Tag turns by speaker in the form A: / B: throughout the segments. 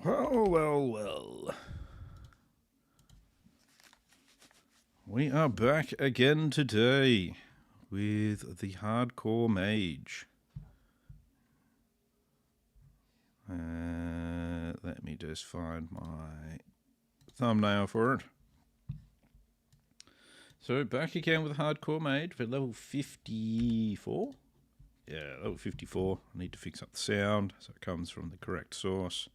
A: Well, well, well. We are back again today with the Hardcore Mage. Let me just find my thumbnail for it. So back again with Hardcore Mage for level 54. Yeah, level 54. I need to fix up the sound so it comes from the correct source.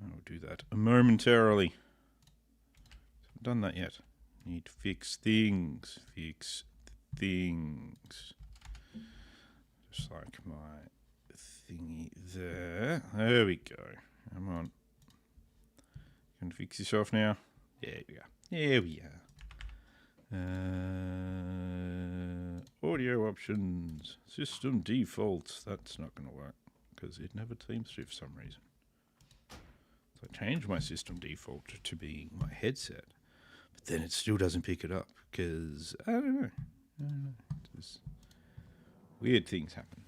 A: I'll do that momentarily. Haven't done that yet. Need to fix things. Fix things. Just like my thingy there. There we go. Come on. Can you fix yourself now? There we go. There we are. Audio options. System defaults. That's not going to work because it never seems to for some reason. So I changed my system default to being my headset, but then it still doesn't pick it up because I don't know. Just weird things happen.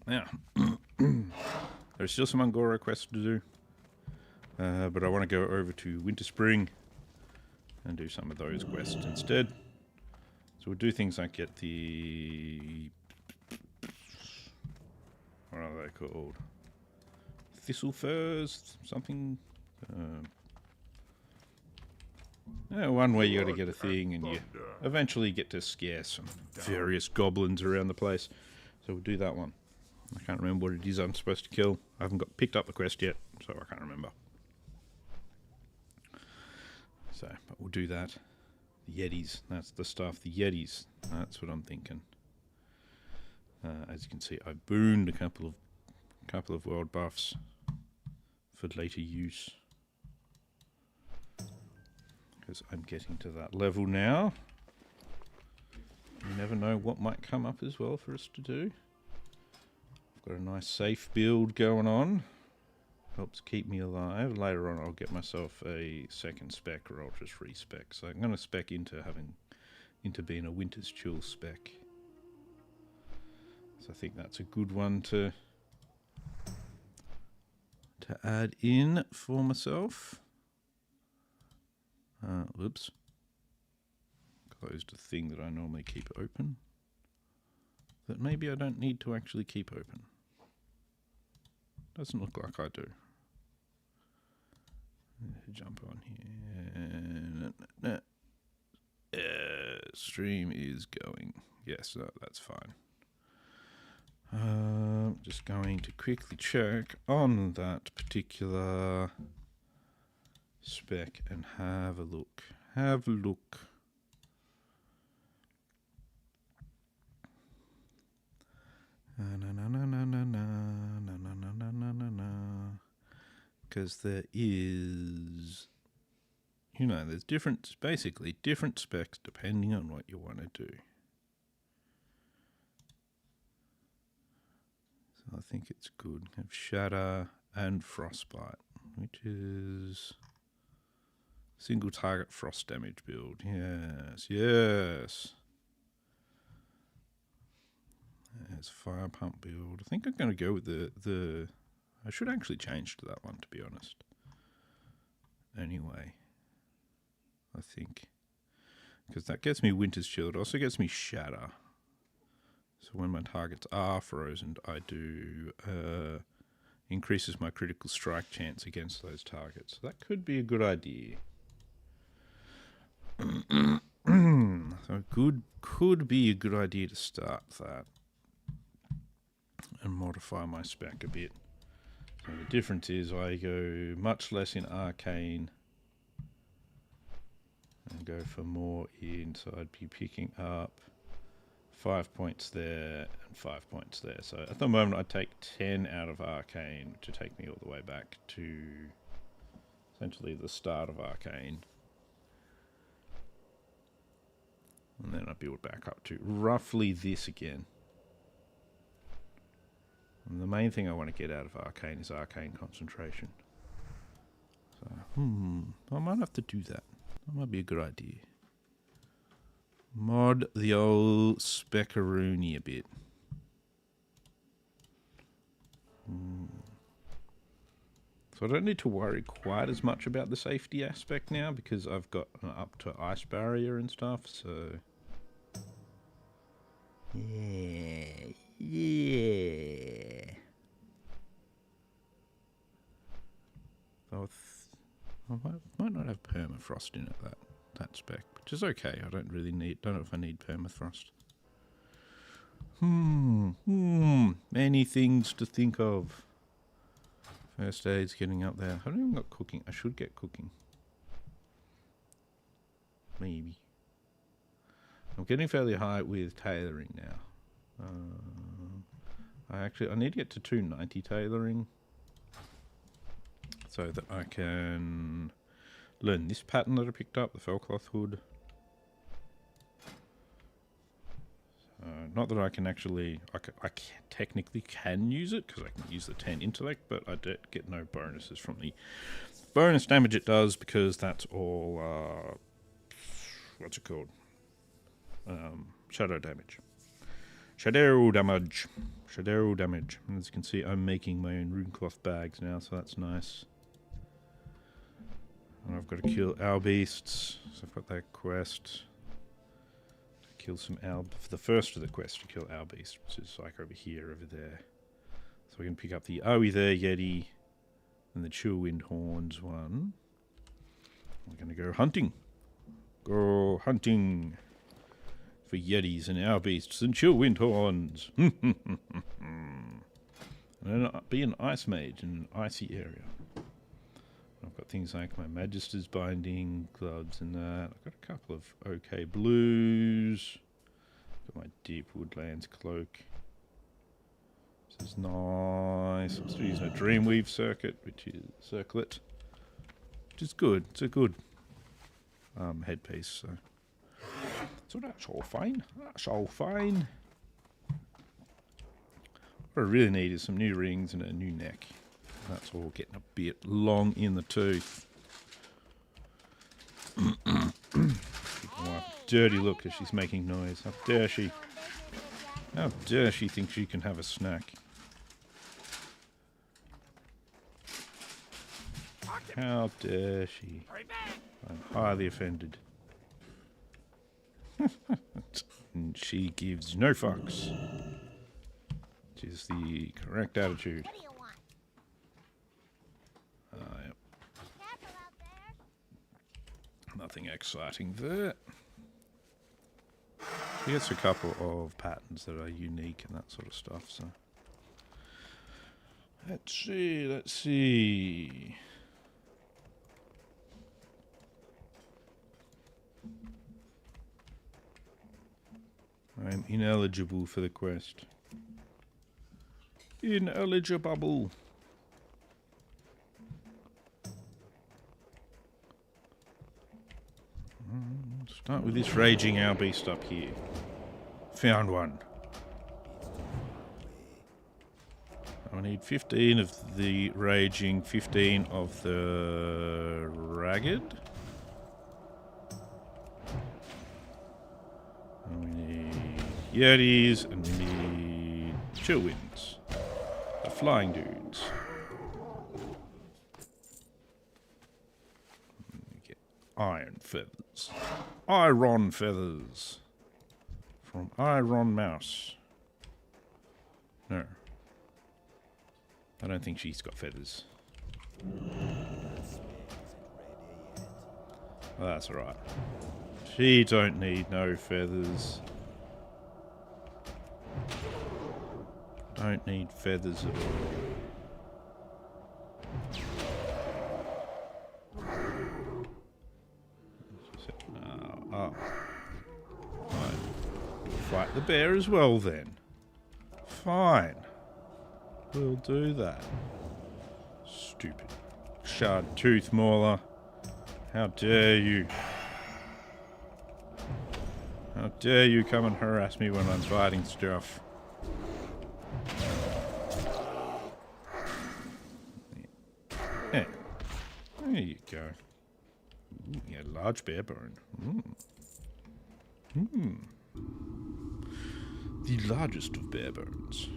A: Now, there's still some Angora quests to do, but I want to go over to Winter Spring and do some of those quests instead. So we'll do things like get the... what are they called? Thistle furs, something. One way you got to get a thing, and you eventually get to scare some various goblins around the place. So we'll do that one. I can't remember what it is I'm supposed to kill. I haven't got picked up the quest yet, so I can't remember. So, but we'll do that. The Yetis, that's the stuff. The Yetis, that's what I'm thinking. As you can see, I booned a couple of world buffs for later use, because I'm getting to that level now. You never know what might come up as well for us to do. I've got a nice safe build going on. Helps keep me alive. Later on I'll get myself a second spec, or I'll just respec. So I'm going to spec into being a Winter's Chill spec. So I think that's a good one to add in for myself. Whoops. Closed a thing that I normally keep open that maybe I don't need to actually keep open. Doesn't look like I do. Jump on here. Stream is going. Yes, no, that's fine. Just going to quickly check on that particular spec and have a look. Have a look. Because there is, there's basically different specs depending on what you want to do. So I think it's good. Have Shatter and Frostbite, which is single target frost damage build. Yes, yes. There's Fire Pump build. I think I'm going to go with the... I should actually change to that one, to be honest. Anyway, I think. Because that gets me Winter's Chill. It also gets me Shatter. So when my targets are frozen, I do... increases my critical strike chance against those targets. So that could be a good idea. So could be a good idea to start that. And modify my spec a bit. So the difference is I go much less in arcane and go for more in, so I'd be picking up 5 points there and 5 points there. So at the moment I take 10 out of arcane to take me all the way back to essentially the start of arcane. And then I build back up to roughly this again. And the main thing I want to get out of arcane is arcane concentration. So, I might have to do that. That might be a good idea. Mod the old Speckaroony a bit. So I don't need to worry quite as much about the safety aspect now because I've got an up to ice barrier and stuff, so... Yeah. I might not have permafrost in it, that spec, which is okay. I don't know if I need permafrost. Many things to think of. First aid's getting up there. I haven't even got cooking. I should get cooking. Maybe. I'm getting fairly high with tailoring now. I need to get to 290 tailoring so that I can learn this pattern that I picked up, the fellcloth hood. Not that I can actually, technically can use it because I can use the 10 intellect, but I get no bonuses from the bonus damage it does because that's all, what's it called? Shadow damage. Shadow damage. Shadow damage. And as you can see, I'm making my own runecloth bags now, so that's nice. And I've got to kill owl beasts, so I've got that quest. Kill some owl. For the first of the quest to kill owl beasts, which is like over here, over there. So we can pick up the Are We There Yeti and the Chillwind Horns one. We're going to go hunting. Go hunting for yetis and owl beasts and Chillwind Horns. And then be an ice mage in an icy area. I've got things like my Magister's Binding, gloves and that. I've got a couple of okay blues. Got my Deep Woodlands cloak. This is nice. I'm still using a Dreamweave circuit, which is good. It's a good headpiece. So that's all fine. That's all fine. What I really need is some new rings and a new neck. That's all getting a bit long in the tooth. Give my wife a dirty look as she's making noise. How dare she? How dare she think she can have a snack? How dare she? I'm highly offended. And she gives no fucks. Which is the correct attitude. Yep. Nothing exciting there. He gets a couple of patterns that are unique and that sort of stuff, so. Let's see. I'm ineligible for the quest. Ineligible. Start with this raging owl beast up here. Found one. I need 15 of the raging, 15 of the ragged. And we need yetis, and we need chillwinds. The flying dudes. Get iron feathers. Iron feathers. From Iron Mouse. No. I don't think she's got feathers. Oh, that's alright. She don't need no feathers. Don't need feathers at all. Oh. Fine. We'll fight the bear as well then. Fine. We'll do that. Stupid. Shard tooth mauler. How dare you? How dare you come and harass me when I'm fighting stuff? Yeah. There you go. Ooh, yeah, large bear bone. The largest of bear bones.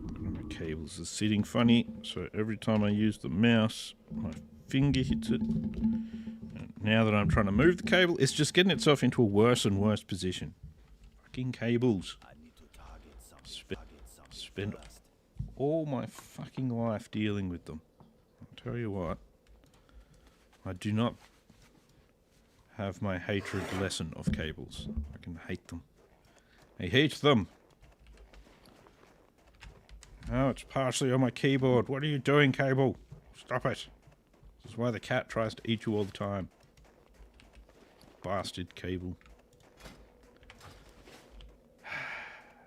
A: I'm gonna make cables are sitting funny, so every time I use the mouse, my finger hits it. And now that I'm trying to move the cable, it's just getting itself into a worse and worse position. Fucking cables. Spend all my fucking life dealing with them. I'll tell you what, I do not have my hatred lesson of cables. I can hate them. I hate them. Oh, it's partially on my keyboard. What are you doing, cable? Stop it. This is why the cat tries to eat you all the time. Bastard cable.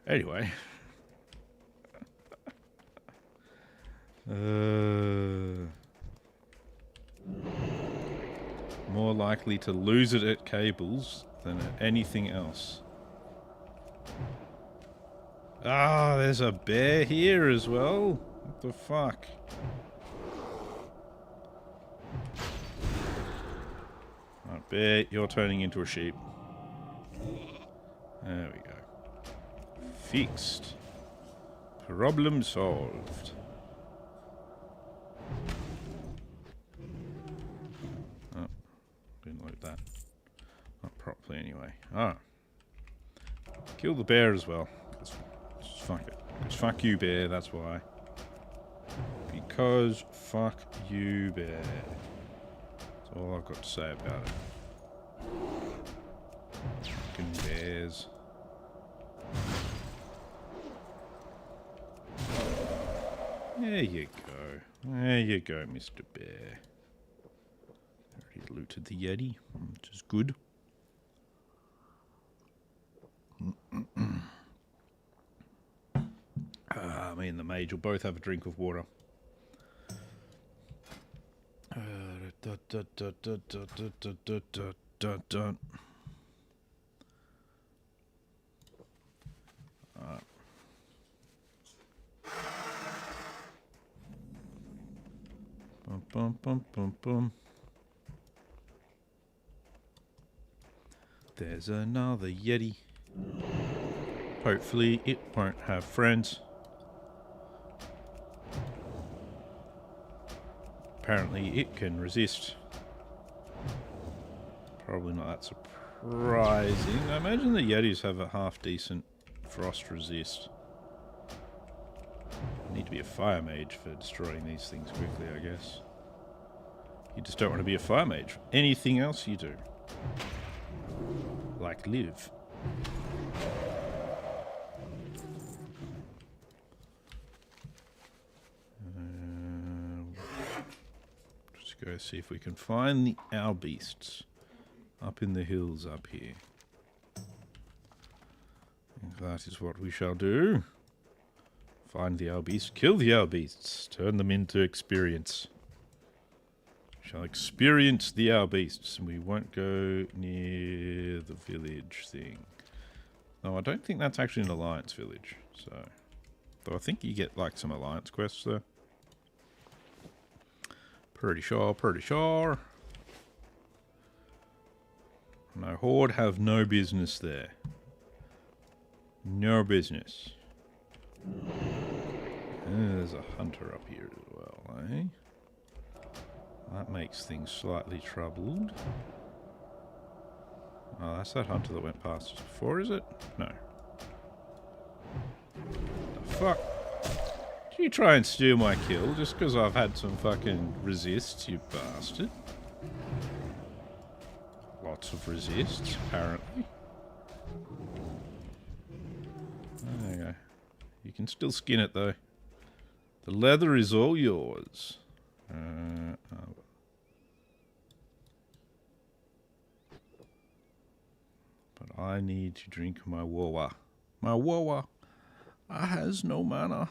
A: Anyway. More likely to lose it at cables than at anything else. Ah, there's a bear here as well. What the fuck? Alright, bear, you're turning into a sheep. There we go. Fixed. Problem solved. Oh, didn't load that. Not properly anyway. Ah. Kill the bear as well. Fuck it. Because fuck you, bear, that's why. Because fuck you, bear. That's all I've got to say about it. Fucking bears. There you go. There you go, Mr. Bear. Already looted the Yeti, which is good. Me and the Mage will both have a drink of water. Bum, bum, bum, bum, bum. There's another Yeti. Hopefully it won't have friends. Apparently it can resist. Probably not that surprising. I imagine the Yetis have a half decent frost resist. Need to be a fire mage for destroying these things quickly, I guess. You just don't want to be a fire mage. Anything else you do. Like live. Just go see if we can find the owl beasts up in the hills up here. And that is what we shall do. Find the owl beasts, kill the owl beasts, turn them into experience. We shall experience the owl beasts, and we won't go near the village thing. No, I don't think that's actually an alliance village, so... Though I think you get, like, some alliance quests there. Pretty sure, pretty sure. No, Horde have no business there. No business. There's a hunter up here as well, eh? That makes things slightly troubled. Oh, that's that hunter that went past us before, is it? No. The fuck? Did you try and steal my kill just because I've had some fucking resists, you bastard? Lots of resists, apparently. There you go. You can still skin it, though. The leather is all yours. But I need to drink my wawa. My wawa. I has no mana.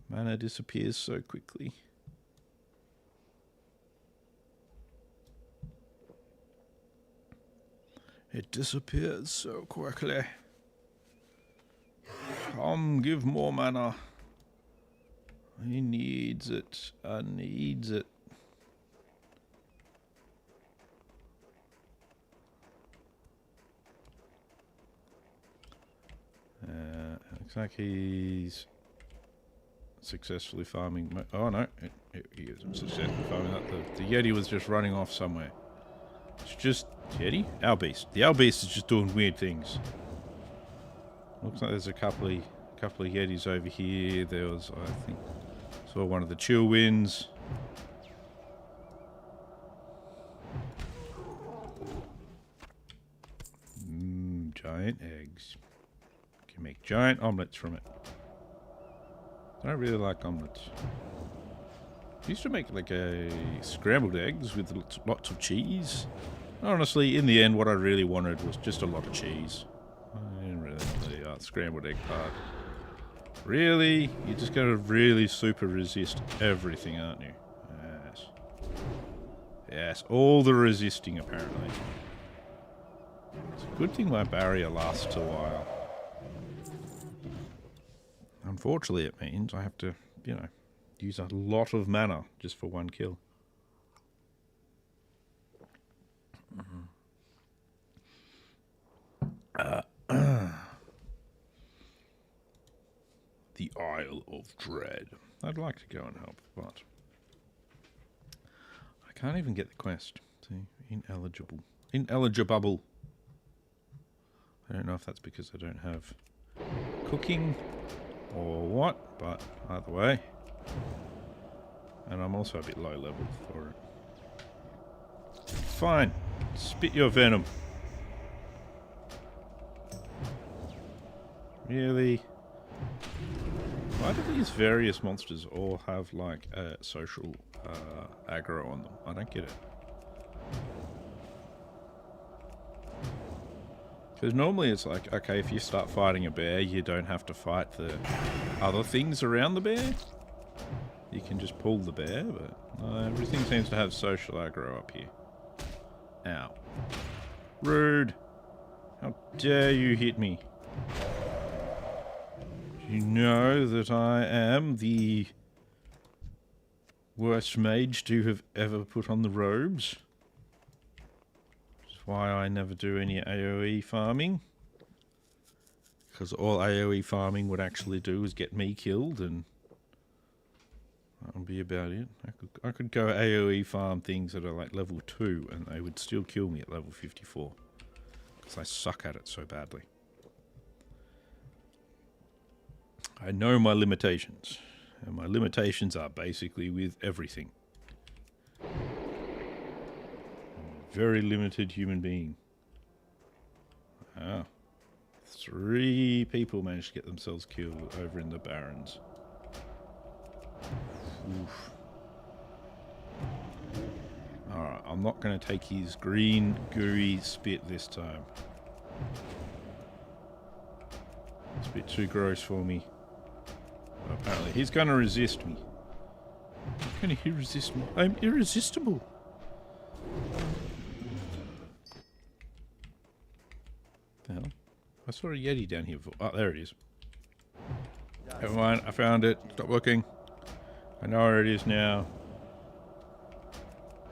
A: Mana disappears so quickly. It disappears so quickly. Come, give more mana. He needs it. I needs it. Looks like he's successfully farming. Oh no, he isn't successfully farming that. The Yeti was just running off somewhere. It's just Yeti? Owl beast. The owl beast is just doing weird things. Looks like there's a couple of Yetis over here. There was, I think, saw one of the chill winds. Giant eggs. Can make giant omelets from it. I don't really like omelets. I used to make like a scrambled eggs with lots of cheese. Honestly, in the end, what I really wanted was just a lot of cheese. I didn't really want the scrambled egg part. Really? You're just going to really super resist everything, aren't you? Yes. Yes, all the resisting, apparently. It's a good thing my barrier lasts a while. Unfortunately, it means I have to, you know, use a lot of mana just for one kill. The Isle of Dread. I'd like to go and help, but I can't even get the quest. See, ineligible. Ineligible. I don't know if that's because I don't have cooking or what, but either way. And I'm also a bit low level for it. Fine. Spit your venom. Really? Why do these various monsters all have like a social aggro on them? I don't get it. Because normally it's like, okay, if you start fighting a bear, you don't have to fight the other things around the bear. You can just pull the bear, but everything seems to have social aggro up here. Ow. Rude. How dare you hit me? Do you know that I am the worst mage to have ever put on the robes? Why I never do any AoE farming. Because all AoE farming would actually do is get me killed, and that would be about it. I could go AoE farm things that are like level 2 and they would still kill me at level 54. Because I suck at it so badly. I know my limitations. And my limitations are basically with everything. Very limited human being. Ah. 3 people managed to get themselves killed over in the Barrens. Oof. Alright, I'm not going to take his green, gooey spit this time. It's a bit too gross for me. But apparently he's going to resist me. How can he resist me? I'm irresistible. The hell? I saw a Yeti down here before. Oh, there it is. Never mind, I found it. Stop looking. I know where it is now.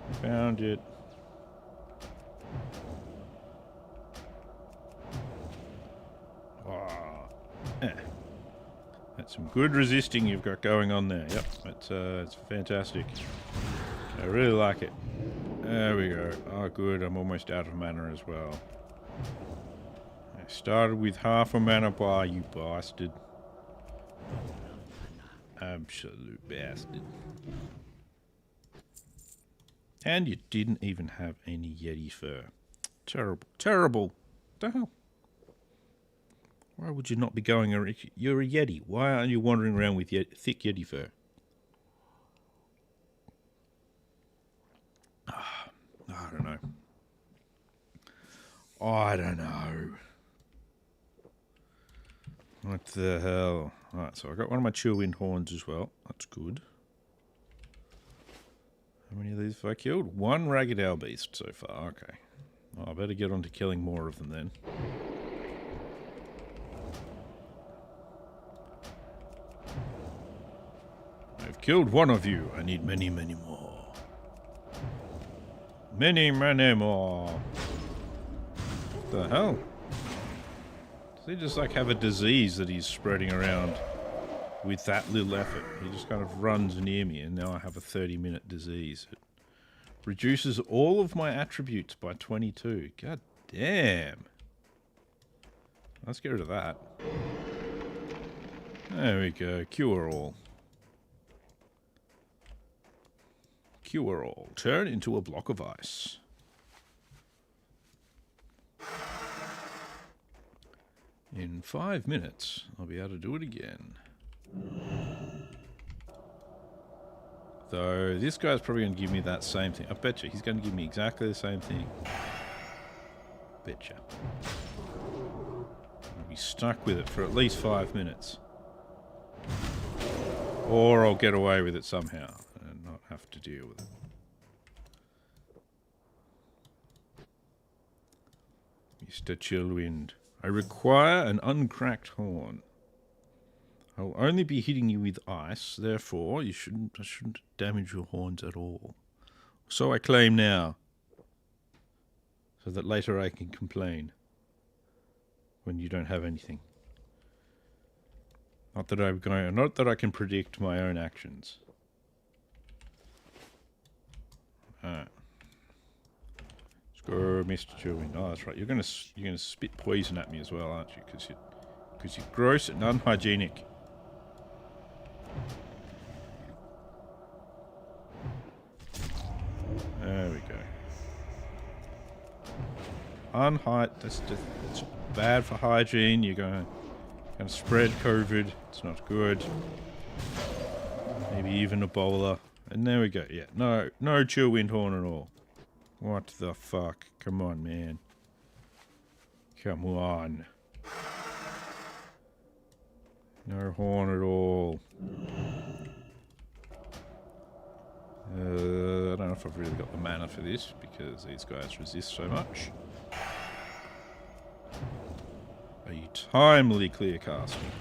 A: I found it. Oh, that's some good resisting you've got going on there. Yep, it's fantastic. I really like it. There we go. Oh, good. I'm almost out of mana as well. I started with half a mana bar, you bastard. Absolute bastard. And you didn't even have any Yeti fur. Terrible. Terrible. What the hell? Why would you not be going around? You're a Yeti. Why aren't you wandering around with thick Yeti fur? I don't know. I don't know. What the hell? Alright, so I got one of my chill wind horns as well. That's good. How many of these have I killed? 1 ragged owl beast so far. Okay. Well, I better get on to killing more of them then. I've killed 1 of you. I need many, many more. Many, many more. What the hell? They just like have a disease that he's spreading around with that little effort. He just kind of runs near me, and now I have a 30-minute disease. It reduces all of my attributes by 22. God damn. Let's get rid of that. There we go. Cure all. Cure all. Turn into a block of ice. In 5 minutes, I'll be able to do it again. Though, this guy's probably going to give me that same thing. I bet you he's going to give me exactly the same thing. Betcha. I'll be stuck with it for at least 5 minutes. Or I'll get away with it somehow and not have to deal with it. Mr. Chillwind, I require an uncracked horn. I will only be hitting you with ice, therefore I shouldn't damage your horns at all. So I claim now, so that later I can complain when you don't have anything. Not that I can predict my own actions. Alright. Let's go, Mr. Chillwind. Oh, that's right. You're gonna spit poison at me as well, aren't you? Because you're gross and unhygienic. There we go. That's bad for hygiene. You're going to spread COVID. It's not good. Maybe even Ebola. And there we go. Yeah, no Chillwind horn at all. What the fuck? Come on, man. Come on. No horn at all. I don't know if I've really got the mana for this because these guys resist so much. Are you timely clear casting?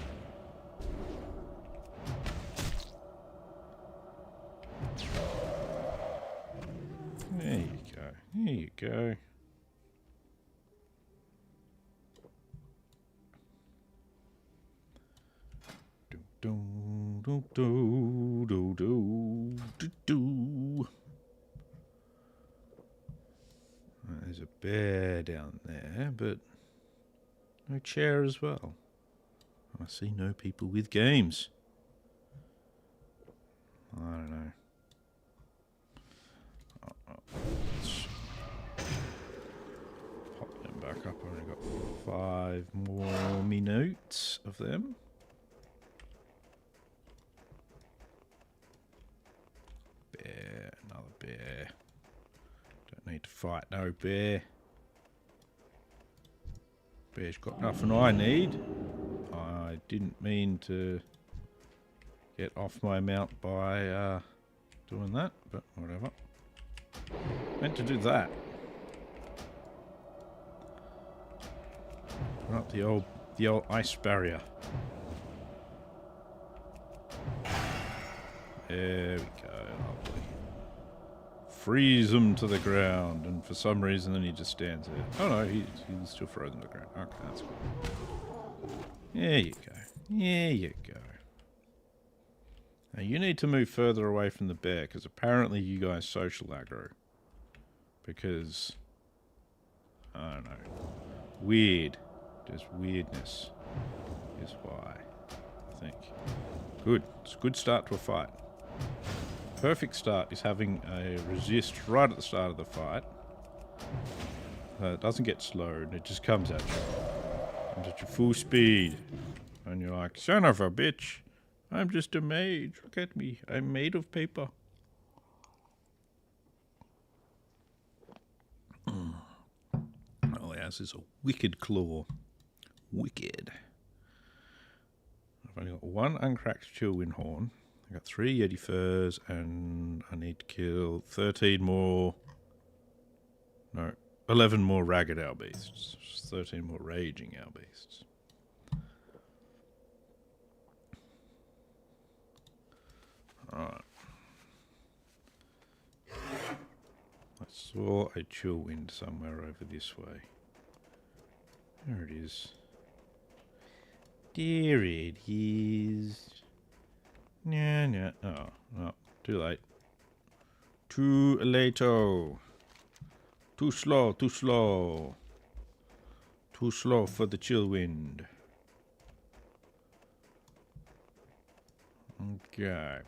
A: There you go. There you go. There's a bear down there, but no chair as well. I see no people with games. I don't know. Let's pop them back up. I've only got 5 more minutes of them. Bear, another bear. Don't need to fight no bear. Bear's got nothing I need. I didn't mean to get off my mount by doing that, but whatever. Meant to do that. Not the old ice barrier. There we go, lovely. Freeze him to the ground, and for some reason then he just stands there. Oh no, he's still frozen to the ground. Okay, that's good. There you go. There you go. Now you need to move further away from the bear, because apparently you guys social aggro. Because, I don't know. Weird. Just weirdness is why, I think. Good. It's a good start to a fight. Perfect start is having a resist right at the start of the fight. It doesn't get slowed, it just comes at you. Comes at you full speed. And you're like, son of a bitch, I'm just a mage. Look at me, I'm made of paper. Oh, yes, it's a wicked claw. Wicked. I've only got 1 uncracked Chillwind horn. I got 3 Yeti furs, and I need to kill 13 more. No, 11 more ragged owl beasts. 13 more raging owl beasts. Alright. I saw a Chillwind somewhere over this way. There it is. There it is. No. Oh, no. Too late. Too late-o. Too slow. Too slow for the chill wind. Okay.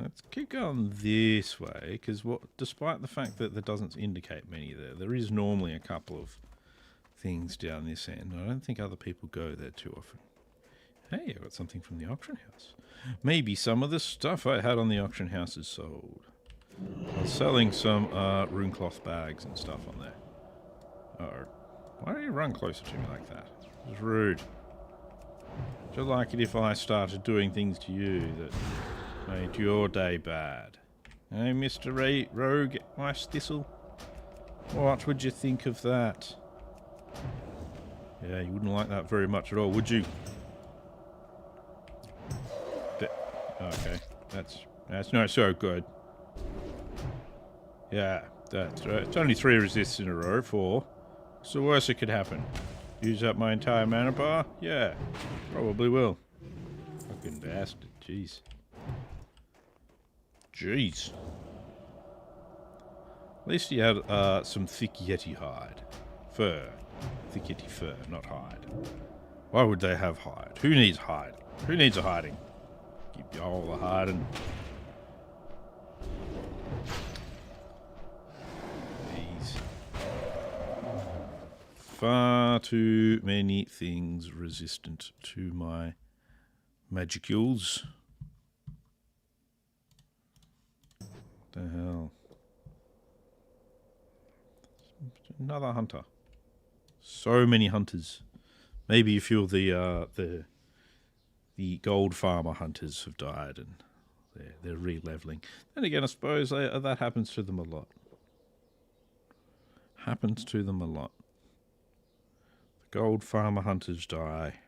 A: Let's keep going this way, because despite the fact that there doesn't indicate many there is normally a couple of things down this end. I don't think other people go there too often. Hey, I got something from the auction house. Maybe some of the stuff I had on the auction house is sold. I was selling some runecloth bags and stuff on there. Uh-oh. Why don't you run closer to me like that? It's rude. Just like it if I started doing things to you that made your day bad. Hey, Mr. Rogue Ice Thistle? What would you think of that? Yeah, you wouldn't like that very much at all, would you? Okay, that's not so good. Yeah, that's right. It's only 3 resists in a row, 4. What's the worst that could happen? Use up my entire mana bar? Yeah, probably will. Fucking bastard, jeez. Jeez. At least he had some thick Yeti hide. Fur. Thick Yeti fur, not hide. Why would they have hide? Who needs hide? Who needs a hiding? Keep you all the hiding. These. Far too many things resistant to my magicules. What the hell? Another hunter. So many hunters. Maybe a few of the gold farmer hunters have died and they're re-leveling. Then again, I suppose that happens to them a lot. Happens to them a lot. The gold farmer hunters die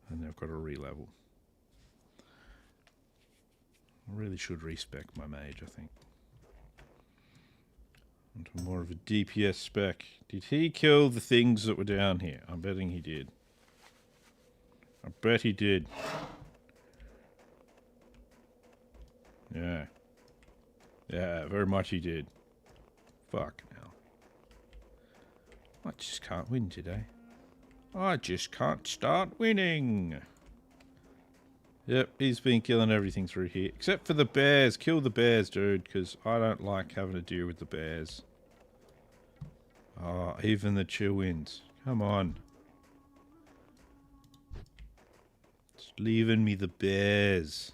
A: and they've got to re-level. I really should respec my mage, I think. Onto more of a DPS spec. Did he kill the things that were down here? I'm betting he did. I bet he did. Yeah. Yeah, very much he did. Fuck now. I just can't win today. I just can't start winning. Yep, he's been killing everything through here. Except for the bears. Kill the bears, dude, because I don't like having to deal with the bears. Oh, even the chill winds. Come on. It's leaving me the bears.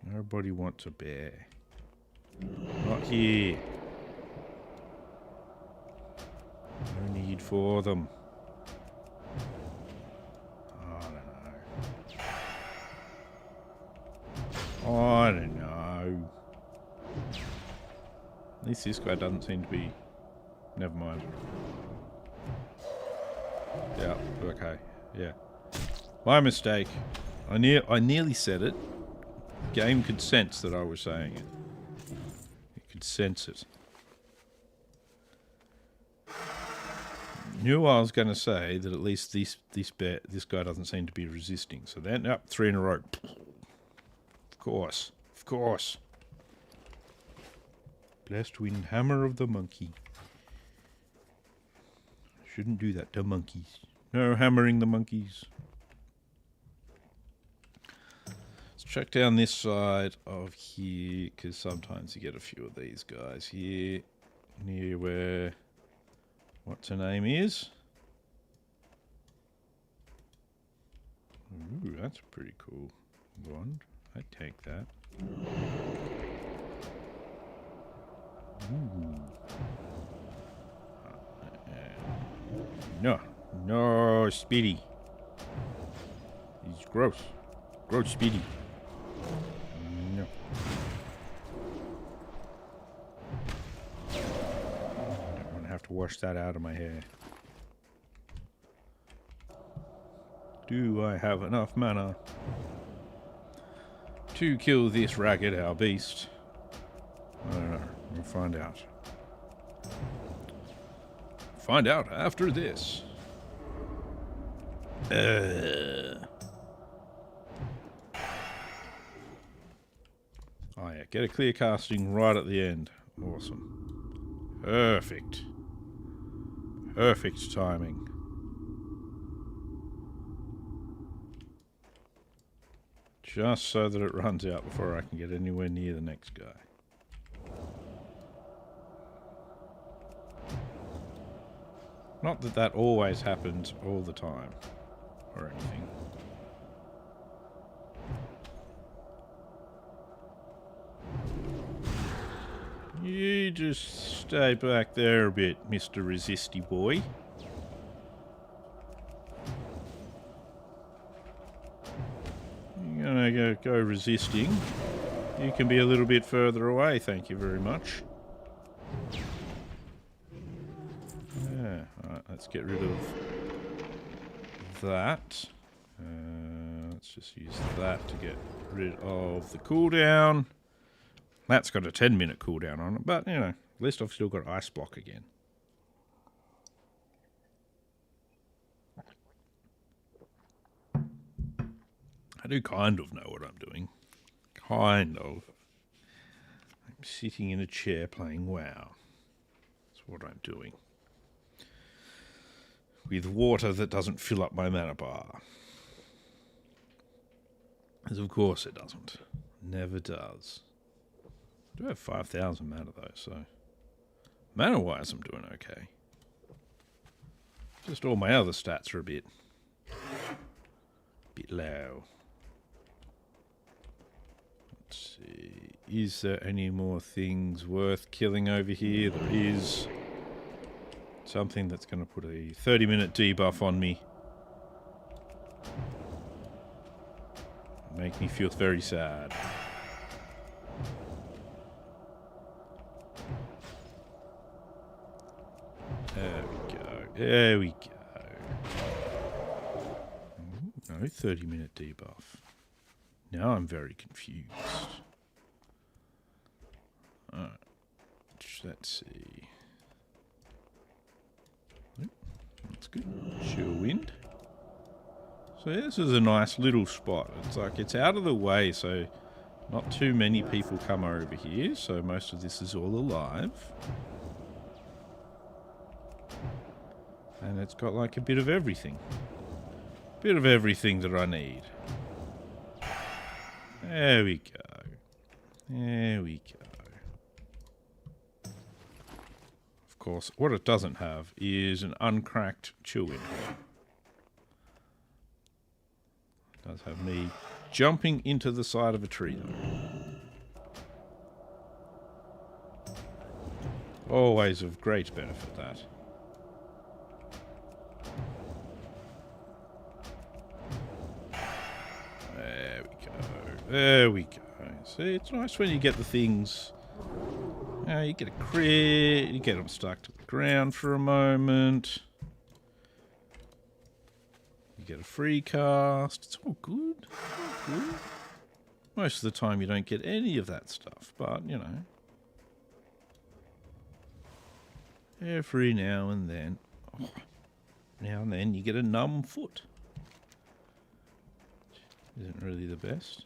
A: Nobody wants a bear. Not here. No need for them. I don't know. At least this guy doesn't seem to be... Never mind. Yeah, okay. Yeah. My mistake. I nearly said it. Game could sense that I was saying it. It could sense it. Knew I was going to say that at least this guy doesn't seem to be resisting. So then, up 3 in a row. Of course. Blessed wind hammer of the monkey. Shouldn't do that to monkeys. No hammering the monkeys. Let's check down this side of here, because sometimes you get a few of these guys here, near where what's her name is. Ooh, that's a pretty cool wand. I'd take that. Ooh. No, Speedy. He's gross. Gross, Speedy. No. I don't want to have to wash that out of my hair. Do I have enough mana to kill this ragged owl beast? I don't know. We'll find out. Find out after this. Oh yeah, get a clear casting right at the end. Awesome. Perfect. Perfect timing. Just so that it runs out before I can get anywhere near the next guy. Not that that always happens all the time, or anything. You just stay back there a bit, Mr. Resisty boy. You're gonna go resisting. You can be a little bit further away, thank you very much. Yeah, alright, let's get rid of that. Let's just use that to get rid of the cooldown. That's got a 10-minute cooldown on it, but, you know, at least I've still got Ice Block again. I do kind of know what I'm doing. Kind of. I'm sitting in a chair playing WoW. That's what I'm doing. With water that doesn't fill up my mana bar. As of course it doesn't. Never does. I do have 5,000 mana though, so mana-wise I'm doing okay. Just all my other stats are a bit low. Let's see. Is there any more things worth killing over here? There is. Something that's going to put a 30-minute debuff on me. Make me feel very sad. There we go. There we go. Ooh, no 30-minute debuff. Now I'm very confused. Alright. Let's see. That's good. Sure wind. So yeah, this is a nice little spot. It's like it's out of the way, so not too many people come over here, so most of this is all alive. And it's got like a bit of everything. Bit of everything that I need. There we go. There we go. Of course, what it doesn't have is an uncracked chill window. It does have me jumping into the side of a tree though. Always of great benefit, that. There we go. There we go. See, it's nice when you get the things. You get a crit, you get them stuck to the ground for a moment. You get a free cast. It's all good. All good. Most of the time you don't get any of that stuff, but, you know. Every now and then. Oh, now and then you get a numb foot. Isn't really the best.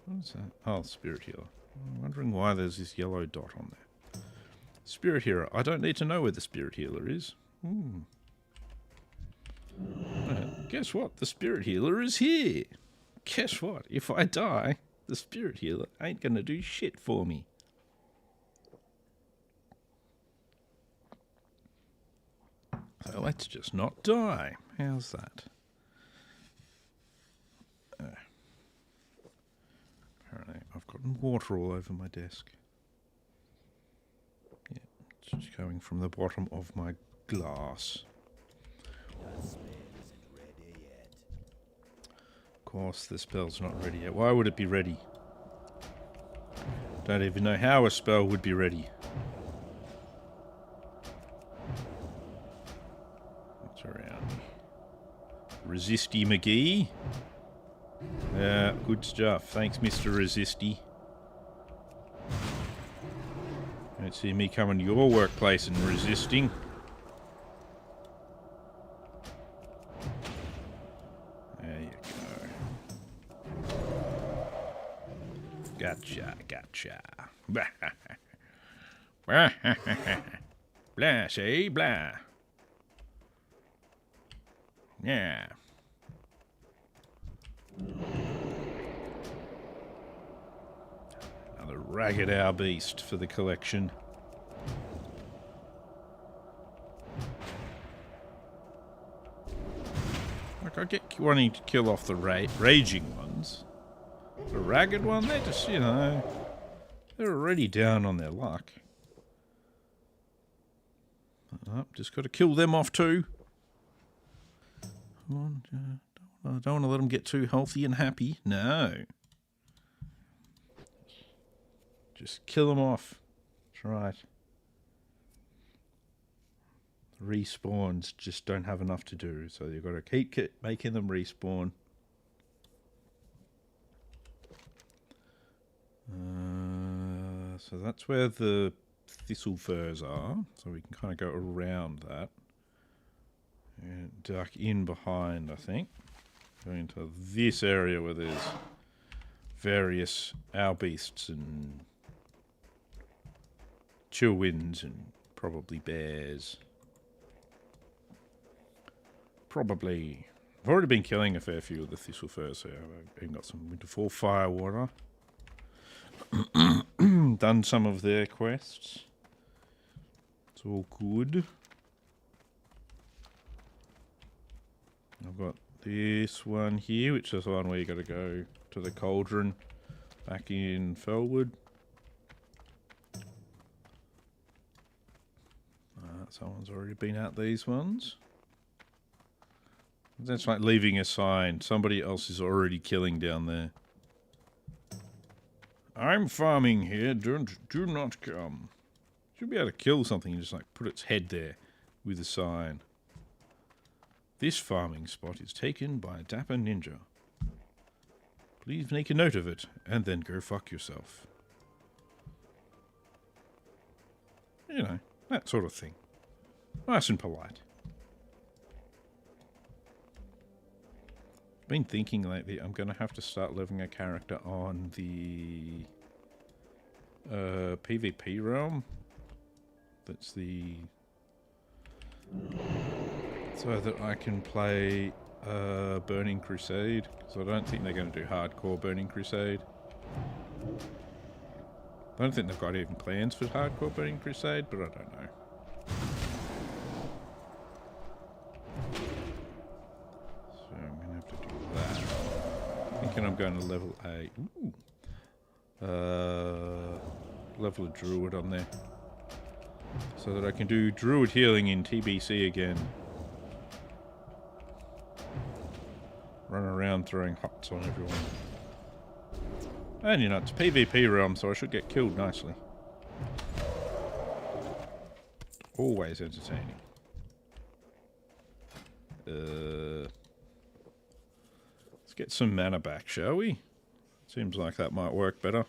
A: What is that? Oh, Spirit Healer. I'm wondering why there's this yellow dot on there. Spirit Healer. I don't need to know where the Spirit Healer is. Guess what? The Spirit Healer is here. Guess what? If I die, the Spirit Healer ain't gonna do shit for me. So let's just not die. How's that? Apparently I've gotten water all over my desk. Yeah, it's just going from the bottom of my glass. Of course, the spell's not ready yet. Why would it be ready? Don't even know how a spell would be ready. What's around me? Resisty McGee. Good stuff. Thanks, Mr. Resisty. Don't see me coming to your workplace and resisting. There you go. Gotcha, gotcha. Blah, say, blah. Yeah. Another ragged owl beast for the collection. Like, I get wanting to kill off the raging ones. The ragged one, they're just, you know, they're already down on their luck. Oh, just got to kill them off too. Come on, I don't want to let them get too healthy and happy. No. Just kill them off. That's right. The respawns just don't have enough to do, so you've got to keep making them respawn. So that's where the thistle furs are, so we can kind of go around that. And duck in behind, I think. Go into this area where there's various owl beasts and chillwinds and probably bears. Probably. I've already been killing a fair few of the thistle furs, so I've even got some Winterfall Firewater. Done some of their quests. It's all good. I've got this one here, which is the one where you got to go to the cauldron back in Felwood. Someone's already been out these ones. That's like leaving a sign. Somebody else is already killing down there. I'm farming here. Do not come. Should be able to kill something and just like put its head there with a sign. This farming spot is taken by a dapper ninja. Please make a note of it, and then go fuck yourself. You know, that sort of thing. Nice and polite. Been thinking lately I'm going to have to start leveling a character on the PvP realm. That's the... so that I can play Burning Crusade, because I don't think they're going to do hardcore Burning Crusade. I don't think they've got even plans for hardcore Burning Crusade, but I don't know. So I'm going to have to do that. Thinking I'm going to level a... level a druid on there. So that I can do druid healing in TBC again. Run around throwing hots on everyone. And you know, it's PvP realm, so I should get killed nicely. Always entertaining. Let's get some mana back, shall we? Seems like that might work better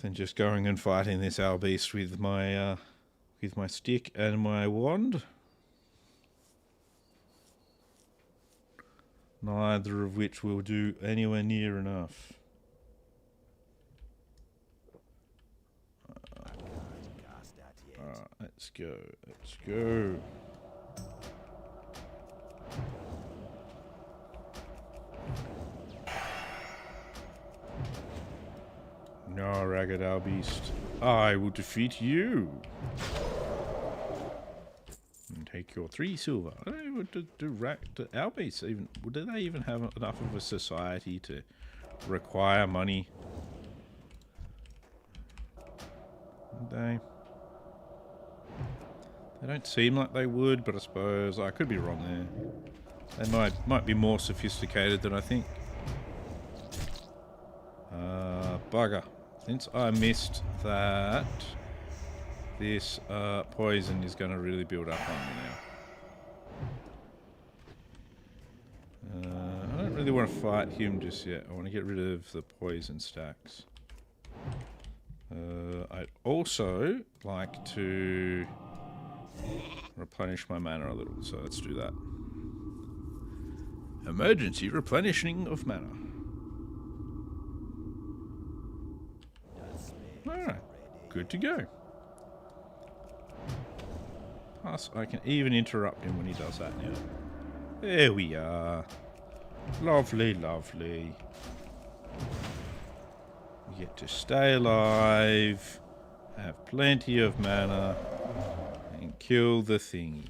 A: than just going and fighting this owl beast with my stick and my wand. Neither of which will do anywhere near enough. Alright, let's go. Let's go. No, ragged owl beast. I will defeat you. And take your 3 silver. I don't know, do owl beasts even... do they even have enough of a society to require money? They don't seem like they would, but I suppose I could be wrong there. They might be more sophisticated than I think. Bugger. Since I missed that, this poison is going to really build up on me now. I don't really want to fight him just yet. I want to get rid of the poison stacks. I also like to replenish my mana a little, so let's do that. Emergency replenishing of mana. Alright, good to go. Plus, I can even interrupt him when he does that now. There we are. Lovely, lovely. We get to stay alive, have plenty of mana, and kill the thingy.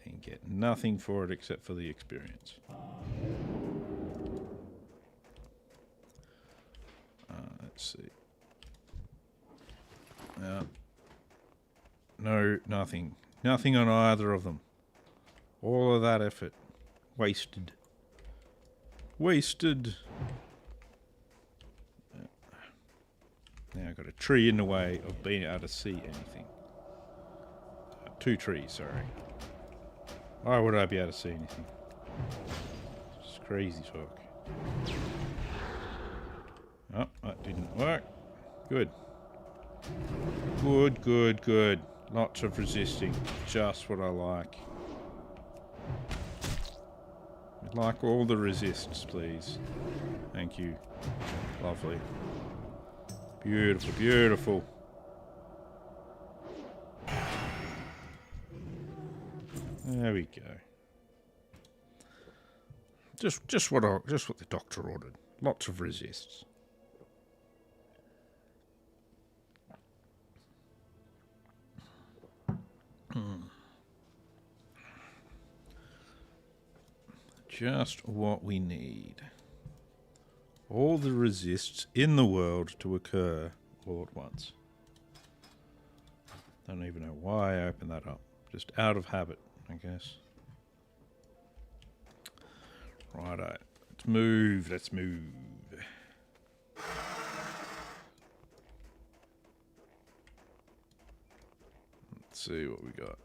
A: And get nothing for it except for the experience. Let's see. No, nothing. Nothing on either of them. All of that effort. Wasted. Wasted. Now I've got a tree in the way of being able to see anything. 2 trees, sorry. Why would I be able to see anything? It's crazy talk. Oh, that didn't work. Good. Good, good, good. Lots of resisting. Just what I like. I'd like all the resists, please. Thank you. Lovely. Beautiful, beautiful. There we go. Just what the doctor ordered. Lots of resists. Just what we need. All the resists in the world to occur all at once. Don't even know why I opened that up. Just out of habit, I guess. Righto. Let's move. Let's move. Let's see what we got.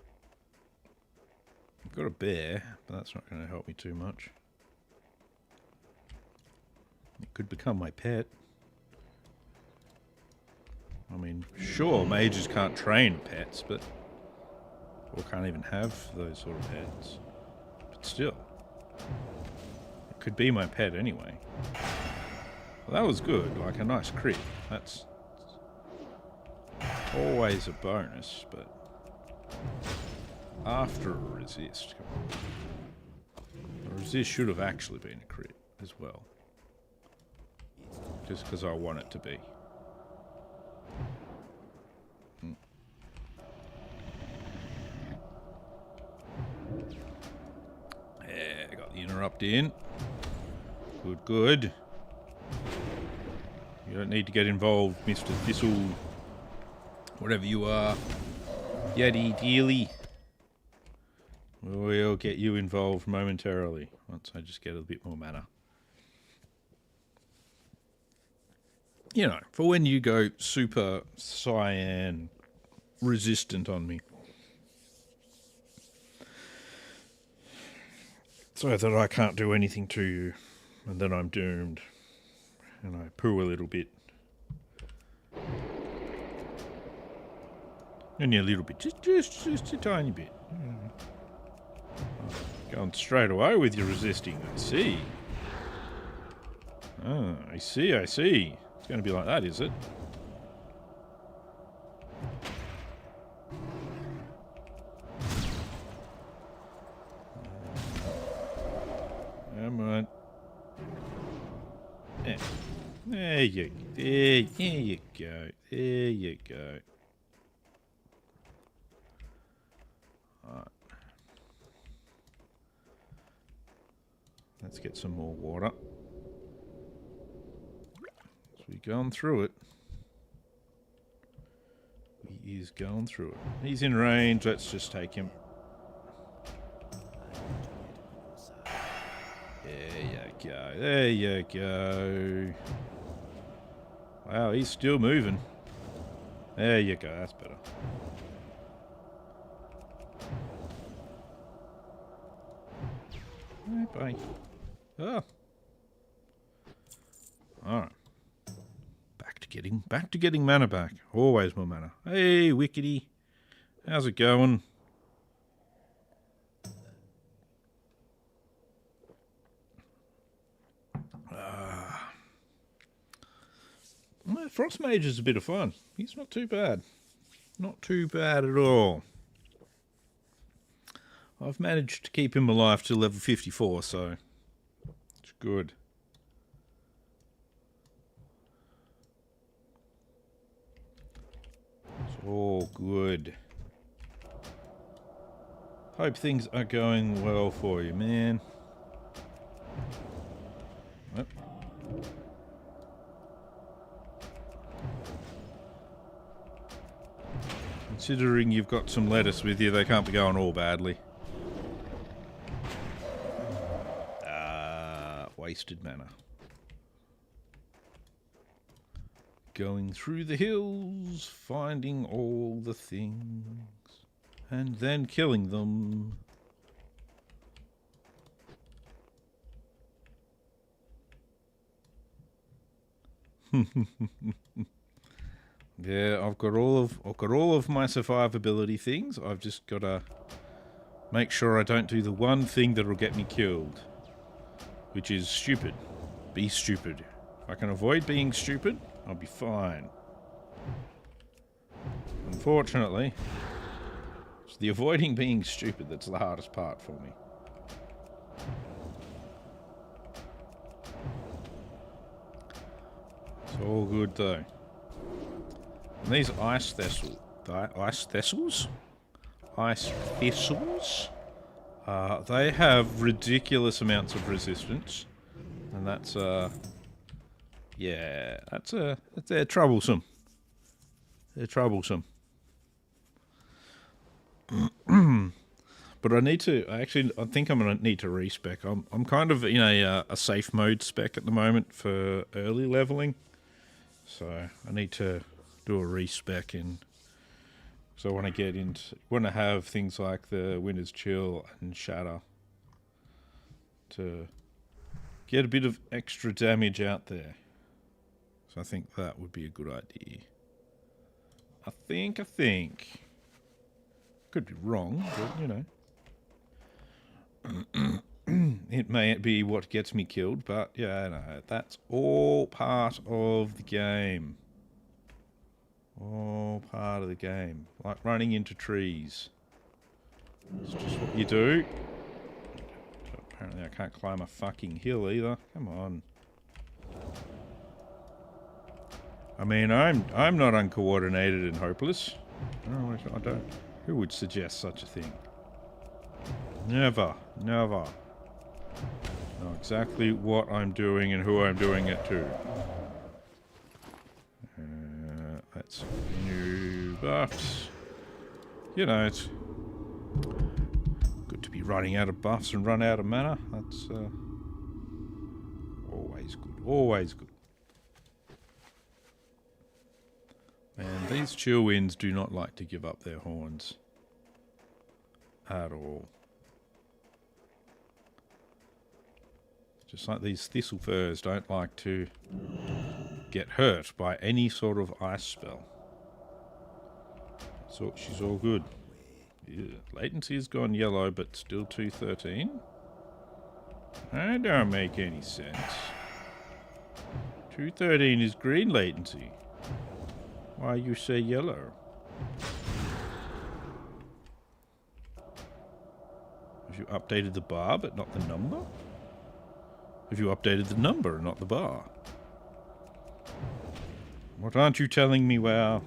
A: I've got a bear, but that's not going to help me too much. It could become my pet. I mean, sure, mages can't train pets, but... or can't even have those sort of pets. But still. It could be my pet anyway. Well, that was good, like a nice crit. That's always a bonus, but... after a resist, come on. A resist should have actually been a crit as well. Just because I want it to be. Yeah, I got the interrupt in. Good, good. You don't need to get involved, Mr. Thistle. Whatever you are. Yaddy dealy. We'll get you involved momentarily once I just get a bit more mana. You know, for when you go super cyan resistant on me. So that I can't do anything to you. And then I'm doomed. And I poo a little bit. Only a little bit. Just a tiny bit. Going straight away with your resisting, I see. Ah, I see, I see. It's going to be like that, is it? Come on. There you go. There you go. Alright. Let's get some more water. So we're going through it. He is going through it. He's in range. Let's just take him. There you go. There you go. Wow, he's still moving. There you go. That's better. Bye. Oh. Alright. Back to to getting mana back. Always more mana. Hey, Wickety. How's it going? Frost Mage is a bit of fun. He's not too bad. Not too bad at all. I've managed to keep him alive to level 54, so it's good. It's all good. Hope things are going well for you, man. Yep. Considering you've got some lettuce with you, they can't be going all badly. Wasted mana. Going through the hills, finding all the things, and then killing them. Yeah, I've got all of my survivability things. I've just got to make sure I don't do the one thing that'll get me killed, which is stupid. Be stupid. If I can avoid being stupid, I'll be fine. Unfortunately, it's the avoiding being stupid that's the hardest part for me. It's all good though. And these ice thistles, they have ridiculous amounts of resistance, and that's yeah, they're troublesome. They're troublesome. But I think I'm gonna need to respec. I'm kind of in a safe mode spec at the moment for early leveling, so I need to do a respec in. So I want to have things like the Winter's Chill and Shatter to get a bit of extra damage out there. So I think that would be a good idea. I think. Could be wrong, but you know. It may be what gets me killed, but yeah, no, that's all part of the game. All part of the game. Like running into trees. It's just what you do. Apparently I can't climb a fucking hill either. Come on. I mean, I'm not uncoordinated and hopeless. No, I don't. Who would suggest such a thing? Never. Never. I know exactly what I'm doing and who I'm doing it to. Let's new buffs. You know, it's good to be running out of buffs and run out of mana. That's always good. Always good. Man, these chill winds do not like to give up their horns. At all. Just like these thistle furs don't like to get hurt by any sort of ice spell. So she's all good. Yeah, latency has gone yellow, but still 213. That don't make any sense. 213 is green latency. Why you say yellow? Have you updated the bar but not the number? Have you updated the number and not the bar? What aren't you telling me, WoW?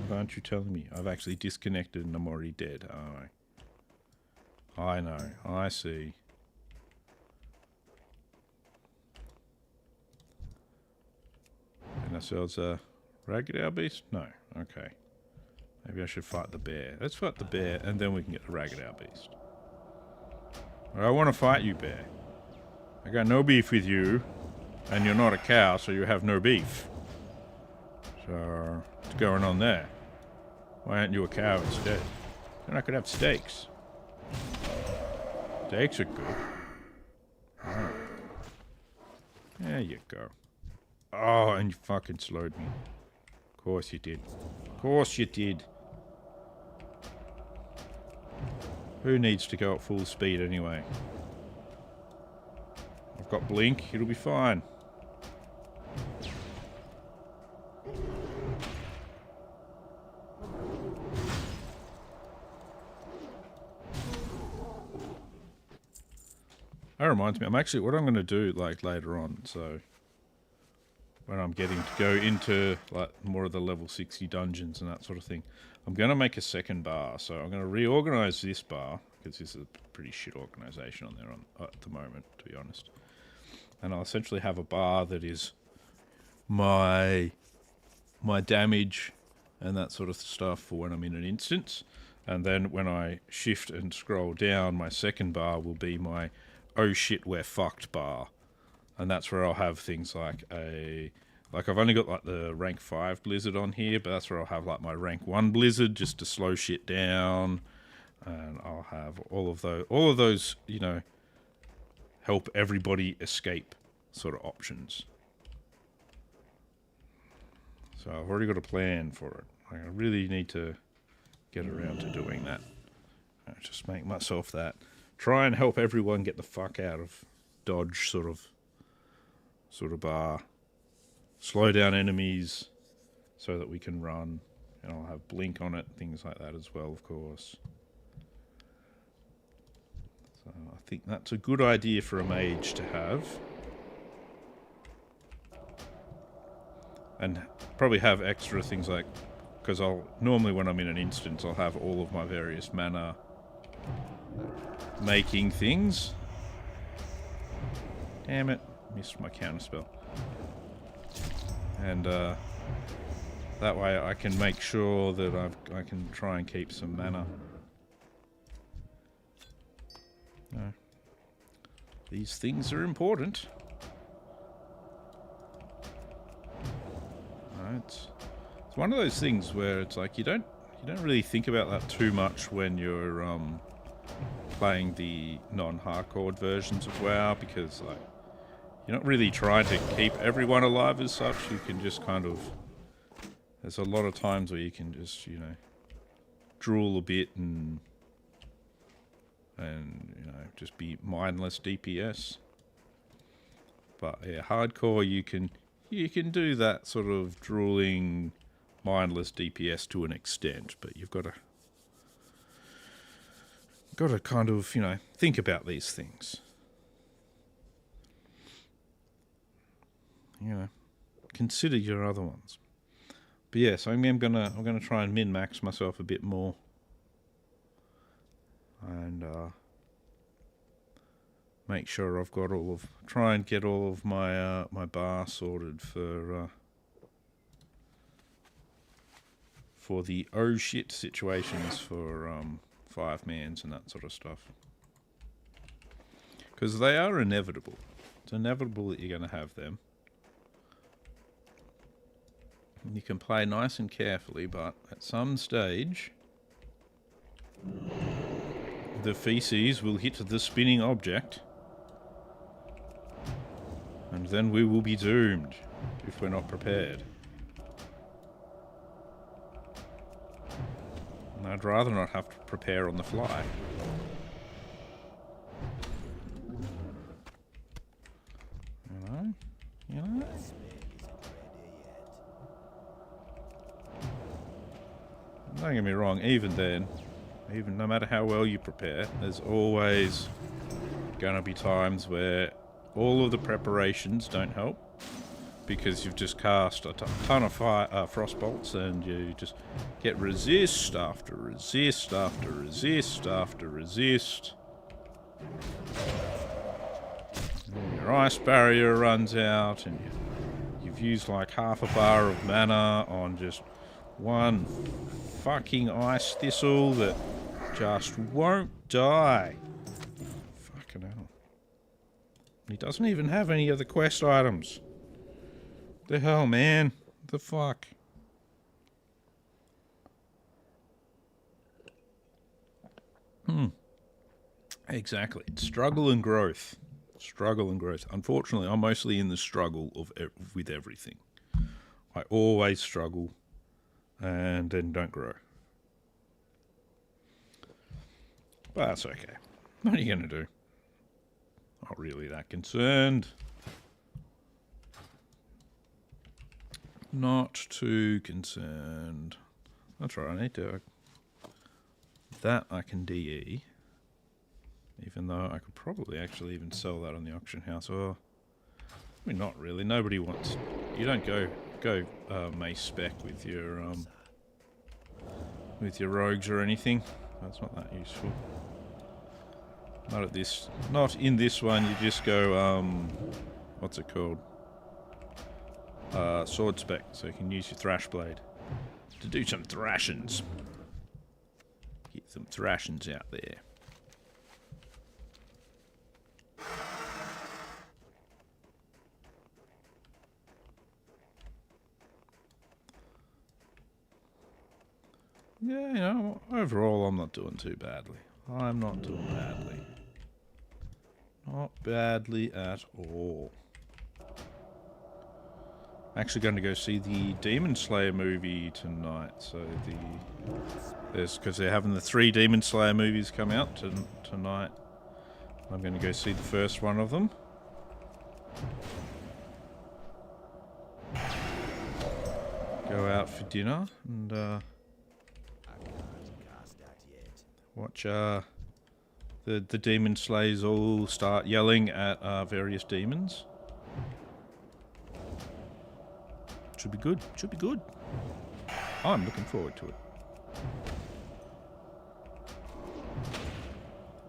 A: What aren't you telling me? I've actually disconnected and I'm already dead. Oh, I know. I see. And ourselves a ragged owl beast? No. Okay. Maybe I should fight the bear. Let's fight the bear and then we can get the ragged owl beast. But I want to fight you, bear. I got no beef with you, and you're not a cow, so you have no beef. So, what's going on there? Why aren't you a cow instead? Then I could have steaks. Steaks are good. Right. There you go. Oh, and you fucking slowed me. course you did. Of course you did. Who needs to go at full speed anyway? I've got blink. It'll be fine. That reminds me, what I'm going to do, like, later on, so when I'm getting to go into, like, more of the level 60 dungeons and that sort of thing, I'm going to make a second bar. So I'm going to reorganize this bar, because this is a pretty shit organization on there at the moment, to be honest. And I'll essentially have a bar that is my damage and that sort of stuff for when I'm in an instance. And then when I shift and scroll down, my second bar will be my oh shit, we're fucked bar. And that's where I'll have things like I've only got like the rank 5 blizzard on here, but that's where I'll have like my rank 1 blizzard just to slow shit down. And I'll have all of those, you know, help everybody escape sort of options. So I've already got a plan for it. I really need to get around to doing that. I'll just make myself that. Try and help everyone get the fuck out of dodge sort of bar. Slow down enemies so that we can run. And I'll have blink on it, things like that as well, of course. So I think that's a good idea for a mage to have. And probably have extra things like, because normally when I'm in an instance, I'll have all of my various mana making things. Damn it, missed my counterspell. And that way I can make sure that I can try and keep some mana. No. These things are important. It's one of those things where it's like you don't really think about that too much when you're playing the non-hardcore versions of WoW, because like you're not really trying to keep everyone alive as such. You can just kind of, there's a lot of times where you can just, you know, drool a bit and you know, just be mindless DPS. But yeah, hardcore you can do that sort of drooling, mindless DPS to an extent, but you've got to kind of, you know, think about these things. You know, consider your other ones. But yes, I'm gonna try and min-max myself a bit more, and make sure I've got try and get all of my my bar sorted for the oh shit situations for 5-mans and that sort of stuff, because they are inevitable. It's inevitable that you're going to have them. You can play nice and carefully, but at some stage the feces will hit the spinning object, and then we will be doomed if we're not prepared. And I'd rather not have to prepare on the fly. You know? Don't get me wrong, even then, even no matter how well you prepare, there's always going to be times where all of the preparations don't help, because you've just cast a ton of frost bolts and you just get resist after resist after resist after resist. And your ice barrier runs out and you've used like half a bar of mana on just one fucking ice thistle that just won't die. Fucking hell. He doesn't even have any other quest items. The hell, man? The fuck? Exactly. It's struggle and growth. Struggle and growth. Unfortunately, I'm mostly in the struggle with everything. I always struggle and then don't grow. But that's okay. What are you going to do? Not really that concerned. Not too concerned. That's right, I need to... That I can DE. Even though I could probably actually even sell that on the auction house. Or, I mean, not really. Nobody wants... You don't go mace spec with your rogues or anything. That's not that useful. Not at this... Not in this one. You just go, what's it called? Sword spec. So you can use your thrash blade to do some thrashings. Get some thrashings out there. Yeah, you know, overall I'm not doing too badly. I'm not doing badly. Not badly at all. I'm actually going to go see the Demon Slayer movie tonight. So because they're having the 3 Demon Slayer movies come out tonight. I'm going to go see the first one of them. Go out for dinner and watch the demon slayers all start yelling at various demons. Should be good. Should be good. I'm looking forward to it.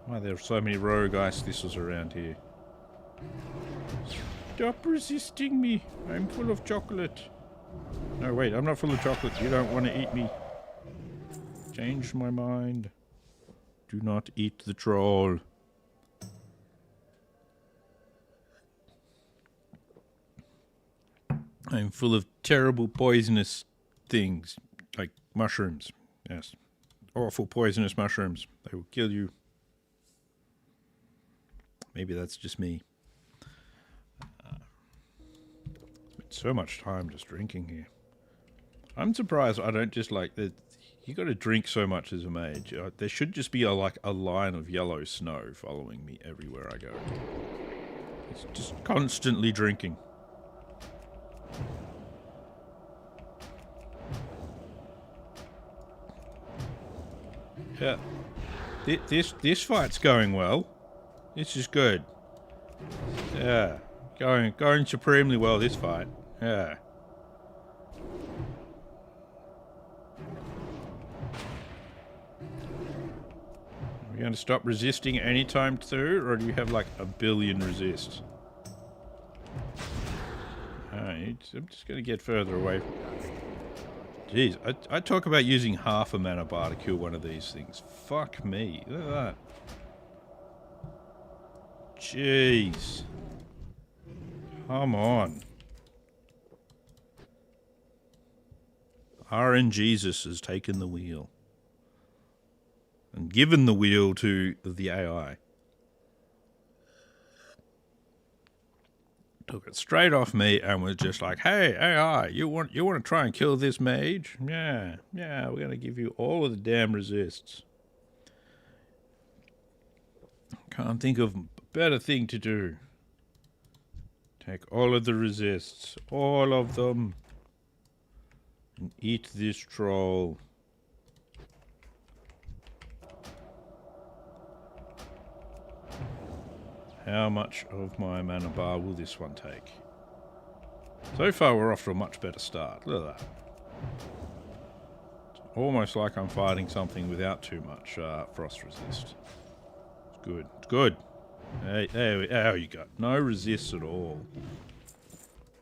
A: Why there are so many rogue ice thistles around here? Stop resisting me. I'm full of chocolate. No, wait, I'm not full of chocolate. You don't want to eat me. Change my mind. Do not eat the troll. I'm full of terrible poisonous things. Like mushrooms. Yes. Awful poisonous mushrooms. They will kill you. Maybe that's just me. Spent so much time just drinking here. I'm surprised I don't just like that. You got to drink so much as a mage. There should just be a line of yellow snow following me everywhere I go. It's just constantly drinking. Yeah, this fight's going well. This is good. Yeah, going supremely well. This fight. Yeah. Are we going to stop resisting anytime soon, or do you have like a billion resists? Alright, I'm just going to get further away. Jeez, I talk about using half a mana bar to kill one of these things. Fuck me. Look at that. Jeez. Come on. RNGesus has taken the wheel. And given the wheel to the AI. Took it straight off me and was just like, "Hey, AI, you want to try and kill this mage? Yeah, we're gonna give you all of the damn resists." Can't think of a better thing to do. Take all of the resists, all of them, and eat this troll. How much of my mana bar will this one take? So far we're off to a much better start. Look at that. It's almost like I'm fighting something without too much frost resist. It's good. It's good. Hey, there you go. No resist at all.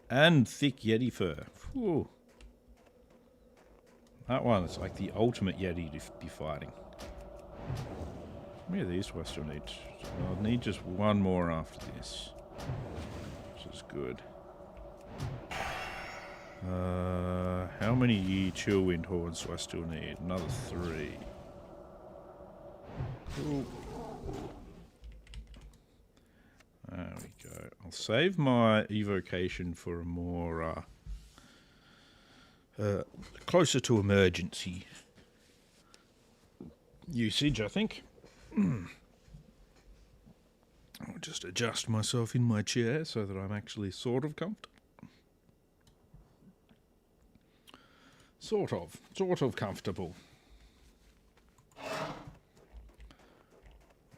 A: And thick Yeti fur. Whew. That one is like the ultimate Yeti to be fighting. How many of these do I still need? I'll need just one more after this. Which is good. How many Chillwind horns do I still need? Another 3. Cool. There we go. I'll save my evocation for a more closer to emergency usage, I think. I'll just adjust myself in my chair so that I'm actually sort of comfortable. Sort of comfortable.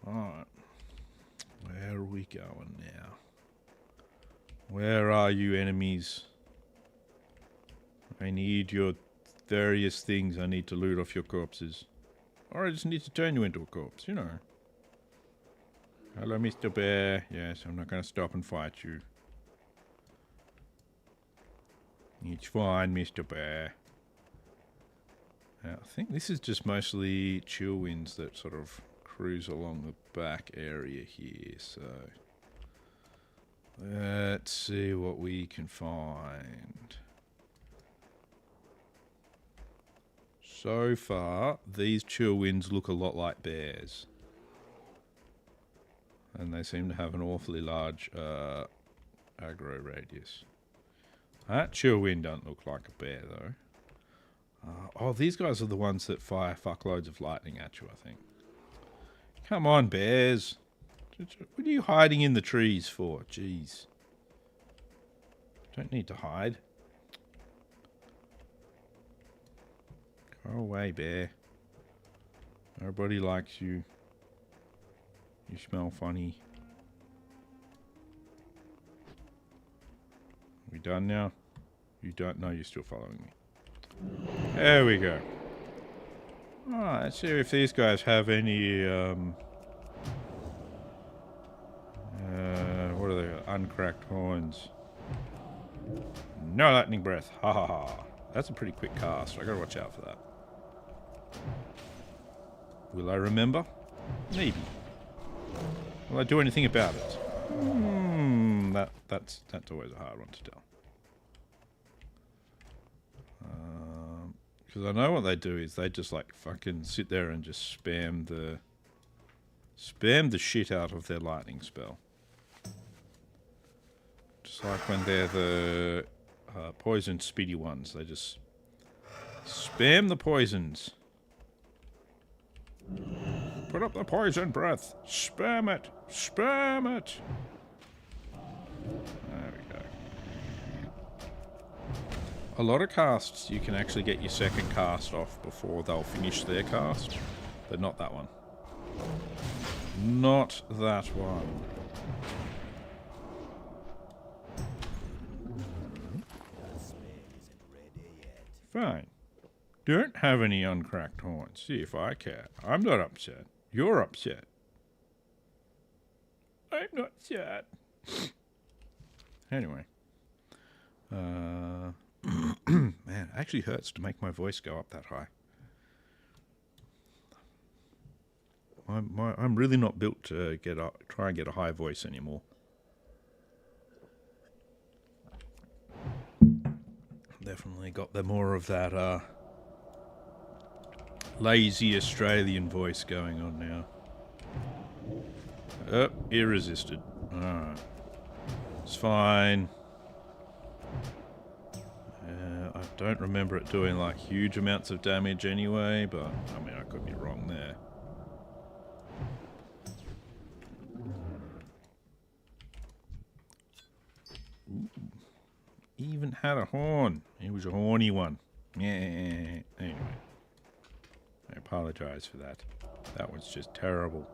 A: Alright. Where are we going now? Where are you, enemies? I need your various things. I need to loot off your corpses. Or I just need to turn you into a corpse, you know. Hello, Mr. Bear. Yes, I'm not going to stop and fight you. It's fine, Mr. Bear. Now, I think this is just mostly chill winds that sort of cruise along the back area here, so... let's see what we can find. So far, these chill winds look a lot like bears. And they seem to have an awfully large aggro radius. That chill wind doesn't look like a bear, though. Oh, these guys are the ones that fire fuckloads of lightning at you, I think. Come on, bears. What are you hiding in the trees for? Jeez. Don't need to hide. Go away, bear. Nobody likes you. You smell funny. Are we done now? You don't know you're still following me. There we go. Alright, let's see if these guys have any, what are they? Uncracked horns. No lightning breath. Ha ha ha. That's a pretty quick cast. I gotta watch out for that. Will I remember? Maybe. Will I do anything about it? That's always a hard one to tell. Because I know what they do is they just like fucking sit there and just spam the shit out of their lightning spell. Just like when they're the poison speedy ones, they just spam the poisons. Put up the poison breath. Spam it. Spam it. There we go. A lot of casts, you can actually get your second cast off before they'll finish their cast, but not that one. Not that one. Fine. Don't have any uncracked horns. See if I care. I'm not upset. You're upset. I'm not sad. Anyway. Man, it actually hurts to make my voice go up that high. I'm really not built to try and get a high voice anymore. Definitely got the more of that lazy Australian voice going on now. Oh, irresisted. Alright. It's fine. I don't remember it doing like huge amounts of damage anyway, but I mean I could be wrong there. Ooh. Even had a horn. He was a horny one. Yeah. Anyway. I apologize for that. That was just terrible.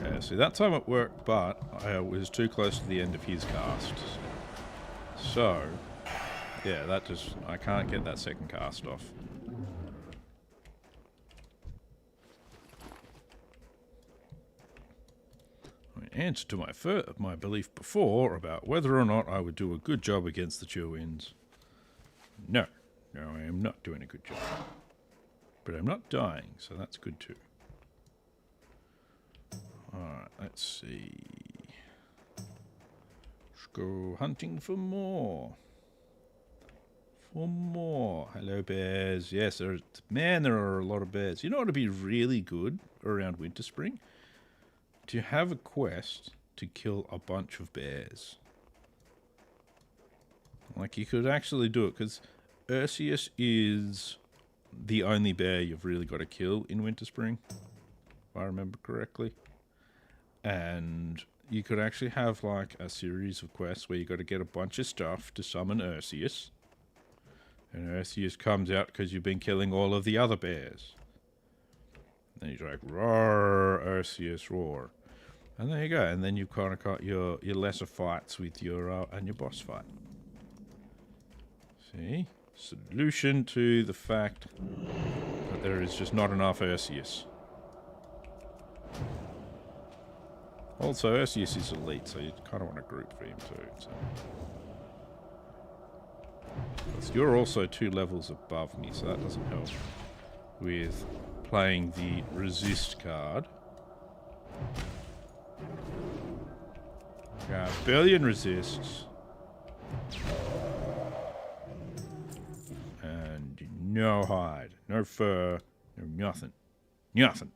A: Yeah, see, that time it worked, but I was too close to the end of his cast. So, yeah, I can't get that second cast off. In answer to my belief before about whether or not I would do a good job against the Chill-Winds. No, I am not doing a good job. But I'm not dying, so that's good too. Alright, let's see. Let's go hunting for more. Hello, bears. Yes, there are a lot of bears. You know what would be really good around Winter Spring? To have a quest to kill a bunch of bears. Like, you could actually do it, because Ursius is the only bear you've really got to kill in Winter Spring, if I remember correctly. And you could actually have, like, a series of quests where you got to get a bunch of stuff to summon Ursius. And Ursius comes out because you've been killing all of the other bears. And he's like, roar, Ursius, roar. And there you go. And then you've kind of got your lesser fights with your, and your boss fight. See? Solution to the fact that there is just not enough Ursius. Also, Ursius is elite, so you kind of want to group for him too. So. Plus, you're also 2 levels above me, so that doesn't help with playing the resist card. Got a billion resists. And no hide, no fur, no nothing. Nothing.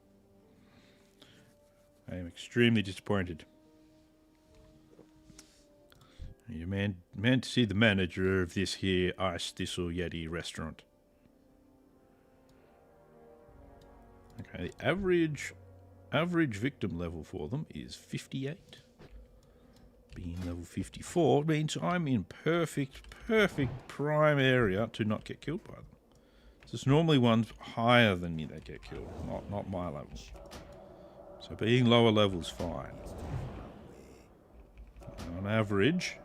A: I am extremely disappointed. You're meant to see the manager of this here Ice Thistle Yeti restaurant. Okay, the average victim level for them is 58. Being level 54 means I'm in perfect prime area to not get killed by them. So it's normally ones higher than me that get killed, not my level. So being lower level's fine. On average,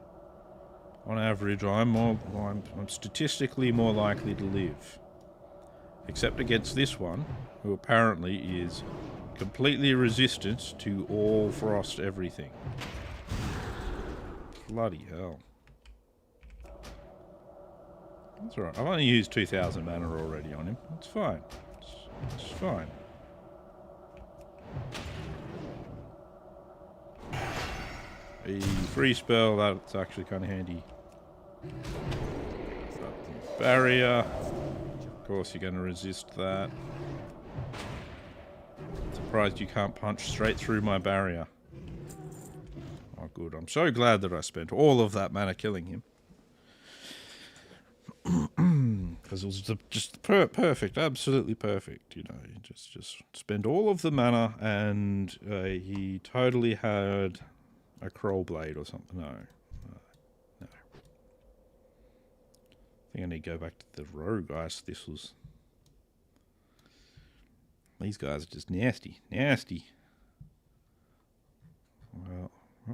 A: I'm statistically more likely to live. Except against this one, who apparently is completely resistant to all frost everything. Bloody hell. That's alright. I've only used 2,000 mana already on him. It's fine. It's fine. A free spell, that's actually kind of handy. Barrier. Of course you're going to resist that. Surprised you can't punch straight through my barrier. Oh good, I'm so glad that I spent all of that mana killing him. Because it was just perfect, absolutely perfect, you know. You just spend all of the mana and he totally had a Kroll Blade or something. No. I think I need to go back to the rogue ice thistles. These guys are just nasty. Well,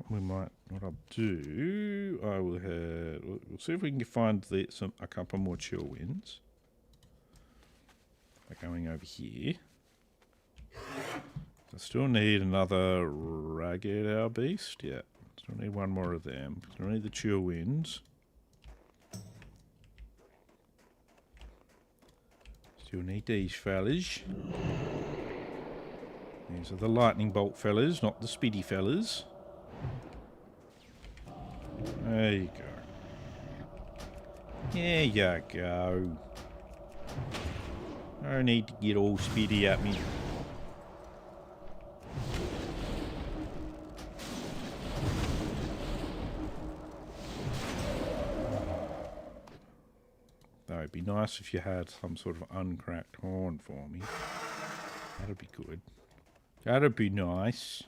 A: what I'll do, we'll see if we can find a couple more chill winds. By going over here. I still need another Ragged Owl Beast. Yeah, still need one more of them. Still need the chill winds. Still need these fellas. These are the lightning bolt fellas, not the speedy fellas. There you go. There you go. No need to get all speedy at me. Though it'd be nice if you had some sort of uncracked horn for me. That'd be good. That'd be nice.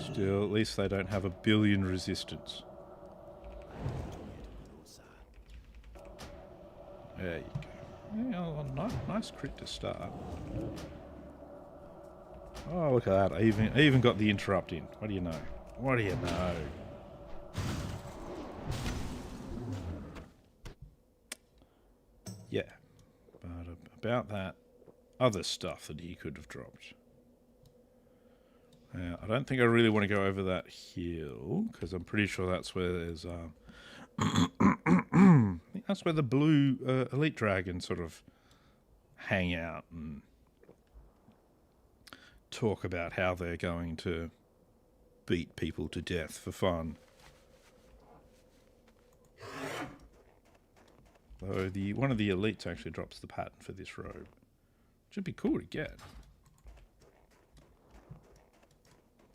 A: Still, at least they don't have a billion resistance. There you go. Yeah, well, nice crit to start. Oh, look at that. I even got the interrupt in. What do you know? What do you know? Yeah. But about that other stuff that he could have dropped. I don't think I really want to go over that hill, because I'm pretty sure that's where there's I think that's where the blue elite dragons sort of hang out and talk about how they're going to beat people to death for fun. Though one of the elites actually drops the pattern for this robe, which would be cool to get.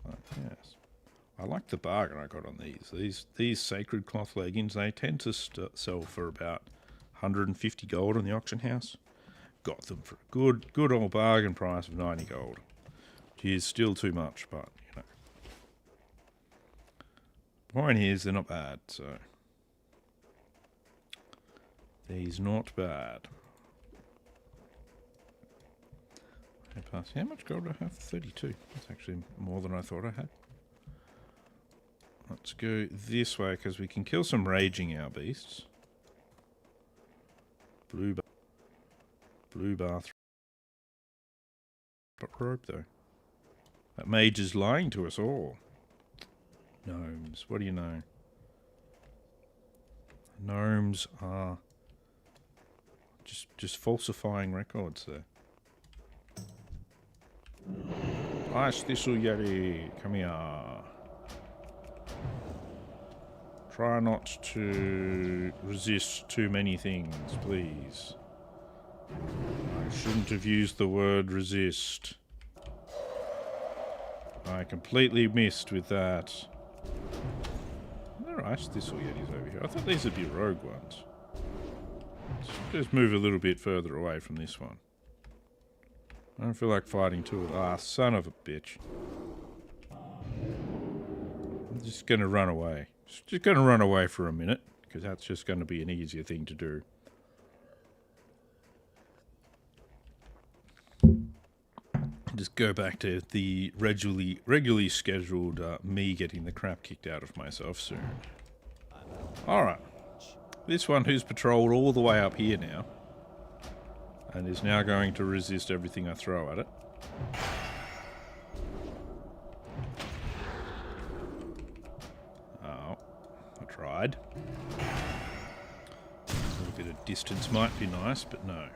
A: But yes. I like the bargain I got on these. These sacred cloth leggings, they tend to sell for about 150 gold on the auction house. Got them for a good old bargain price of 90 gold. Which is still too much, but, you know. Point is, they're not bad, so... These not bad. How much gold do I have? 32. That's actually more than I thought I had. Let's go this way, because we can kill some raging our beasts. Blue bath. But rope, though. That mage is lying to us all. Gnomes, what do you know? Gnomes are just falsifying records there. Ice Thistle Yeti, come here. Try not to resist too many things, please. I shouldn't have used the word resist. I completely missed with that. There are Ice Thistle Yetis over here. I thought these would be rogue ones. Let's just move a little bit further away from this one. I don't feel like fighting two of them. Ah, son of a bitch. I'm just going to run away. Just going to run away for a minute, because that's just going to be an easier thing to do. Just go back to the regularly scheduled me getting the crap kicked out of myself soon. Alright. This one who's patrolled all the way up here now, and is now going to resist everything I throw at it. Oh, I tried. A little bit of distance might be nice, but no.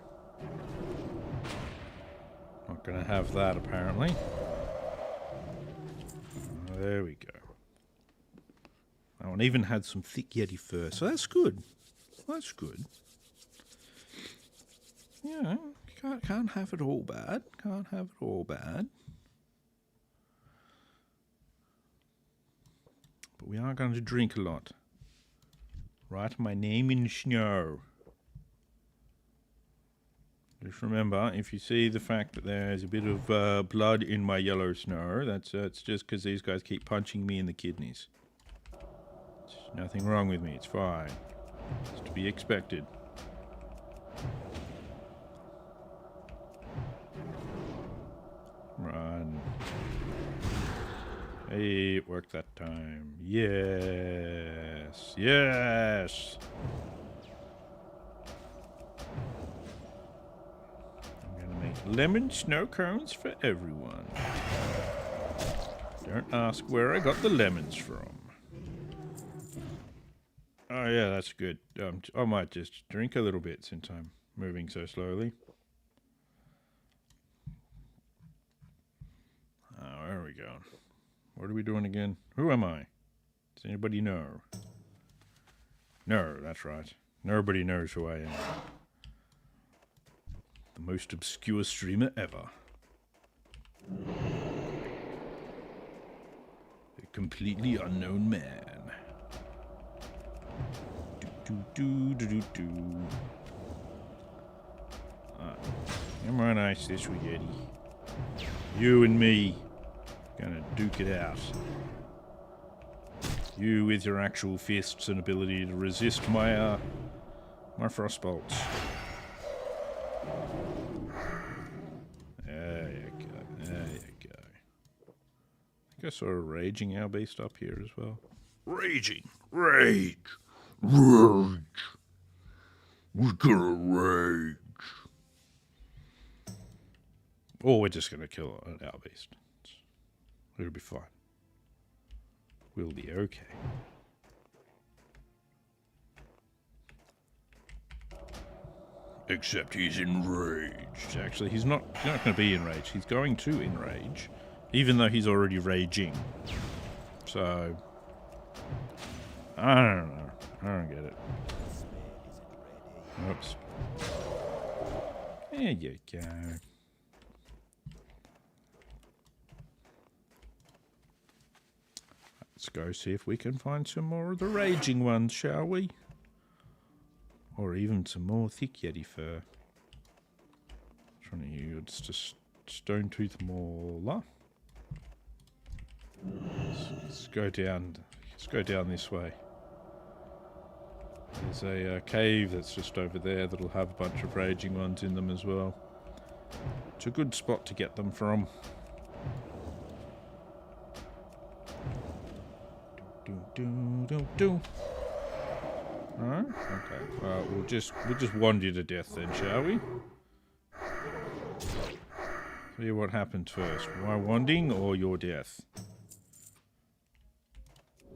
A: Not going to have that, apparently. There we go. That one even had some thick Yeti fur, so that's good. That's good. Yeah, can't have it all bad. Can't have it all bad. But we are going to drink a lot. Write my name in snow. Just remember, if you see the fact that there's a bit of blood in my yellow snow, that's just because these guys keep punching me in the kidneys. There's nothing wrong with me. It's fine. It's to be expected. Run. Hey, it worked that time. Yes. Yes. I'm going to make lemon snow cones for everyone. Don't ask where I got the lemons from. Oh yeah, that's good. I might just drink a little bit since I'm moving so slowly. Oh, where are we going? What are we doing again? Who am I? Does anybody know? No, that's right. Nobody knows who I am. The most obscure streamer ever. A completely unknown man. Come on, Ice Thistle Yeti. You and me gonna duke it out. You with your actual fists and ability to resist my my frost bolts. There you go. There you go. I think I saw a raging owl beast up here as well. Raging! Rage! Rage! We're gonna rage! Or we're just gonna kill an owl beast. It'll be fine. We'll be okay. Except he's enraged. Actually, he's not going to be enraged. He's going to enrage, even though he's already raging. So, I don't know. I don't get it. Oops. There you go. Let's go see if we can find some more of the raging ones, shall we? Or even some more thick yeti fur. Trying to use just stone tooth mauler. Let's go down. Let's go down this way. There's a cave that's just over there that'll have a bunch of raging ones in them as well. It's a good spot to get them from. Alright, okay. Well, we'll just wand you to death then, shall we? See what happens first. My wanding or your death?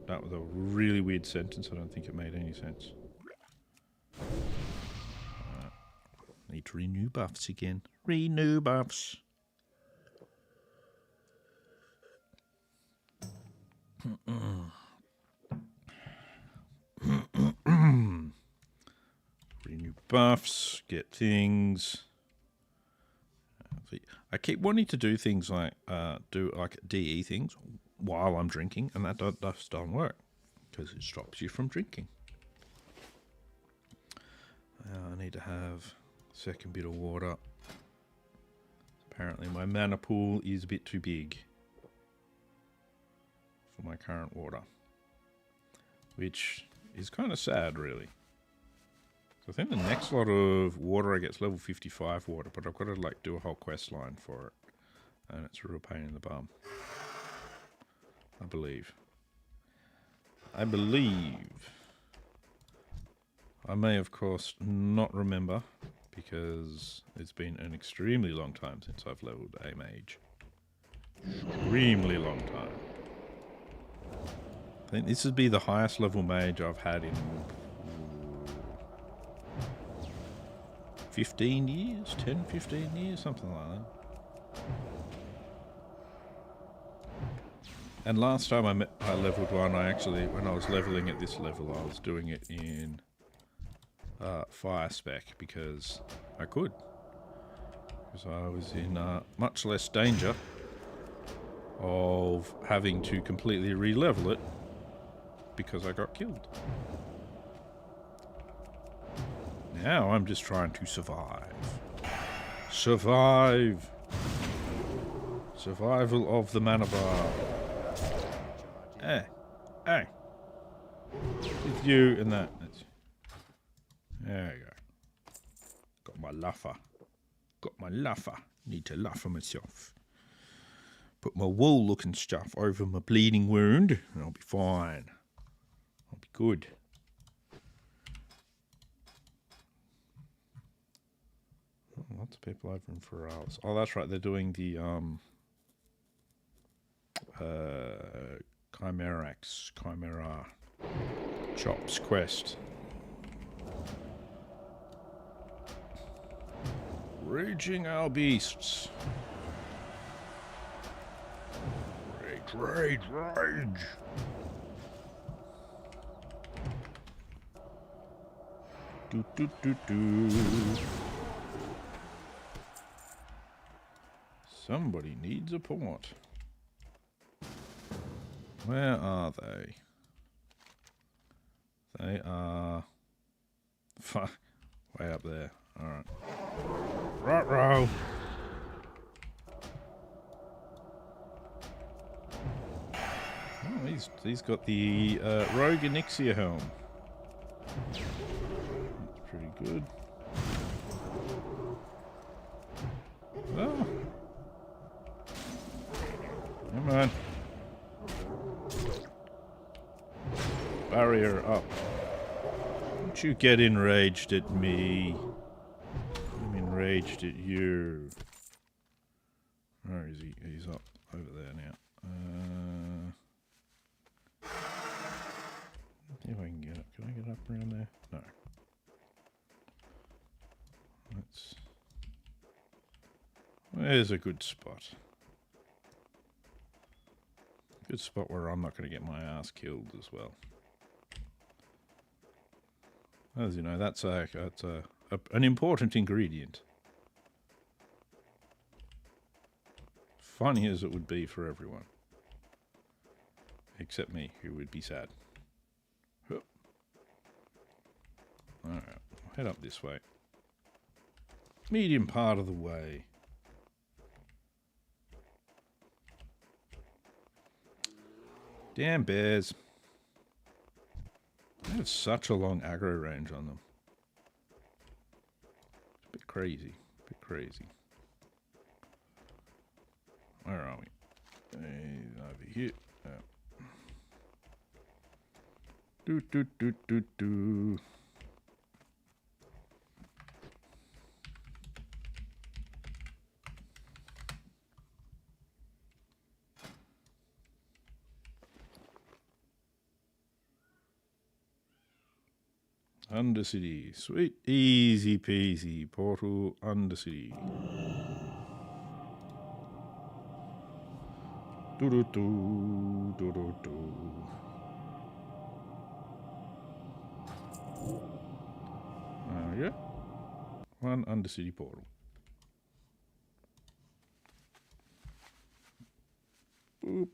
A: That was a really weird sentence. I don't think it made any sense. Need to renew buffs again. Renew buffs. Renew buffs. Get things. I keep wanting to do things like DE things while I'm drinking, and that doesn't work because it stops you from drinking. I need to have a second bit of water. Apparently my mana pool is a bit too big for my current water, which is kind of sad, really. So I think the next lot of water I get is level 55 water, but I've got to like do a whole quest line for it, and it's a real pain in the bum. I believe. I may, of course, not remember, because it's been an extremely long time since I've leveled a mage. Extremely long time. I think this would be the highest level mage I've had in 15 years? 10, 15 years? Something like that. And last time I leveled one, when I was leveling at this level, I was doing it in fire spec because I could. Because I was in much less danger of having to completely re-level it because I got killed. Now I'm just trying to survive. Survive! Survival of the mana bar. Hey. With you and that. There you go. Got my luffer. Need to luffer myself. Put my wool looking stuff over my bleeding wound and I'll be fine. I'll be good. Oh, lots of people over in Ferralis. Oh, that's right. They're doing the Chimera Chops quest. Raging our beasts. Rage. Do. Somebody needs a port. Where are they? They are way up there. Alright. Ruh-roh! Oh, he's got the Rogue Onyxia helm. That's pretty good. Oh! Come on. Barrier up. Don't you get enraged at me. I'm enraged at you. Where is he? He's up over there now. See if I can get up. Can I get up around there? No. There's a good spot. Good spot where I'm not going to get my ass killed as well. As you know, that's an important ingredient. Funny as it would be for everyone. Except me, who would be sad. Hup. Alright, I'll head up this way. Medium part of the way. Damn bears. They have such a long aggro range on them. It's a bit crazy. A bit crazy. Where are we? Over here. Do do do do do. Undercity. Sweet. Easy peasy. Portal Undercity. Do do do do do do. Yeah. One Undercity portal. Boop.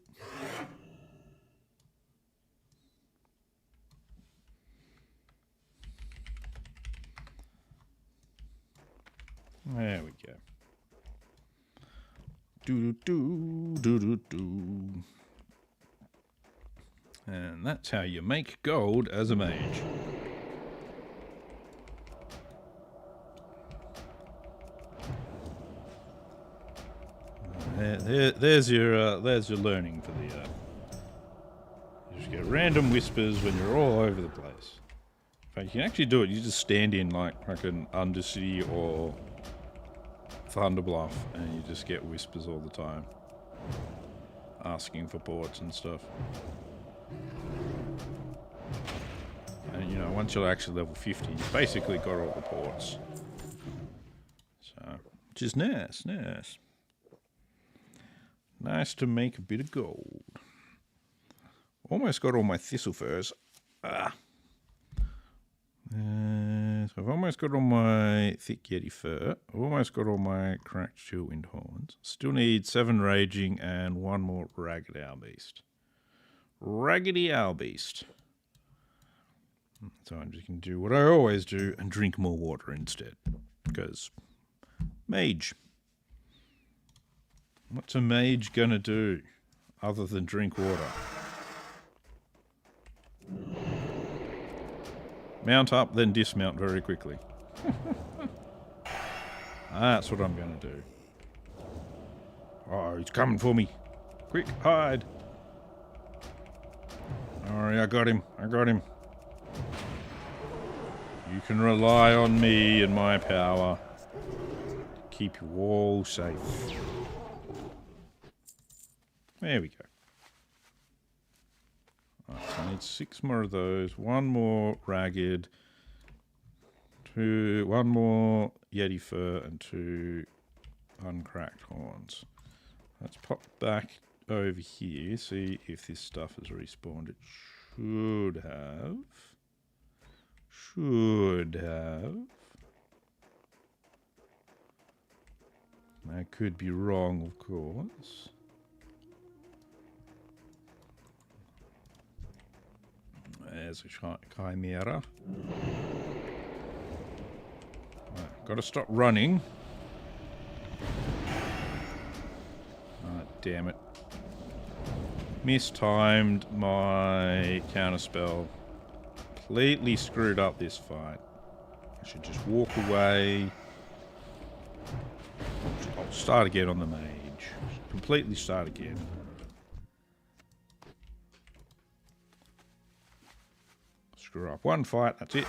A: There we go. Do do do do do. And that's how you make gold as a mage. There's your learning for the. You just get random whispers when you're all over the place. In fact, you can actually do it. You just stand in like an Undercity or Thunderbluff, and you just get whispers all the time, asking for ports and stuff. And you know, once you're actually level 50, you've basically got all the ports. So, which is nice, nice. Nice to make a bit of gold. Almost got all my thistle furs. So I've almost got all my thick yeti fur. I've almost got all my cracked chillwind horns. Still need 7 raging and 1 more ragged owl beast. Raggedy owl beast. So I'm just going to do what I always do and drink more water instead. Because mage. What's a mage going to do other than drink water? Mount up, then dismount very quickly. That's what I'm going to do. Oh, he's coming for me. Quick, hide. Alright, I got him. I got him. You can rely on me and my power to keep you all safe. There we go. Right, so I need 6 more of those. 1 more ragged. 1 more yeti fur and 2 uncracked horns. Let's pop back over here. See if this stuff has respawned. It should have. Should have. I could be wrong, of course. There's a chimera. Right, gotta stop running. Oh, damn it. Mistimed my counterspell. Completely screwed up this fight. I should just walk away. I'll start again on the mage. Completely start again. Screw up one fight, that's it.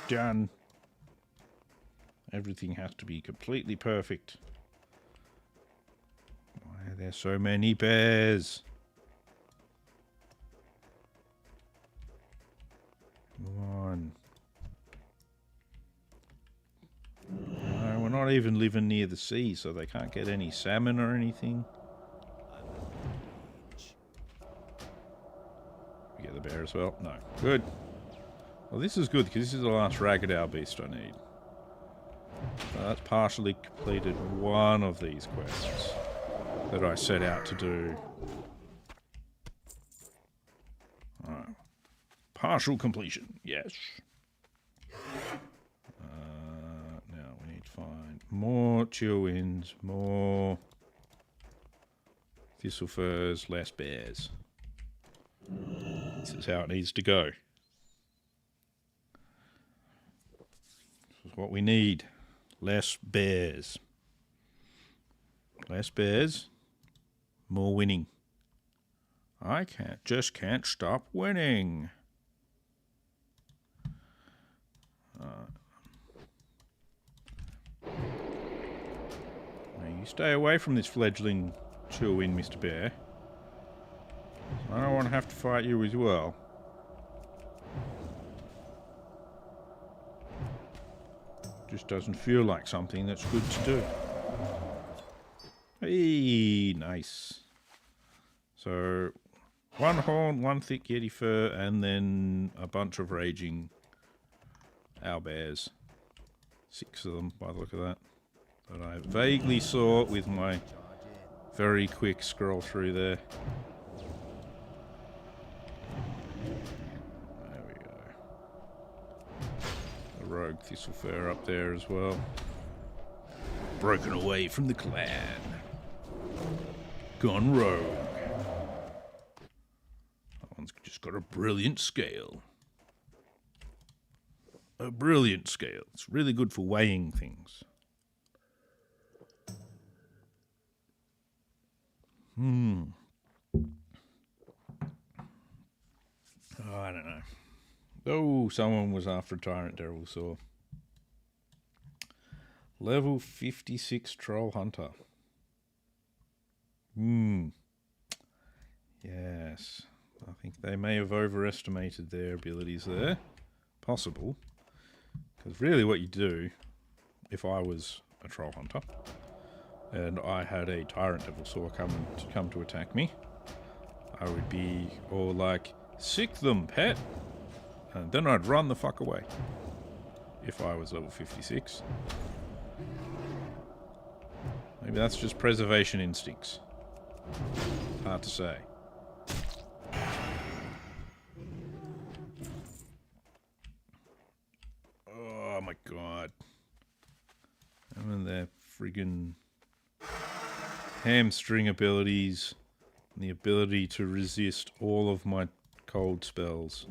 A: Done. Everything has to be completely perfect. Why are there so many bears? Come on. No, we're not even living near the sea, so they can't get any salmon or anything. We get the bear as well? No. Good. Well, this is good, because this is the last ragged owl beast I need. So that's partially completed one of these quests that I set out to do. Partial completion. Yes. Now we need to find more chill winds, more thistle furs, less bears. This is how it needs to go. This is what we need. Less bears. Less bears, more winning. I just can't stop winning. Now you stay away from this fledgling chill-wind, Mr. Bear. I don't want to have to fight you as well. Just doesn't feel like something that's good to do. Hey, nice. So, one horn, one thick yeti fur, and then a bunch of raging owlbears. 6 of them, by the look of that. That I vaguely saw with my very quick scroll through there. There we go. A rogue thistle fur up there as well. Broken away from the clan. Gone rogue. That one's just got a brilliant scale. A brilliant scale. It's really good for weighing things. Oh, I don't know. Oh, someone was after Tyrant Devil Saw. Level 56 Troll Hunter. Yes. I think they may have overestimated their abilities there. Possible. Because really what you do, if I was a Troll Hunter, and I had a Tyrant Devil Saw come to attack me, I would be all like, sick them, pet! And then I'd run the fuck away. If I was level 56. Maybe that's just preservation instincts. Hard to say. Oh my god. And their friggin' hamstring abilities. And the ability to resist all of my cold spells.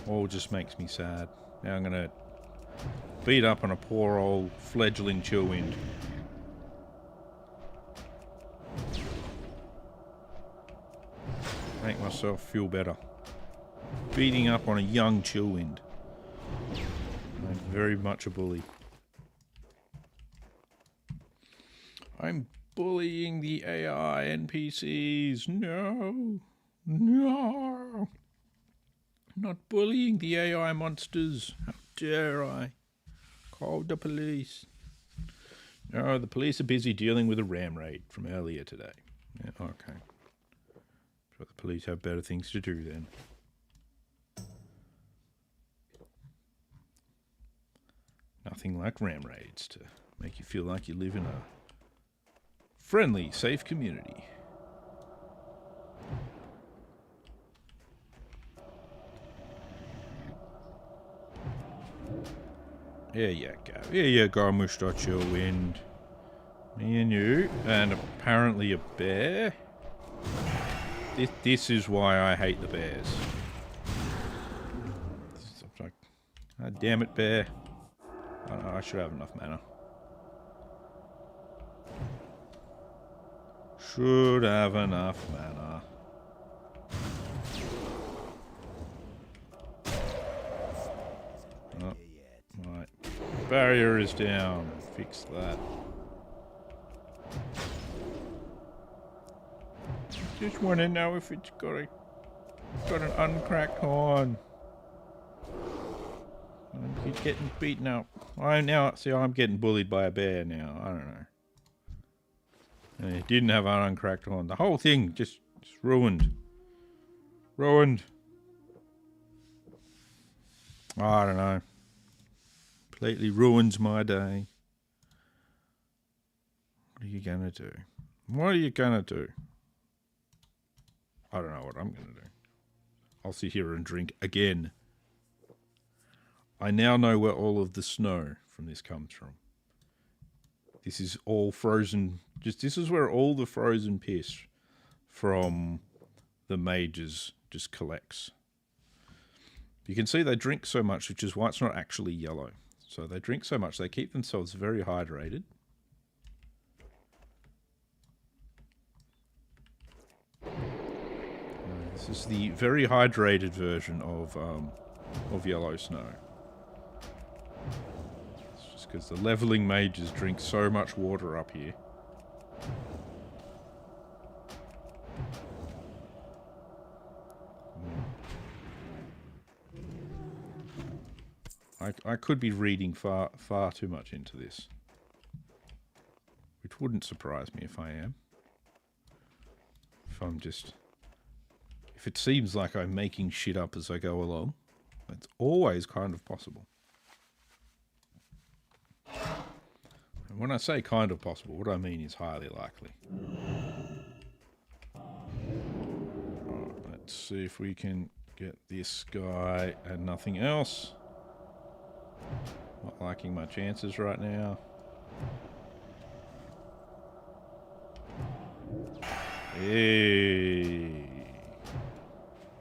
A: All just makes me sad. Now I'm gonna beat up on a poor old fledgling chillwind. Make myself feel better. Beating up on a young chillwind. I'm very much a bully. I'm bullying the AI NPCs. No. No. Not bullying the AI monsters. How dare I? Call the police. No, the police are busy dealing with a ram raid from earlier today. Yeah, okay. So the police have better things to do then. Nothing like ram raids to make you feel like you live in a friendly, safe community. There you go. There you go, Mustache Wind. Me and you, and apparently a bear. This is why I hate the bears. It's like, oh, damn it, bear. I don't know, I should have enough mana. Should have enough mana. Oh, right. Barrier is down. Fix that. Just want to know if it's got an uncracked horn. He's getting beaten up. I'm getting bullied by a bear now. I don't know. And it didn't have an uncracked horn. The whole thing just ruined. Ruined. I don't know. Completely ruins my day. What are you gonna do? What are you gonna do? I don't know what I'm gonna do. I'll sit here and drink again. I now know where all of the snow from this comes from. This is all frozen. This is where all the frozen piss from the mages just collects. You can see they drink so much, which is why it's not actually yellow. So they drink so much, they keep themselves very hydrated. This is the very hydrated version of yellow snow. It's just because the leveling mages drink so much water up here. I could be reading far too much into this, which wouldn't surprise me if I am. If it seems like I'm making shit up as I go along, that's always kind of possible. And when I say kind of possible, what I mean is highly likely. Right, let's see if we can get this guy and nothing else. Not liking my chances right now. Hey.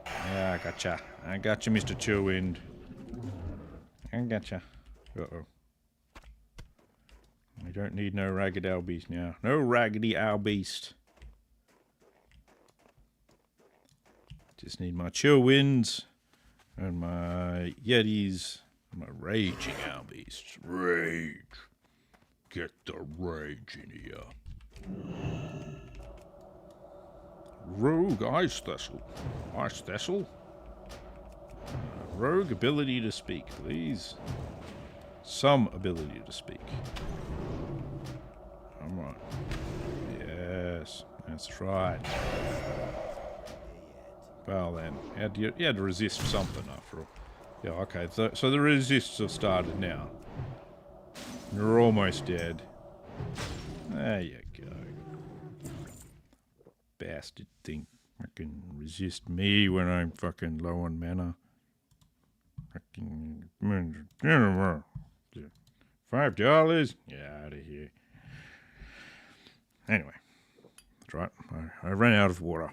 A: Yeah, I gotcha. I gotcha, Mr. Chillwind. I gotcha. Uh-oh. I don't need no ragged owl beast now. No raggedy owl beast. Just need my Chillwinds and my Yetis. My raging owl beasts. Rage. Get the rage in here. Rogue Ice Thistle. Ice Thistle. Rogue ability to speak, please. Some ability to speak. Come on. Yes, that's right. Well then, you had to resist something after all. Yeah, okay, so the resists have started now. You're almost dead. There you go. Bastard thing. Fucking resist me when I'm fucking low on mana. Fucking $5? Yeah, out of here. Anyway. That's right. I ran out of water.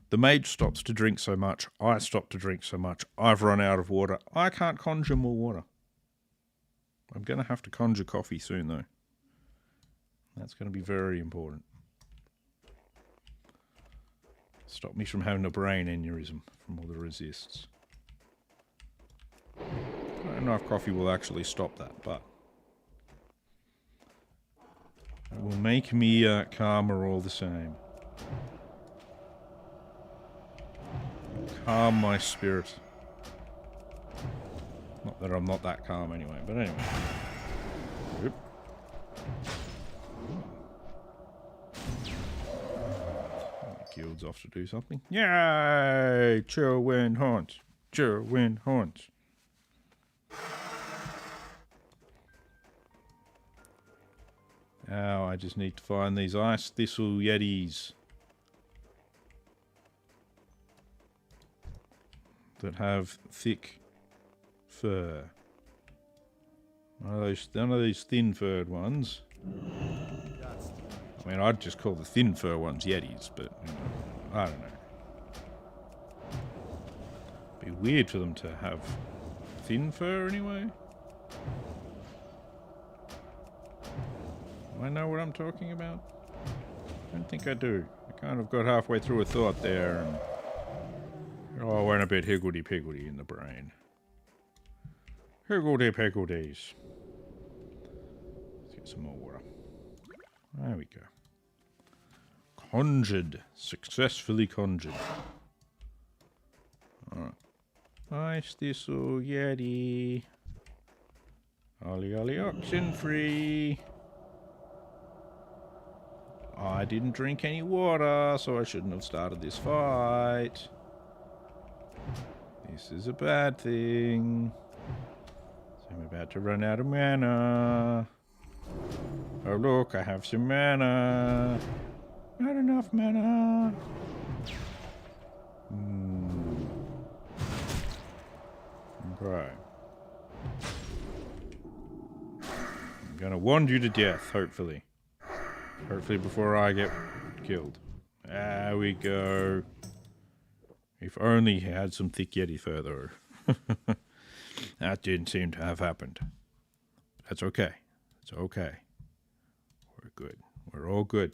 A: The mage stops to drink so much. I stop to drink so much. I've run out of water. I can't conjure more water. I'm going to have to conjure coffee soon, though. That's going to be very important. Stop me from having a brain aneurysm from all the resists. I don't know if coffee will actually stop that, but it will make me calmer all the same. Calm my spirit. Not that I'm not that calm anyway, but anyway. Yep. Guild's off to do something. Yay! Chillwind haunts. Chillwind haunts. Now I just need to find these ice thistle yetis that have thick fur. None of these thin-furred ones. I mean, I'd just call the thin-fur ones yetis, but you know, I don't know. Be weird for them to have thin fur anyway. Do I know what I'm talking about? I don't think I do. I kind of got halfway through a thought there and I went a bit higgledy-piggledy in the brain. Higgledy-piggledies. Let's get some more water. There we go. Conjured. Successfully conjured. Alright. Ice thistle yeti. Ollie oxen free. I didn't drink any water, so I shouldn't have started this fight. This is a bad thing. So I'm about to run out of mana. Oh look, I have some mana. Not enough mana. Okay. I'm gonna wand you to death, hopefully. Hopefully before I get killed. There we go. If only he had some thick yeti fur, though. That didn't seem to have happened. That's okay. It's okay. We're good. We're all good.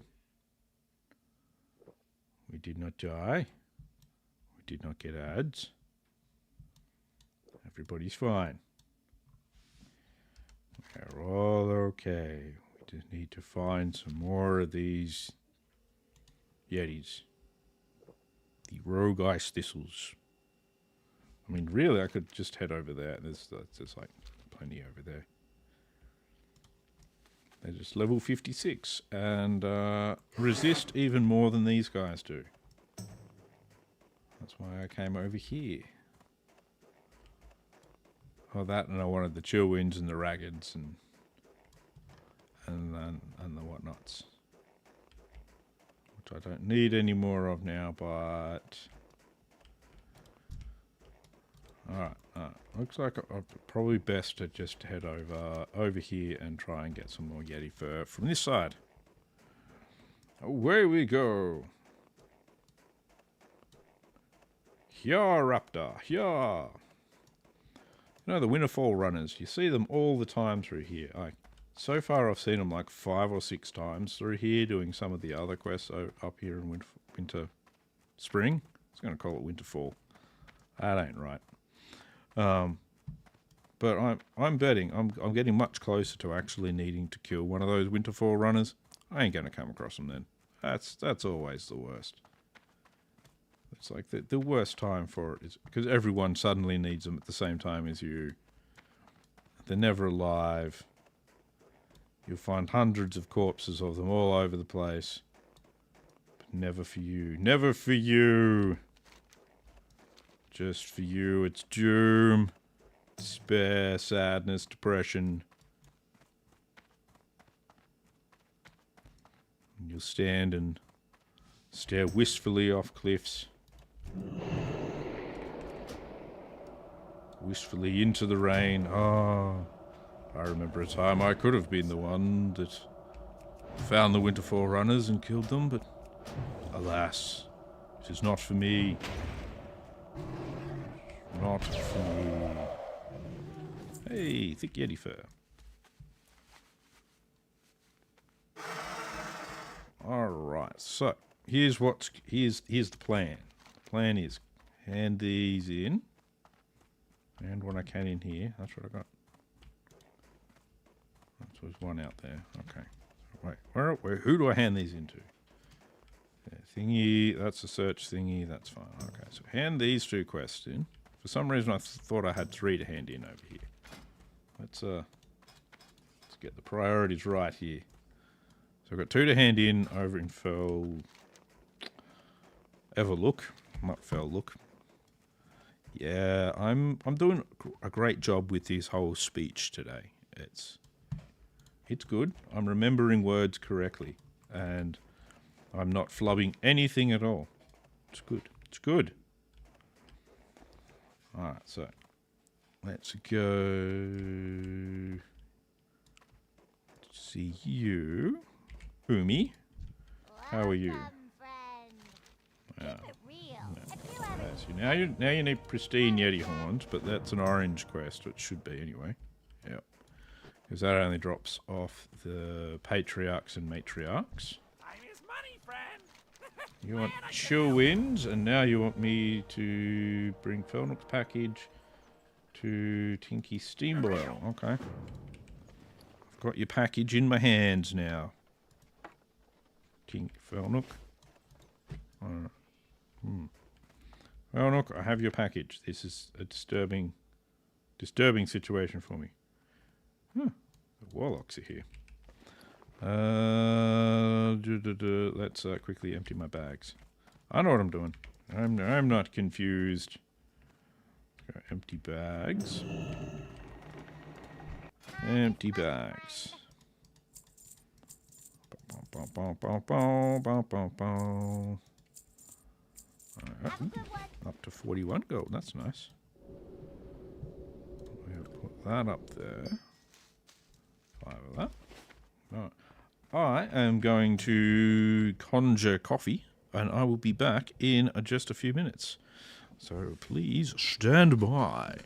A: We did not die. We did not get ads. Everybody's fine. We're all okay. We just need to find some more of these yetis. The rogue ice thistles. I mean, really, I could just head over there. There's like plenty over there. They're just level 56 and resist even more than these guys do. That's why I came over here. Oh, that, and I wanted the chill winds and the raggeds and the whatnots, which I don't need any more of now. But all right. Looks like probably best to just head over here and try and get some more yeti fur from this side. Away we go. Here, Raptor. Here. You know, the Winterfall runners, you see them all the time through here. So far I've seen them like 5 or 6 times through here doing some of the other quests up here in Spring. I was going to call it Winterfall. That ain't right. But I'm betting I'm getting much closer to actually needing to kill one of those Winterfall runners. I ain't going to come across them then. That's always the worst. It's like the worst time for it is because everyone suddenly needs them at the same time as you. They're never alive. You'll find hundreds of corpses of them all over the place. But never for you. Never for you. Just for you. It's doom. Despair, sadness, depression. And you'll stand and stare wistfully off cliffs. Wistfully into the rain. Oh, I remember a time I could have been the one that found the Winterfall runners and killed them, but alas, it is not for me. Not for me. Hey, thick yeti fur. Alright, so here's the plan. The plan is hand these in. And what I can in here. That's what I got. There's one out there. Okay. Wait, who do I hand these into? Yeah, thingy, that's a search thingy, that's fine. Okay, so hand these 2 quests in. For some reason I thought I had 3 to hand in over here. Let's get the priorities right here. So I've got 2 to hand in over in Everlook. Not Fellook. Yeah, I'm doing a great job with this whole speech today. It's good. I'm remembering words correctly, and I'm not flubbing anything at all. It's good. It's good. All right, so let's go see you, Umi. How are you? Yeah. So now you need pristine yeti horns, but that's an orange quest, it should be anyway. Yep. Because that only drops off the patriarchs and matriarchs.
B: Time is money, friend.
A: You want chill winds, and now you want me to bring Felnook's package to Tinky Steamboil. Okay. I've got your package in my hands now. Tink Felnook. Felnook, I have your package. This is a disturbing situation for me. The warlocks are here. Let's quickly empty my bags. I know what I'm doing. I'm not confused. Empty bags. Empty bags. Up to 41 gold. That's nice. that up there. 5 of that. Right. I am going to conjure coffee, and I will be back in just a few minutes. So please stand by.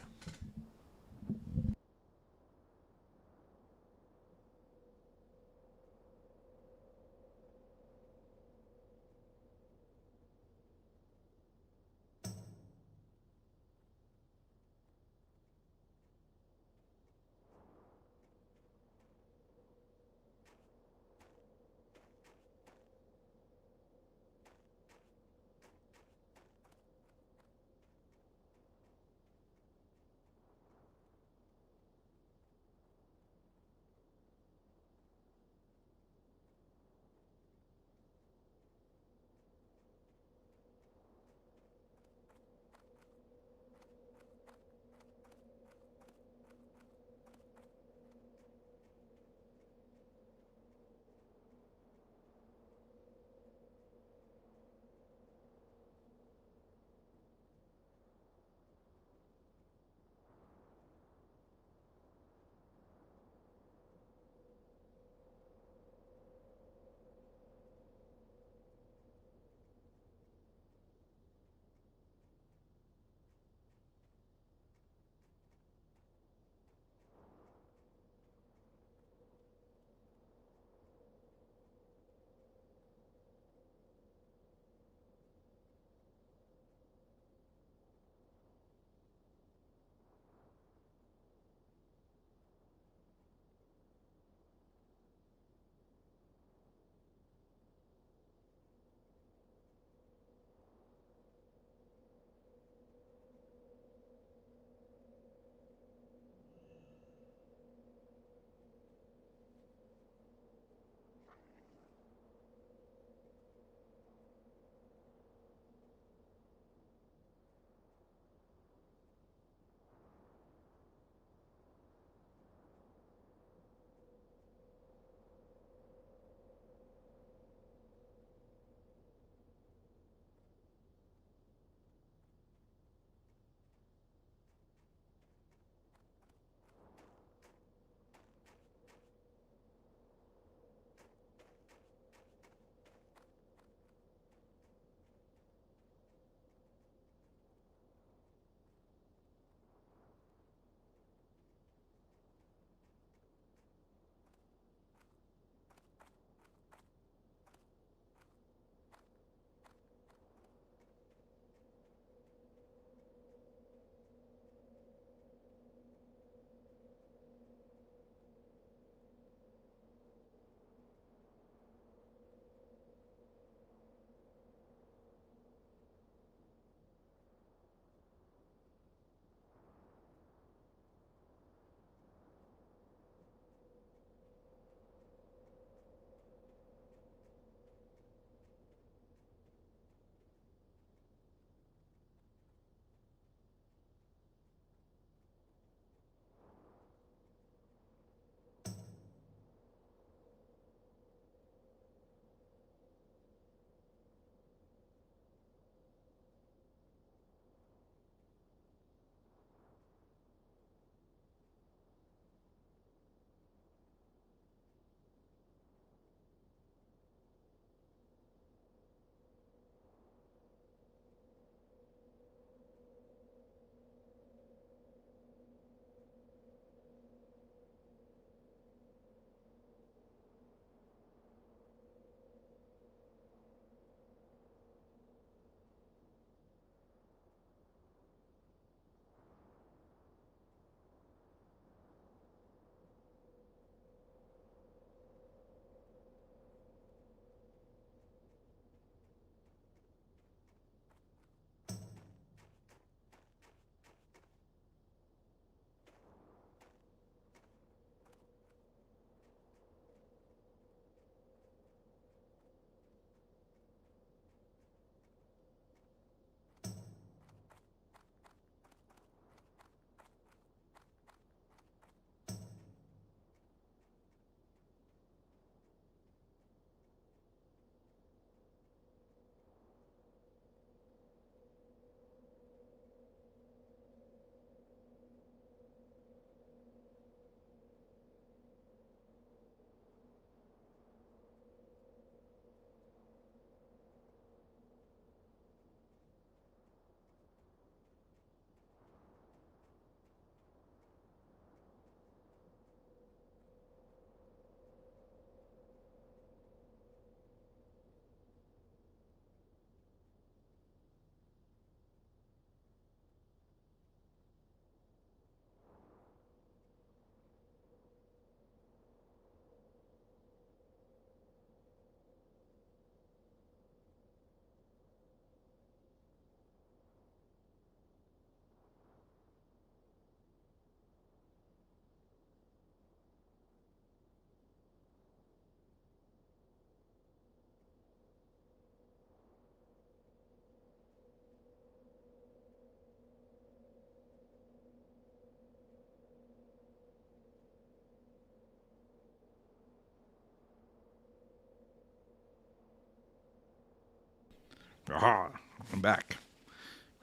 A: Aha! I'm back.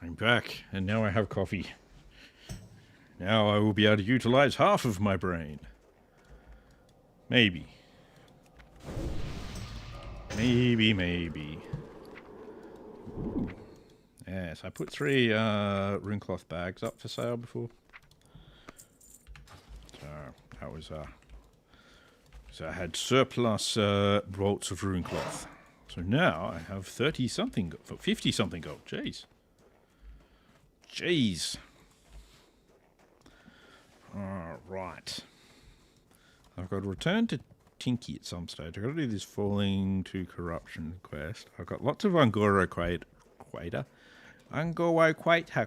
A: I'm back, and now I have coffee. Now I will be able to utilize half of my brain. Maybe. Maybe. Ooh. Yes, I put 3 runecloth bags up for sale before. So that was so I had surplus bolts of runecloth. So now I have 30-something, 50-something gold. Jeez. Alright. I've got to return to Tinky at some stage. I've got to do this Falling to Corruption quest. I've got lots of Angora Quaita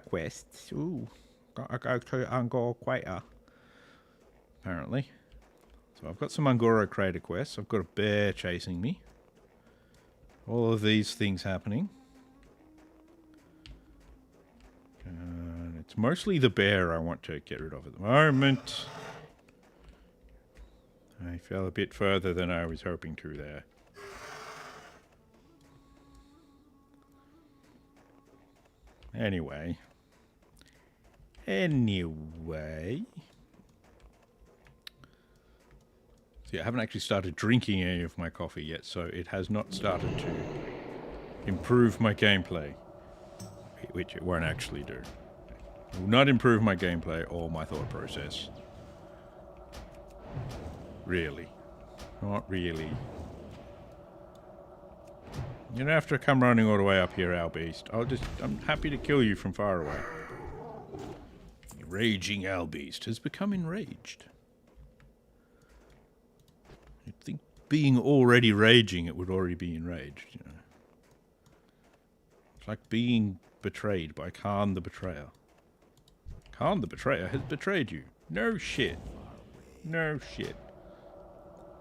A: quests. Ooh. Gotta go to Angora Quaita. Apparently. So I've got some Angora Crater quests. I've got a bear chasing me. All of these things happening. And it's mostly the bear I want to get rid of at the moment. I fell a bit further than I was hoping to there. Anyway. See, I haven't actually started drinking any of my coffee yet, so it has not started to improve my gameplay. Which it won't actually do. It will not improve my gameplay or my thought process. Really. Not really. You don't have to come running all the way up here, Owl Beast. I'm happy to kill you from far away. The raging Owl Beast has become enraged. You'd think being already raging, it would already be enraged, you know. It's like being betrayed by Khan the Betrayer. Khan the Betrayer has betrayed you. No shit. No shit.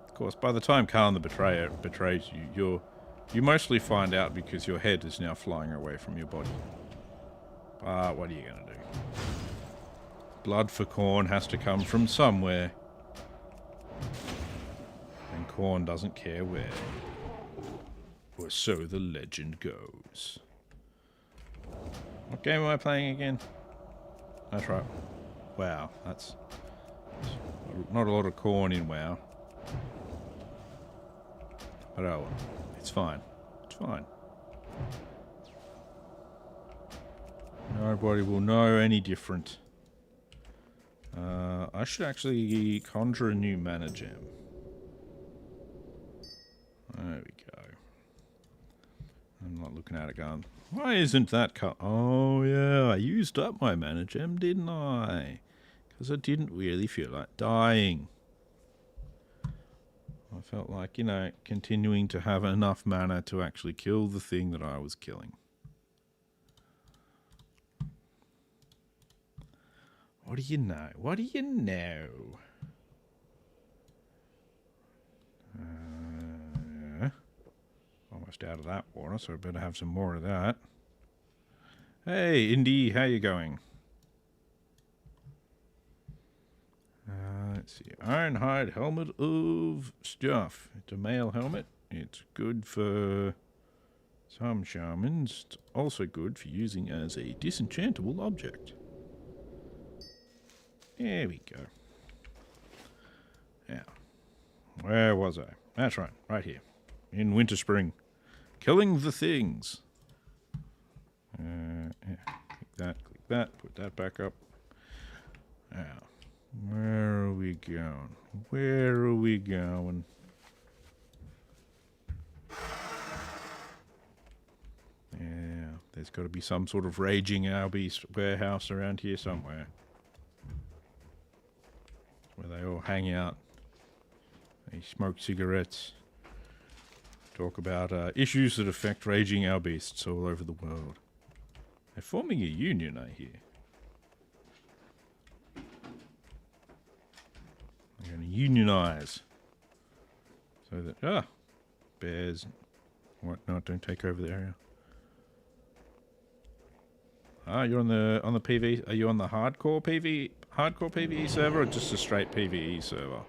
A: Of course, by the time Khan the Betrayer betrays you, you mostly find out because your head is now flying away from your body. But what are you going to do? Blood for Khorne has to come from somewhere. And Khorne doesn't care where. Or so the legend goes. What game am I playing again? That's right. WoW. That's not a lot of Khorne in WoW. But oh well. It's fine. It's fine. Nobody will know any different. I should actually conjure a new mana gem. There we go. I'm not looking at it going, why isn't that cut? Oh yeah, I used up my mana gem, didn't I? Because I didn't really feel like dying. I felt like, you know, continuing to have enough mana to actually kill the thing that I was killing. What do you know? What do you know? Almost out of that water, so I better have some more of that. Hey, Indy, how you going? Let's see. Ironhide helmet of stuff. It's a male helmet. It's good for some shamans. It's also good for using as a disenchantable object. There we go. Now, where was I? That's right, right here. In Winter Spring. Killing the things. Yeah. Click that, put that back up. Now, where are we going? Where are we going? Yeah, there's got to be some sort of raging Albeast warehouse around here somewhere. Where they all hang out. They smoke cigarettes. Talk about issues that affect raging Albeasts all over the world. They're forming a union, I hear. They're going to unionize. So that, bears and whatnot don't take over the area. You're on the PV. Are you on the hardcore PvE server, or just a straight PvE server?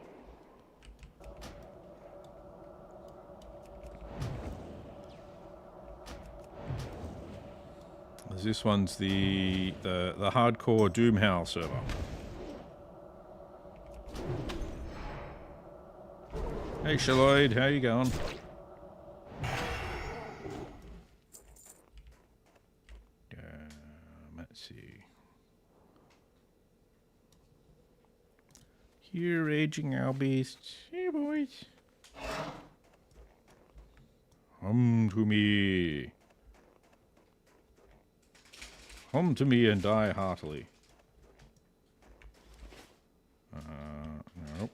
A: this one's the hardcore Doomhowl server. Hey Shaloid, how you going? Let's see. Here, raging owl beasts. Hey boys. Come to me. Come to me and die heartily. Nope.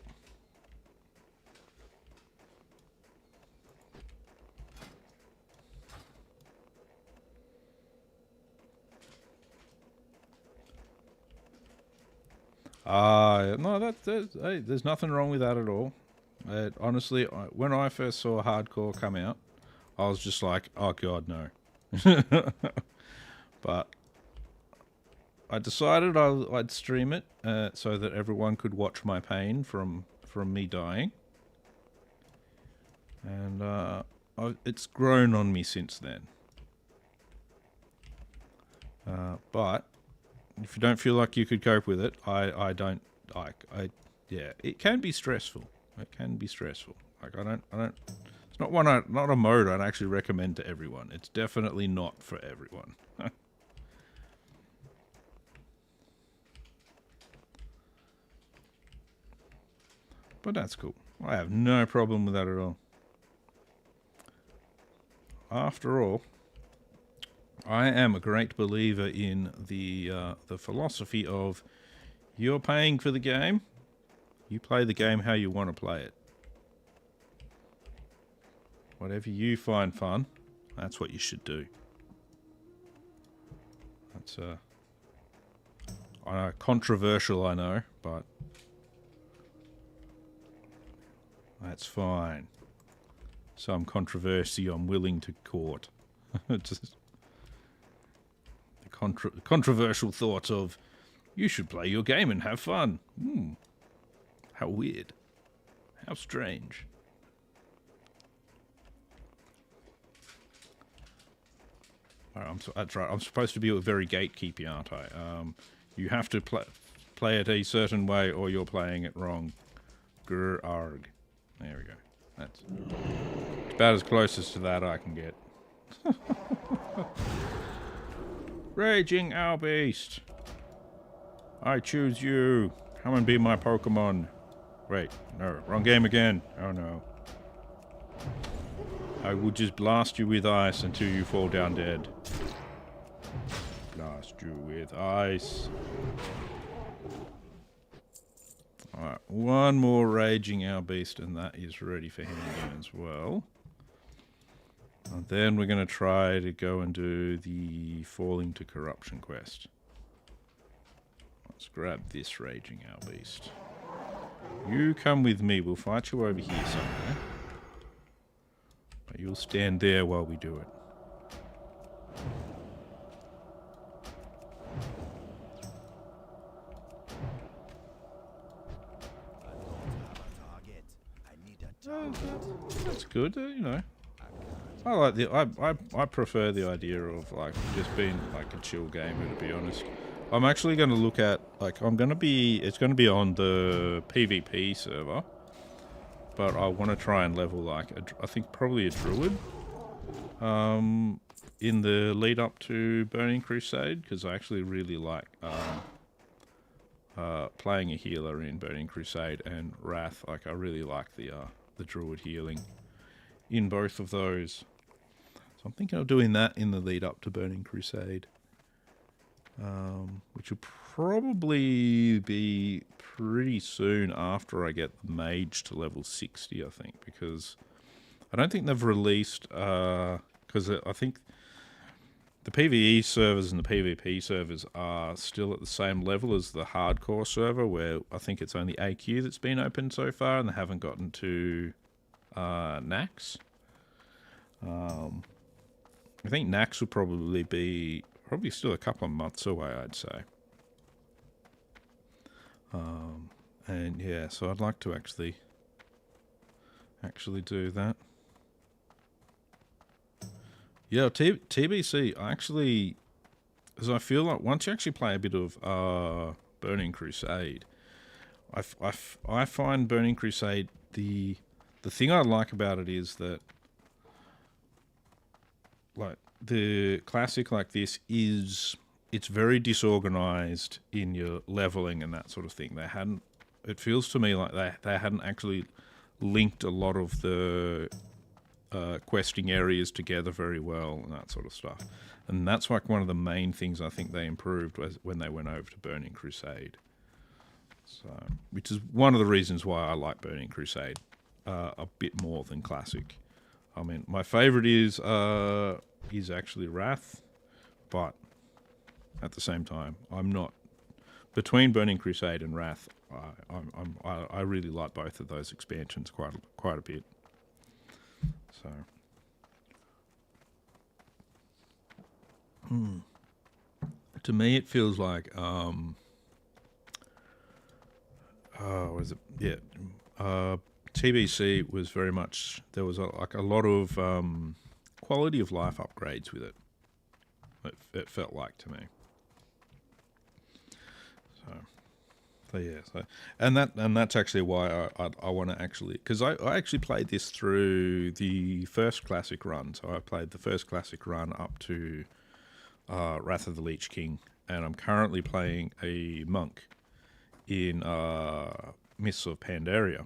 A: No, hey, there's nothing wrong with that at all. Honestly, when I first saw Hardcore come out, I was just like, oh god, no. But I decided I'd stream it so that everyone could watch my pain from me dying. And it's grown on me since then. But if you don't feel like you could cope with it, yeah, it can be stressful. It can be stressful. Like I don't. It's not a mode I'd actually recommend to everyone. It's definitely not for everyone. But that's cool. I have no problem with that at all. After all, I am a great believer in the philosophy of you're paying for the game, you play the game how you want to play it. Whatever you find fun, that's what you should do. That's I know, controversial, I know, but that's fine. Some controversy I'm willing to court. Just the controversial thoughts of, you should play your game and have fun. How weird. How strange. That's right. I'm supposed to be a very gatekeepy, aren't I? You have to play it a certain way or you're playing it wrong. Grr arg. There we go. That's about as close as to that I can get. Raging Owl Beast. I choose you. Come and be my Pokemon. Wait, no, wrong game again. Oh no. I will just blast you with ice until you fall down dead. Blast you with ice. Alright, one more Raging Owl Beast and that is ready for him again as well. And then we're going to try to go and do the Falling to Corruption quest. Let's grab this Raging Owl Beast. You come with me, we'll fight you over here somewhere. But you'll stand there while we do it. That's good, you know. I like I prefer the idea of like just being like a chill gamer, to be honest. I'm actually going to look at it's going to be on the PvP server, but I want to try and level I think probably a druid in the lead up to Burning Crusade, because I actually really like playing a healer in Burning Crusade and Wrath. Like I really like the druid healing in both of those. So I'm thinking of doing that in the lead up to Burning Crusade, which will probably be pretty soon after I get the Mage to level 60, I think, because I don't think they've released, because I think the PvE servers and the PvP servers are still at the same level as the hardcore server, where I think it's only AQ that's been opened so far, and they haven't gotten to Nax. I think Nax will probably be still a couple of months away, I'd say. And yeah, so I'd like to actually do that. Yeah, TBC, I actually Because I feel like once you actually play a bit of Burning Crusade, I find Burning Crusade, the thing I like about it is that, like, the classic like this is, it's very disorganized in your leveling and that sort of thing. It feels to me like they hadn't actually linked a lot of the questing areas together very well and that sort of stuff. And that's like one of the main things I think they improved was when they went over to Burning Crusade. So, which is one of the reasons why I like Burning Crusade a bit more than Classic. I mean, my favorite is actually Wrath, but at the same time, I'm not between Burning Crusade and Wrath. I really like both of those expansions quite a bit. So, to me, it feels like was it? Yeah, TBC was very much, there was a lot of quality of life upgrades with it. It felt like to me. So yeah, and that's actually why I want to actually, because I actually played this through the first classic run. So I played the first classic run up to Wrath of the Lich King, and I'm currently playing a monk in Mists of Pandaria.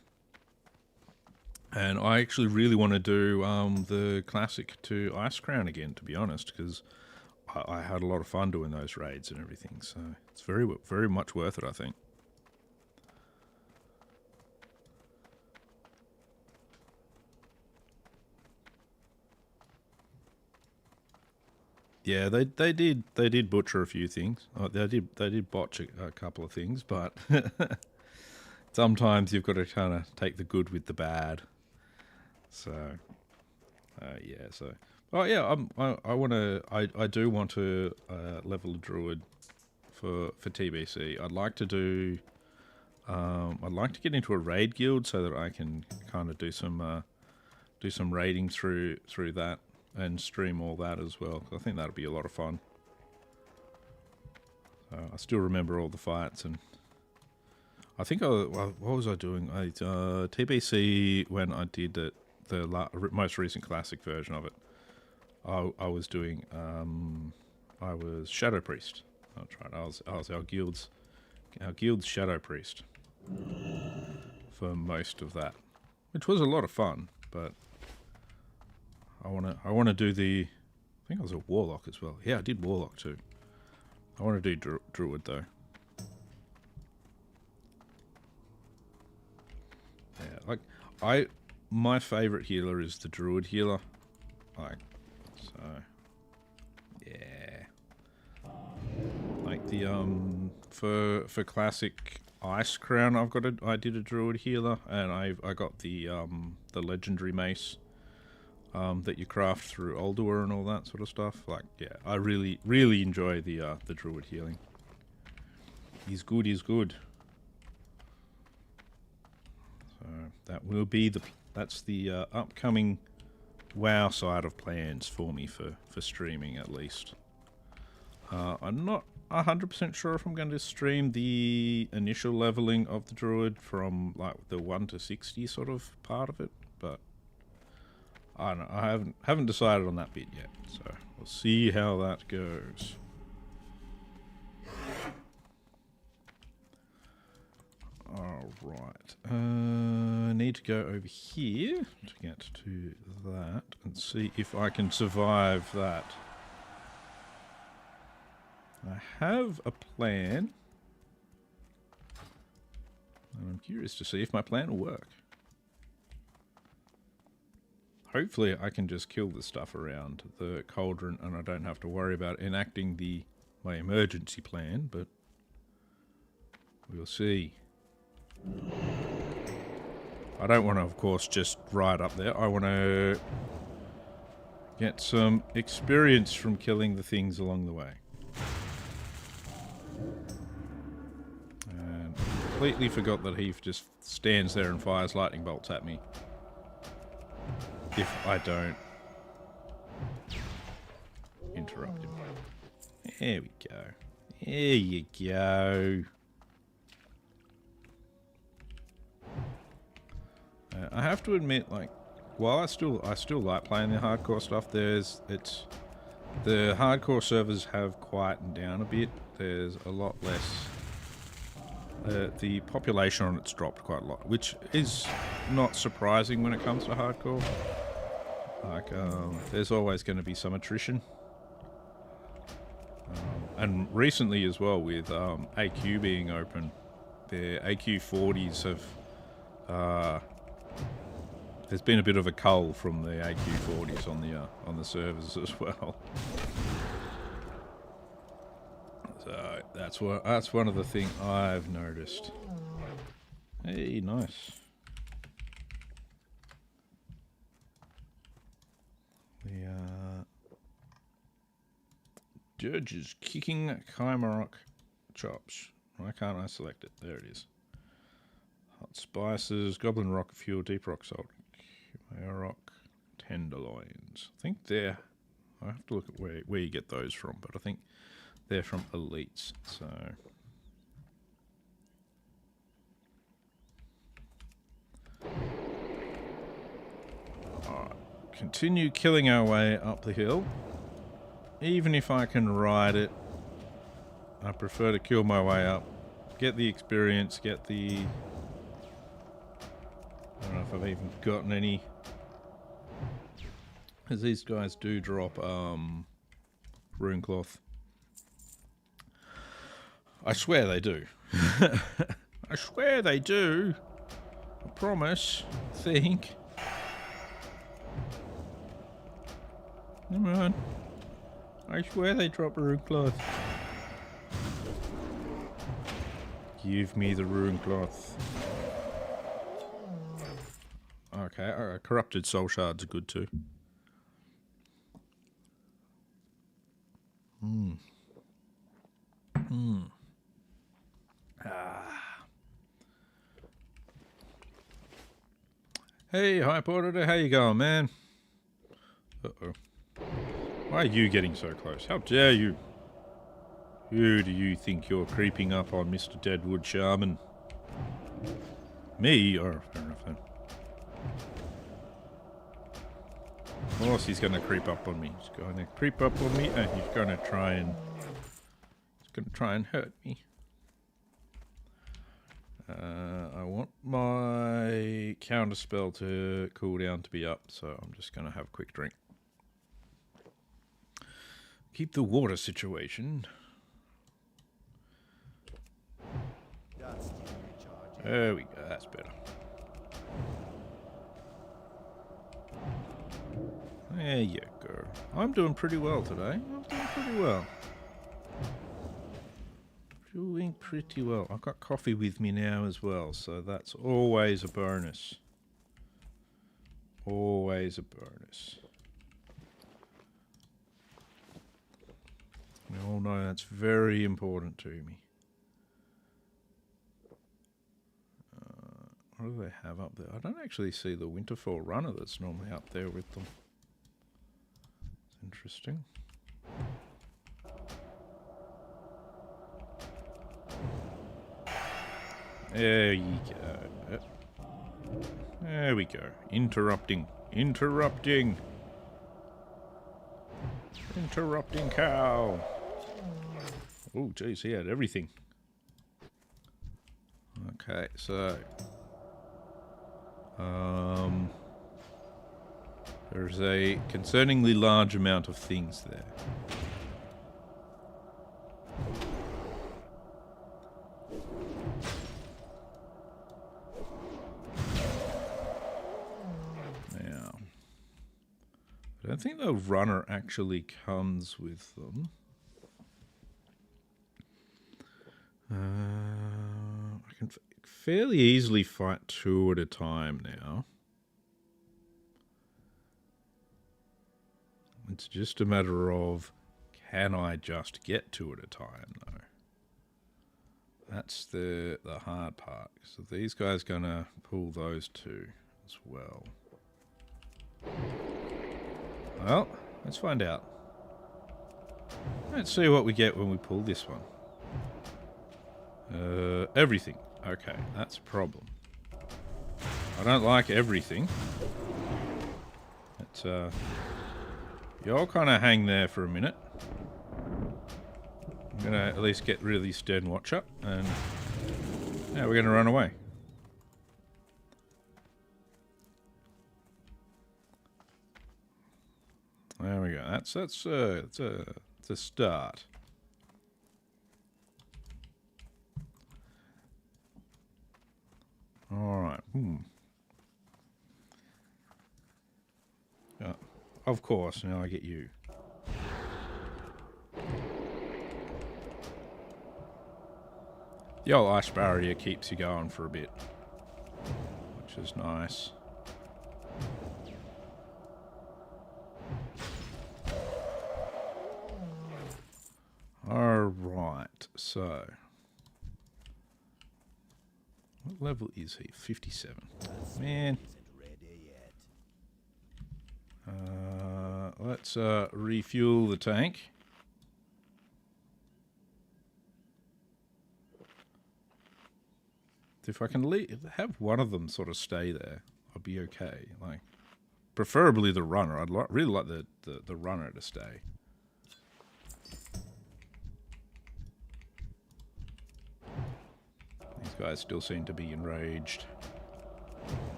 A: And I actually really want to do the classic to Ice Crown again, to be honest, because I had a lot of fun doing those raids and everything. So it's very much worth it, I think. Yeah, they did butcher a few things. They did botch a couple of things, but sometimes you've got to kind of take the good with the bad. So, yeah. So, I do want to level a druid for TBC. I'd like to do. I'd like to get into a raid guild so that I can kind of do some raiding through that and stream all that as well. I think that'll be a lot of fun. I still remember all the fights, and I think what was I doing? TBC when I did the most recent classic version of it. I was doing. I was Shadow Priest. That's right. I was our guild's Shadow Priest for most of that, which was a lot of fun. But I want to do the. I think I was a Warlock as well. Yeah, I did Warlock too. I want to do Druid though. Yeah, my favorite healer is the Druid healer. So yeah. Like the for classic Ice Crown, I did a Druid healer, and I got the legendary mace that you craft through Ulduar and all that sort of stuff. Like, yeah, I really enjoy the Druid healing. He's good. So that will be that's the upcoming WoW side of plans for me for streaming, at least. I'm not 100% sure if I'm going to stream the initial leveling of the Druid from like the 1 to 60 sort of part of it, but I don't know. I haven't decided on that bit yet, so we'll see how that goes. Alright. I need to go over here to get to that and see if I can survive that. I have a plan, and I'm curious to see if my plan will work. Hopefully I can just kill the stuff around the cauldron and I don't have to worry about enacting my emergency plan, but we'll see. I don't want to, of course, just ride up there. I want to get some experience from killing the things along the way. And completely forgot that he just stands there and fires lightning bolts at me if I don't interrupt him. There we go. There you go. I have to admit, like, while I still like playing the hardcore stuff, the hardcore servers have quietened down a bit. There's a lot less. The population on it's dropped quite a lot, which is not surprising when it comes to hardcore. Like, there's always going to be some attrition. And recently as well, with AQ being open, the AQ 40s have... there's been a bit of a cull from the AQ 40s on the servers as well. So that's one of the things I've noticed. Hey, nice. The Judge is kicking Chimarock chops. Why can't I select it? There it is. Hot spices, goblin rock fuel, deep rock salt, rock tenderloins. I think they're... I have to look at where you get those from, but I think they're from elites. So alright, continue killing our way up the hill. Even if I can ride it, I prefer to kill my way up. Get the experience, get the... I don't know if I've even gotten any. Because these guys do drop rune cloth. I swear they do. I swear they do. I promise. Think. Come on. I swear they drop rune cloth. Give me the rune cloth. Okay, corrupted soul shards are good too. Hey, High Porter, how you going, man? Uh-oh. Why are you getting so close? How dare you? Who do you think you're creeping up on, Mr. Deadwood Shaman? Me? Oh, fair enough then. Of course he's going to creep up on me. He's going to creep up on me and he's going to try and... He's going to try and hurt me. I want my counterspell to cool down to be up, so I'm just going to have a quick drink. Keep the water situation. There we go, that's better. There you go. I'm doing pretty well today. I'm doing pretty well. Doing pretty well. I've got coffee with me now as well, so that's always a bonus. Always a bonus. We all know that's very important to me. What do they have up there? I don't actually see the Winterfell runner that's normally up there with them. It's interesting. There you go. There we go. Interrupting. Interrupting. Interrupting cow. Oh, geez, he had everything. Okay, so... there's a concerningly large amount of things there. Now, I don't think the runner actually comes with them. I can fairly easily fight two at a time now. It's just a matter of, can I just get two at a time, though? That's the hard part. So these guys gonna pull those two as well. Well, let's find out. Let's see what we get when we pull this one. Everything. Okay, that's a problem. I don't like everything. But, y'all kind of hang there for a minute. I'm going to at least get really stern watch up, and yeah, we're going to run away. There we go. That's a start. All right. Of course. Now I get you. The old ice barrier keeps you going for a bit, which is nice. Alright, so what level is he? 57. Man. Let's refuel the tank. If I can have one of them sort of stay there, I'll be okay. Like, preferably the runner. I'd really like the runner to stay. These guys still seem to be enraged.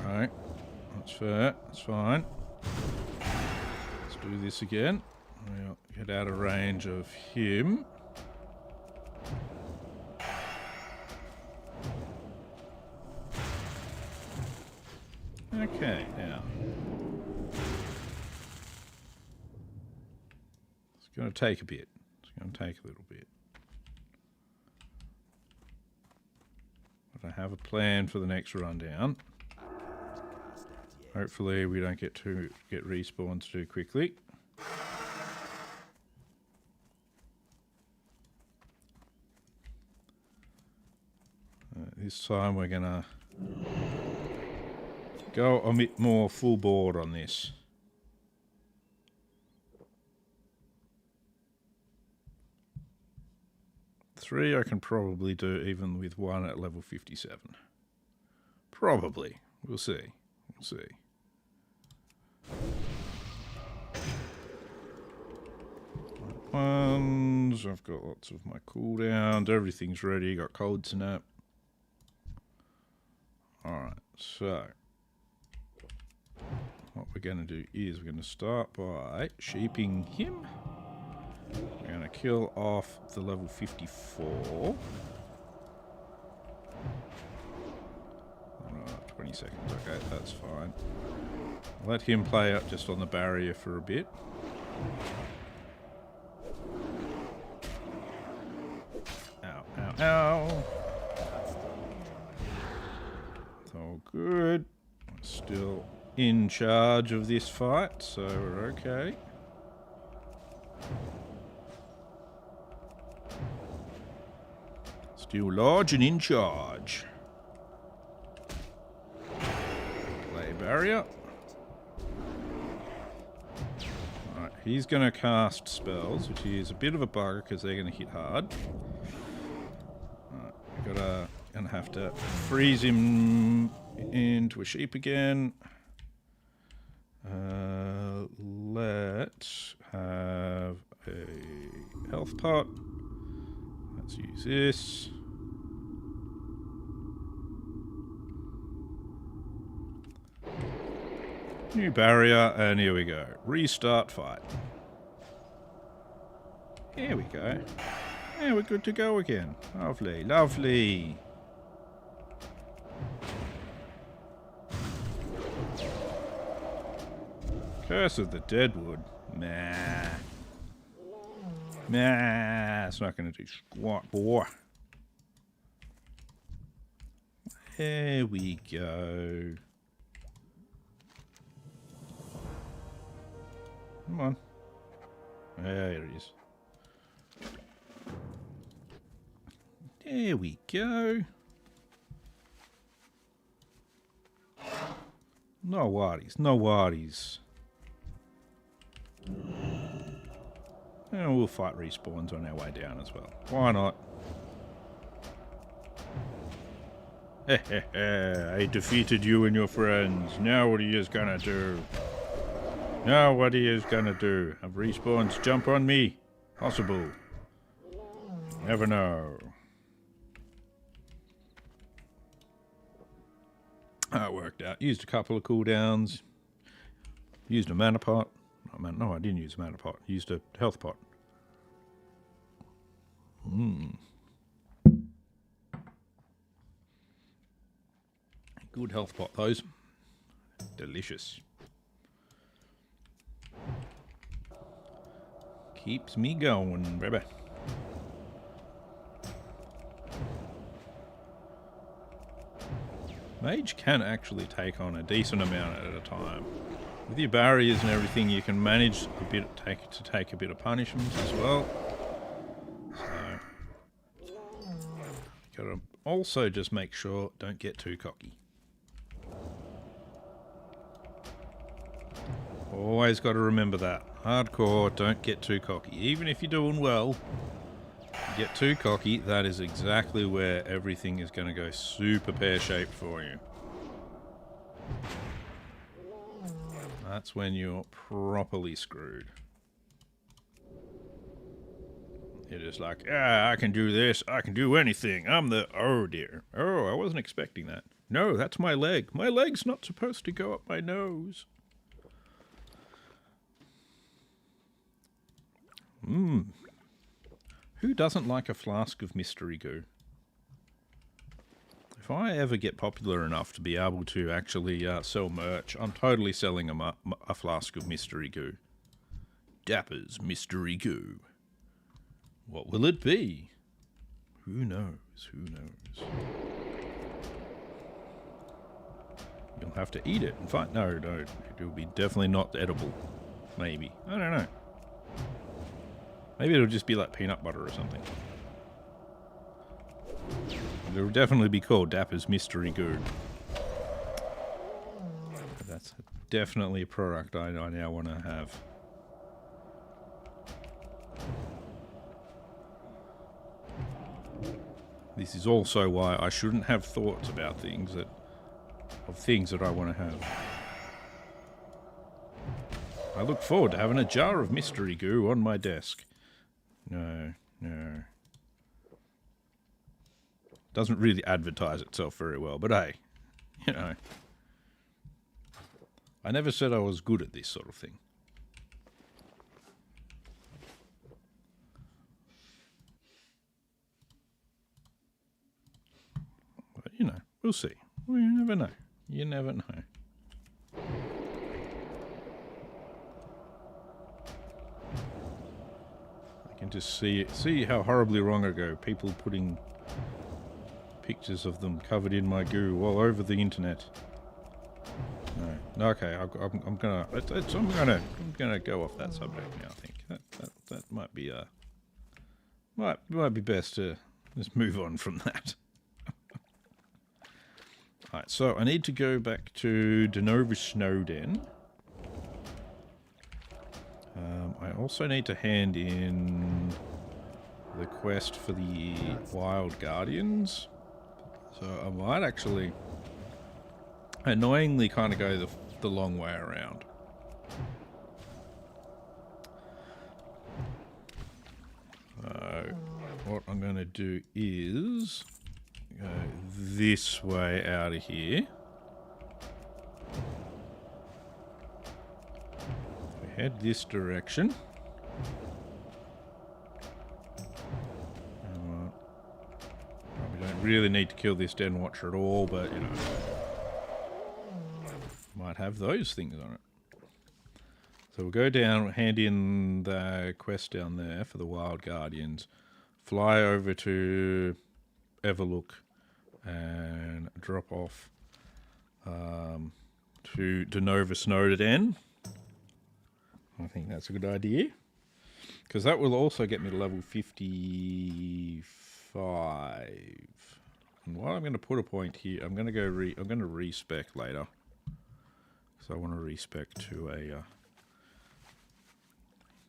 A: Alright. That's fair. That's fine. Let's do this again. We'll get out of range of him. Okay, now. It's going to take a bit. It's going to take a little bit. But I have a plan for the next rundown. Hopefully we don't get respawns too quickly. This time we're gonna go a bit more full board on this. Three I can probably do even with one at level 57. Probably. We'll see. We'll see. Ones. I've got lots of my cooldowns. Everything's ready. Got cold snap. Alright, so what we're going to do is we're going to start by sheeping him. We're going to kill off the level 54. 20 seconds, okay, that's fine. Let him play up just on the barrier for a bit. Ow, ow, ow. It's all good. We're still in charge of this fight, so we're okay. Still large and in charge. Play barrier. Alright, he's going to cast spells, which is a bit of a bugger because they're going to hit hard. Alright, we're gonna have to freeze him into a sheep again. Let's have a health pot. Let's use this. New barrier, and here we go. Restart fight. Here we go. Yeah, we're good to go again. Lovely, lovely. Curse of the Deadwood. Nah. Nah, it's not going to do squat, boy. There we go. Come on. There it is. There we go. No worries, no worries. And we'll fight respawns on our way down as well. Why not? I defeated you and your friends. Now what are you gonna do? Now what are you gonna do? Have respawns jump on me? Possible. Never know. That worked out. Used a couple of cooldowns. Used a mana pot. No, I didn't use a mana pot. Used a health pot. Good health pot, those. Delicious. Keeps me going, baby. Mage can actually take on a decent amount at a time. With your barriers and everything, you can manage a bit, take a bit of punishments as well. So, gotta also just make sure don't get too cocky. Always got to remember that. Hardcore, don't get too cocky. Even if you're doing well, you get too cocky, that is exactly where everything is going to go super pear-shaped for you. That's when you're properly screwed. You're just like, I can do this, I can do anything. I'm the... Oh dear. Oh, I wasn't expecting that. No, that's my leg. My leg's not supposed to go up my nose. Who doesn't like a flask of mystery goo? If I ever get popular enough to be able to actually sell merch, I'm totally selling a flask of mystery goo. Dapper's mystery goo. What will it be? Who knows? Who knows? You'll have to eat it. In fact, no, it will be definitely not edible. Maybe. I don't know. Maybe it'll just be like peanut butter or something. It'll definitely be called Dapper's Mystery Goo. That's definitely a product I now want to have. This is also why I shouldn't have thoughts about things that I want to have. I look forward to having a jar of mystery goo on my desk. No. Doesn't really advertise itself very well, but hey, you know. I never said I was good at this sort of thing. But, you know, we'll see. You never know. You never know. I can just see how horribly wrong I go. People putting pictures of them covered in my goo all over the internet. No, okay, I'm gonna go off that subject now. I think that might be might be best to just move on from that. Alright, so I need to go back to Denova Snowden. I also need to hand in the quest for the Wild Guardians. So I might actually annoyingly kind of go the long way around. What I'm going to do is go this way out of here. We head this direction. We don't really need to kill this Den Watcher at all, but you know, might have those things on it. So we'll go down, hand in the quest down there for the Wild Guardians, fly over to Everlook and drop off to Denova Snowden. I think that's a good idea, because that will also get me to level 55. And while I'm going to put a point here, I'm going to go I'm going to respec later. So I want to respec to a...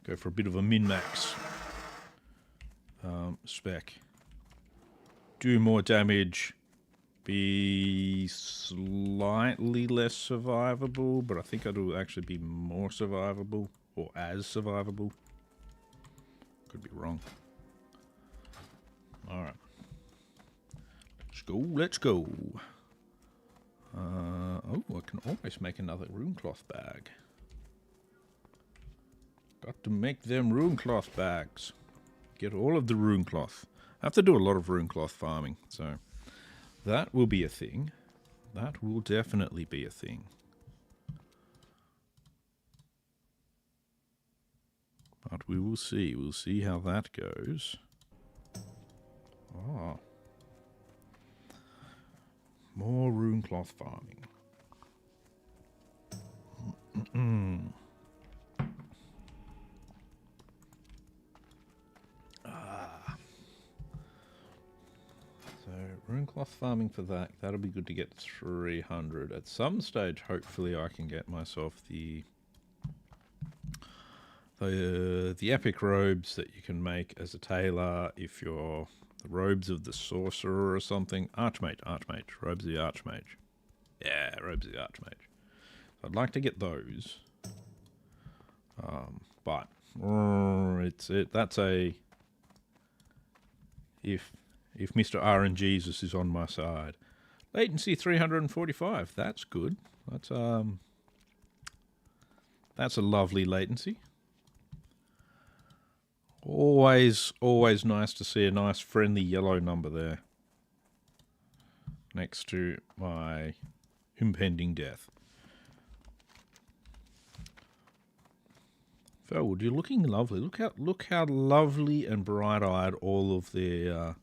A: go for a bit of a min-max spec. Do more damage. Be slightly less survivable, but I think it'll actually be more survivable, or as survivable. Could be wrong. Alright. Let's go, let's go. Oh, I can almost make another runecloth bag. Got to make them runecloth bags. Get all of the runecloth. I have to do a lot of runecloth farming, so that will be a thing. That will definitely be a thing. But we will see. We'll see how that goes. Oh. More runecloth farming. So, runecloth farming for that. That'll be good to get 300. At some stage, hopefully I can get myself the epic robes that you can make as a tailor if you're the robes of the sorcerer or something. Archmage. Robes of the Archmage. Yeah, robes of the Archmage. I'd like to get those. But that's a if Mr. RNGesus is on my side. Latency 345. That's good. That's a lovely latency. Always nice to see a nice friendly yellow number there next to my impending death. Felwood, you're looking lovely. Look how lovely and bright-eyed all of the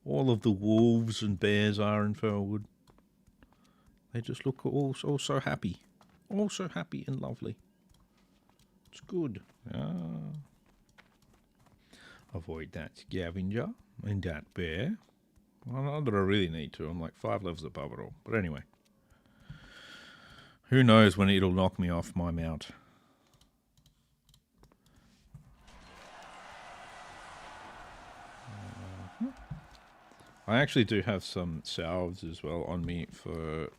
A: wolves and bears are in Felwood. They just look all so happy, all so happy and lovely. It's good. Avoid that scavenger and that bear. Well, not that I really need to. I'm like 5 levels above it all. But anyway. Who knows when it'll knock me off my mount. I actually do have some salves as well on me for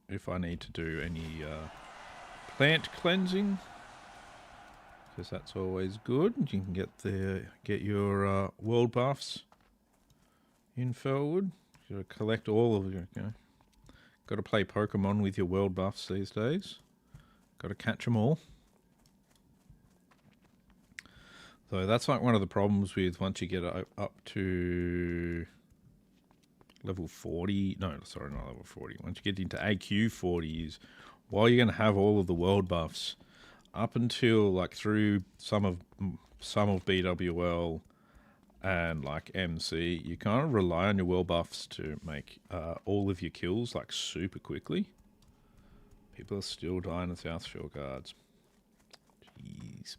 A: if I need to do any plant cleansing. Because that's always good. You can get your world buffs in Felwood. You got to collect all of your. Got to play Pokemon with your world buffs these days. Got to catch them all. So that's like one of the problems with once you get up to level 40. No, sorry, not level 40. Once you get into AQ 40s, while you're going to have all of the world buffs. Up until like through some of BWL and like MC, you kind of rely on your world buffs to make all of your kills like super quickly. People are still dying at South Shore Guards. Jeez.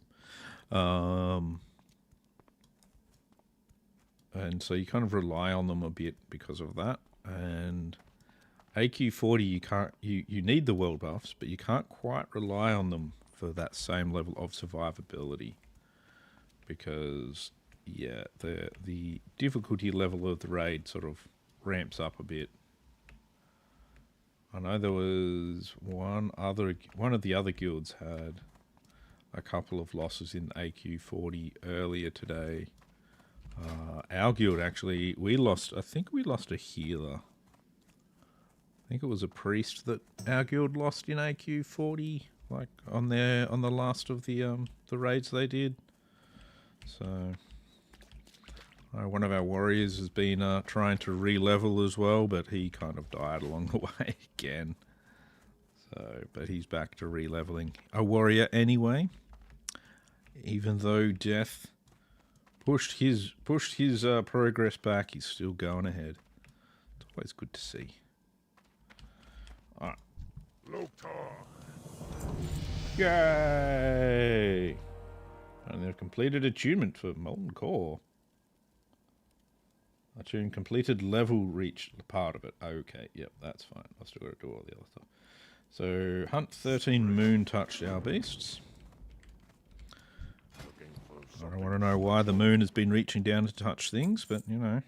A: And so you kind of rely on them a bit because of that. And AQ 40, you need the world buffs, but you can't quite rely on them for that same level of survivability, because yeah, the difficulty level of the raid sort of ramps up a bit. I know there was one of the other guilds had a couple of losses in AQ 40 earlier today. Our guild actually, I think we lost a healer. I think it was a priest that our guild lost in AQ 40. Like on the last of the raids they did. So one of our warriors has been trying to re-level as well, but he kind of died along the way again. So, but he's back to re-leveling a warrior anyway. Even though death pushed his progress back, he's still going ahead. It's always good to see. All right. Yay! And they've completed attunement for Molten Core. Completed level reach part of it. Okay, yep, that's fine. I've still got to do all the other stuff. So, hunt 13 moon touched our beasts. I don't want to know why the moon has been reaching down to touch things, but, you know.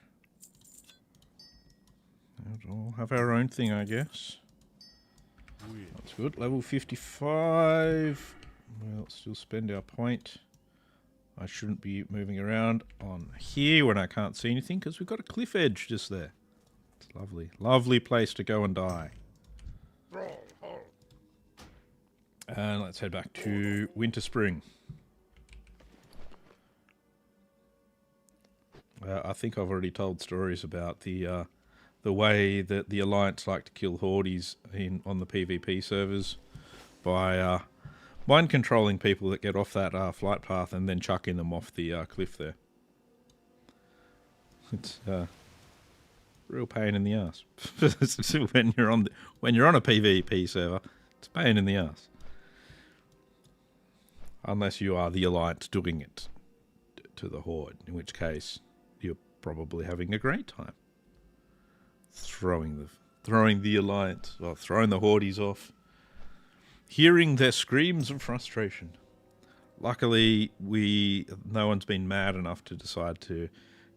A: We'll all have our own thing, I guess. That's good. Level 55. We'll still spend our point. I shouldn't be moving around on here when I can't see anything, because we've got a cliff edge just there. It's lovely. Lovely place to go and die. And let's head back to Winter Spring. I think I've already told stories about the way that the Alliance like to kill Hordes on the PvP servers by mind controlling people that get off that flight path and then chucking them off the cliff there. It's real pain in the ass when you're on a PvP server. It's a pain in the ass. Unless you are the Alliance doing it to the Horde, in which case you're probably having a great time. Throwing the Alliance, or throwing the Hordes off. Hearing their screams of frustration. Luckily, no one's been mad enough to decide to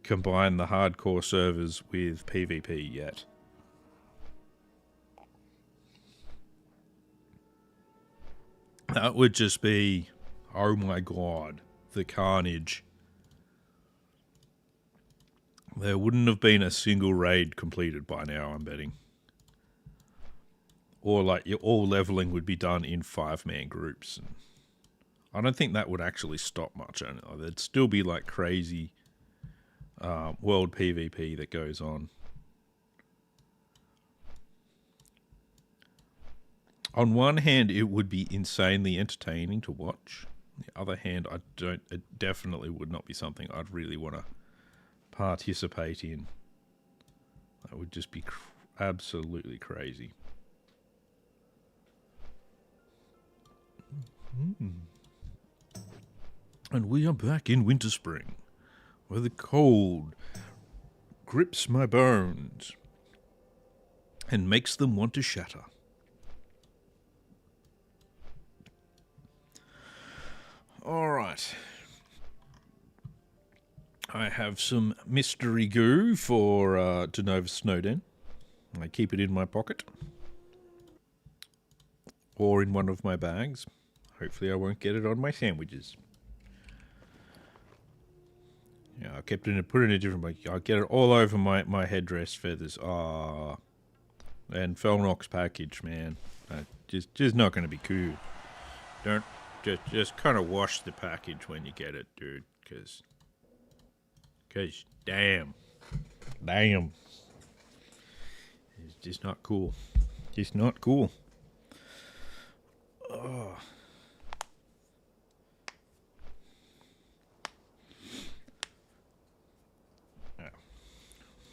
A: combine the hardcore servers with PvP yet. That would just be, oh my god, the carnage. There wouldn't have been a single raid completed by now, I'm betting. Or like all leveling would be done in 5-man groups. And I don't think that would actually stop much. There'd still be like crazy world PvP that goes on. On one hand, it would be insanely entertaining to watch. On the other hand, it definitely would not be something I'd really want to participate in. That would just be absolutely crazy. And we are back in Winter Spring, where the cold grips my bones and makes them want to shatter. Alright. I have some mystery goo for Denova Snowden. I keep it in my pocket. Or in one of my bags. Hopefully I won't get it on my sandwiches. Yeah, I kept it put it in a different bag. I get it all over my headdress feathers. Ah, and Felnock's package, man. Just not going to be cool. Don't just kind of wash the package when you get it, dude. Cause damn, it's just not cool. Just not cool. Oh.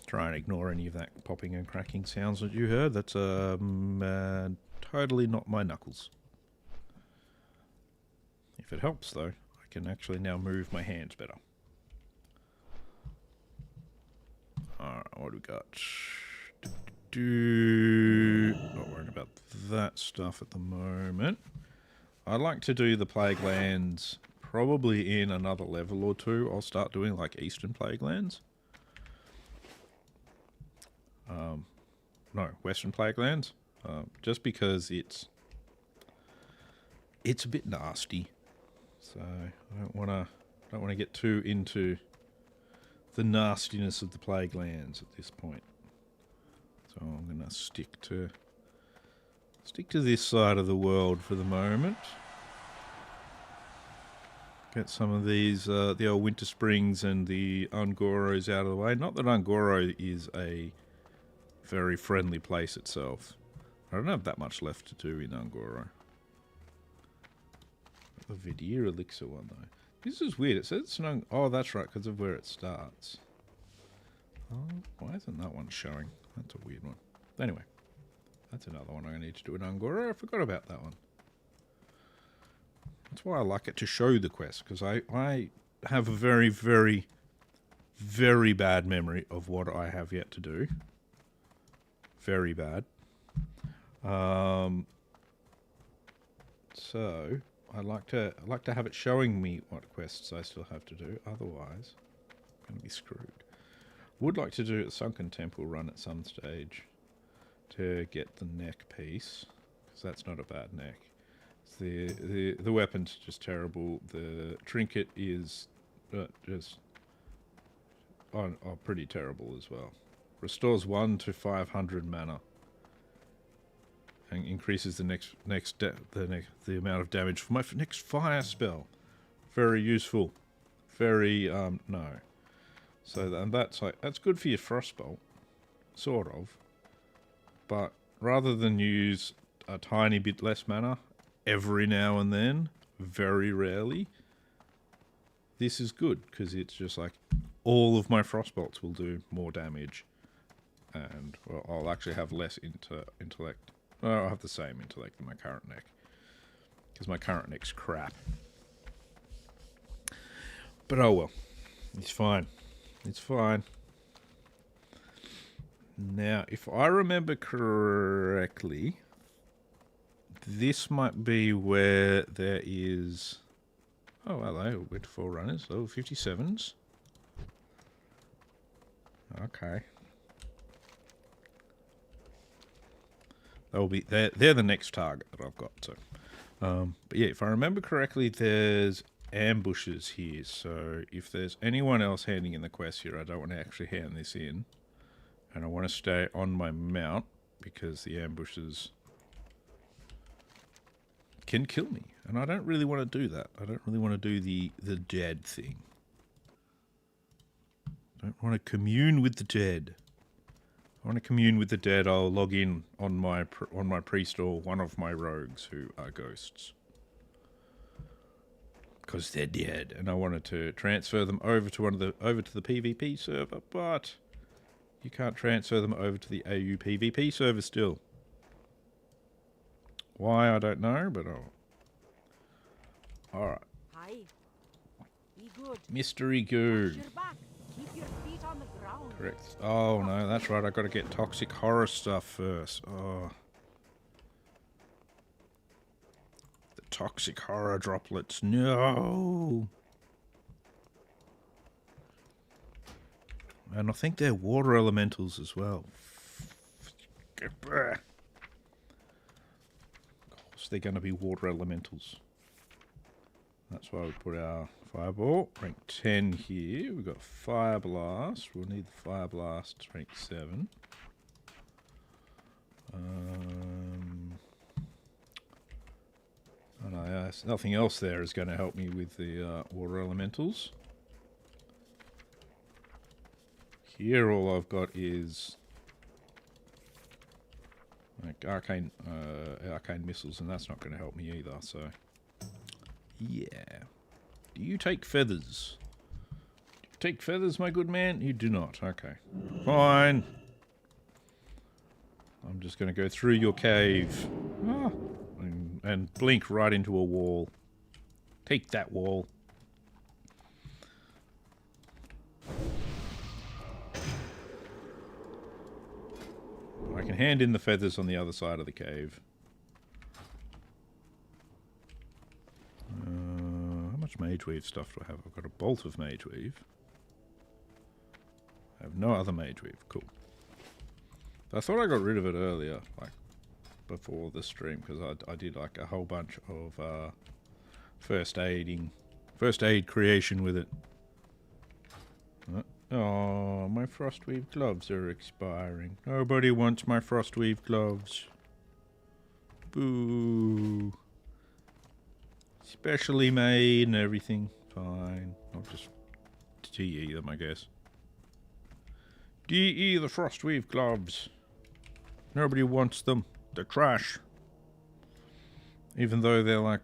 A: Try and ignore any of that popping and cracking sounds that you heard. That's totally not my knuckles. If it helps, though, I can actually now move my hands better. Alright, what do we got? Not worrying about that stuff at the moment. I'd like to do the Plague Lands probably in another level or two. I'll start doing like Eastern Plague Lands. No, Western Plague Lands. Just because it's a bit nasty. So I don't want to get too into the nastiness of the Plague Lands at this point. So I'm going to stick to this side of the world for the moment. Get some of these the old Winter Springs and the Ungoros out of the way. Not that Ungoro is a very friendly place itself. I don't have that much left to do in Ungoro. The Vidir Elixir one, though. This is weird. It says it's no... Oh, that's right, because of where it starts. Oh, why isn't that one showing? That's a weird one. Anyway, that's another one I need to do in Ungoro. I forgot about that one. That's why I like it to show the quest, because I have a very, very, very bad memory of what I have yet to do. Very bad. So I like to have it showing me what quests I still have to do. Otherwise, I'm gonna be screwed. Would like to do a Sunken Temple run at some stage to get the neck piece, because that's not a bad neck. The weapon's just terrible. The trinket is just pretty terrible as well. Restores 1 to 500 mana and increases the the amount of damage for my next fire spell. Very useful. Very no. So that's good for your frostbolt, sort of. But rather than use a tiny bit less mana every now and then, very rarely, this is good because it's just like all of my frostbolts will do more damage, and well, I'll actually have less intellect. Well, I'll have the same intellect in my current neck because my current neck's crap. But oh well, it's fine. It's fine. Now, if I remember correctly, this might be where there is... Oh, hello, we're 4 runners. Oh, 57s. Okay. They'll be... They're the next target that I've got, so... but yeah, if I remember correctly, there's ambushes here. So if there's anyone else handing in the quest here, I don't want to actually hand this in. And I want to stay on my mount because the ambushes can kill me. And I don't really want to do that. I don't really want to do the dead thing. I don't want to commune with the dead. I want to commune with the dead. I'll log in on my priest or one of my rogues who are ghosts. Because they're dead. And I wanted to transfer them over to the PvP server, but you can't transfer them over to the AU PvP server still. Why, I don't know, but alright.
B: Hi. Be good.
A: Mystery goo.
B: Watch your back. Keep your feet on the ground.
A: Correct. Oh no, that's right, I've got to get toxic horror stuff first. Oh. The toxic horror droplets. No! And I think they're water elementals as well. Of course they're going to be water elementals. That's why we put our fireball. Rank 10 here. We've got fire blast. We'll need the fire blast rank 7. And nothing else there is going to help me with the water elementals. Here all I've got is like arcane missiles, and that's not going to help me either, so yeah. Do you take feathers? Do you take feathers, my good man? You do not. Okay. Fine. I'm just going to go through your cave. And blink right into a wall. Take that wall. I can hand in the feathers on the other side of the cave. How much mage weave stuff do I have? I've got a bolt of mage weave. I have no other mage weave. Cool. I thought I got rid of it earlier, like before the stream, because I did like a whole bunch of first aid creation with it. Oh, my frostweave gloves are expiring. Nobody wants my frostweave gloves. Boo. Specially made and everything. Fine. Not just TE them, I guess. DE the frostweave gloves. Nobody wants them. They're trash. Even though they're like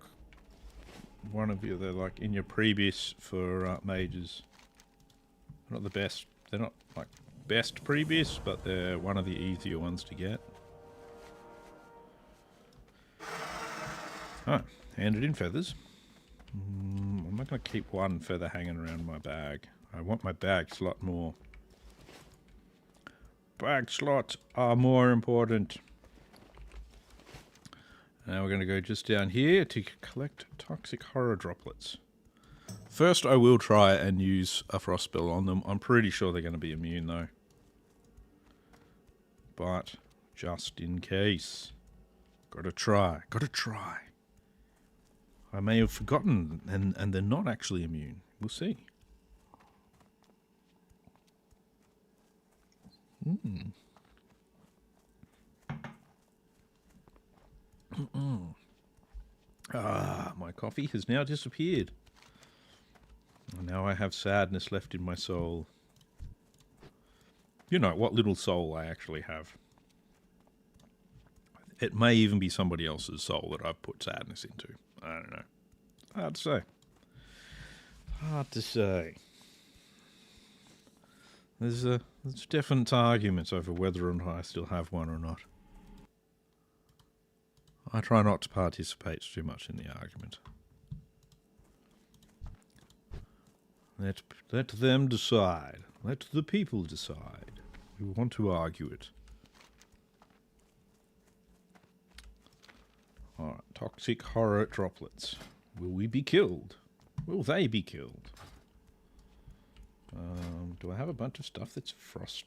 A: they're like in your previous for mages. Not the best. They're not like best previous, but they're one of the easier ones to get. Oh, handed in feathers. I'm not going to keep one feather hanging around my bag. I want my bag slot more. Bag slots are more important. Now we're going to go just down here to collect toxic horror droplets. First, I will try and use a frost spell on them. I'm pretty sure they're going to be immune, though. But, just in case. Gotta try. Gotta try. I may have forgotten, and they're not actually immune. We'll see. Ah, my coffee has now disappeared. Now I have sadness left in my soul. You know, what little soul I actually have. It may even be somebody else's soul that I've put sadness into. I don't know. Hard to say. Hard to say. There's definite arguments over whether or not I still have one or not. I try not to participate too much in the argument. Let them decide. Let the people decide who want to argue it. Alright, toxic horror droplets. Will we be killed? Will they be killed? Do I have a bunch of stuff that's frost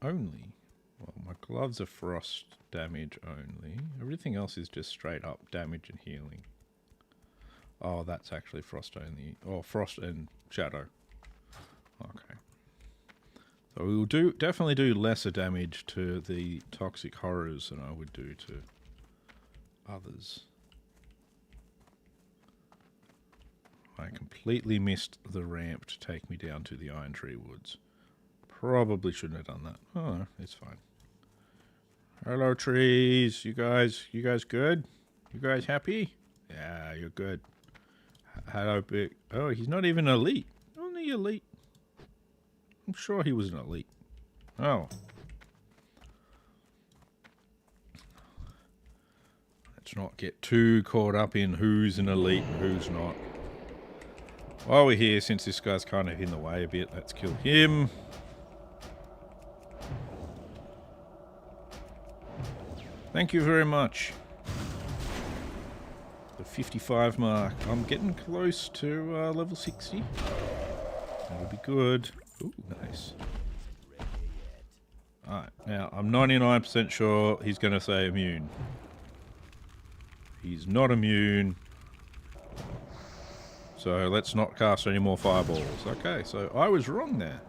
A: only? Well, my gloves are frost damage only. Everything else is just straight up damage and healing. Oh, that's actually frost only. Oh, frost and shadow. Okay. So we will definitely do lesser damage to the toxic horrors than I would do to others. I completely missed the ramp to take me down to the Iron Tree Woods. Probably shouldn't have done that. Oh, no, it's fine. Hello, trees. You guys good? You guys happy? Yeah, you're good. Hello, big. Oh, he's not even elite. Only elite. I'm sure he was an elite. Oh. Let's not get too caught up in who's an elite and who's not. While we're here, since this guy's kind of in the way a bit, let's kill him. Thank you very much. The 55 mark. I'm getting close to level 60. That'll be good. Ooh, nice. Alright, now I'm 99% sure he's going to say immune. He's not immune. So let's not cast any more fireballs. Okay, so I was wrong there.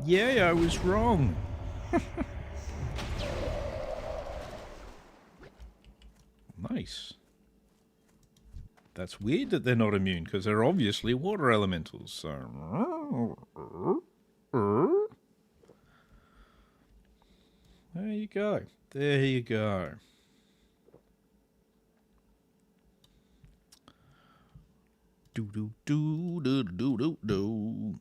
A: Yeah, I was wrong. Nice. That's weird that they're not immune, because they're obviously water elementals, so... There you go. There you go. Do-do-do-do-do-do-do.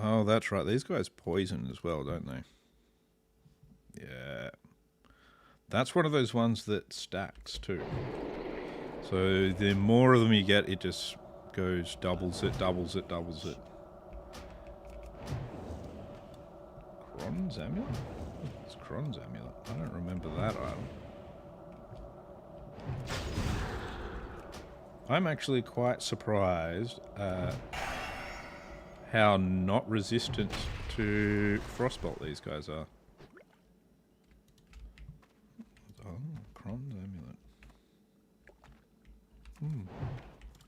A: Oh, that's right. These guys poison as well, don't they? Yeah. That's one of those ones that stacks too. So the more of them you get, it just goes doubles it, doubles it, doubles it. Cron's Amulet? It's Cron's Amulet. I don't remember that item. I'm actually quite surprised at how not resistant to Frostbolt these guys are. Oh, Cron's Amulet.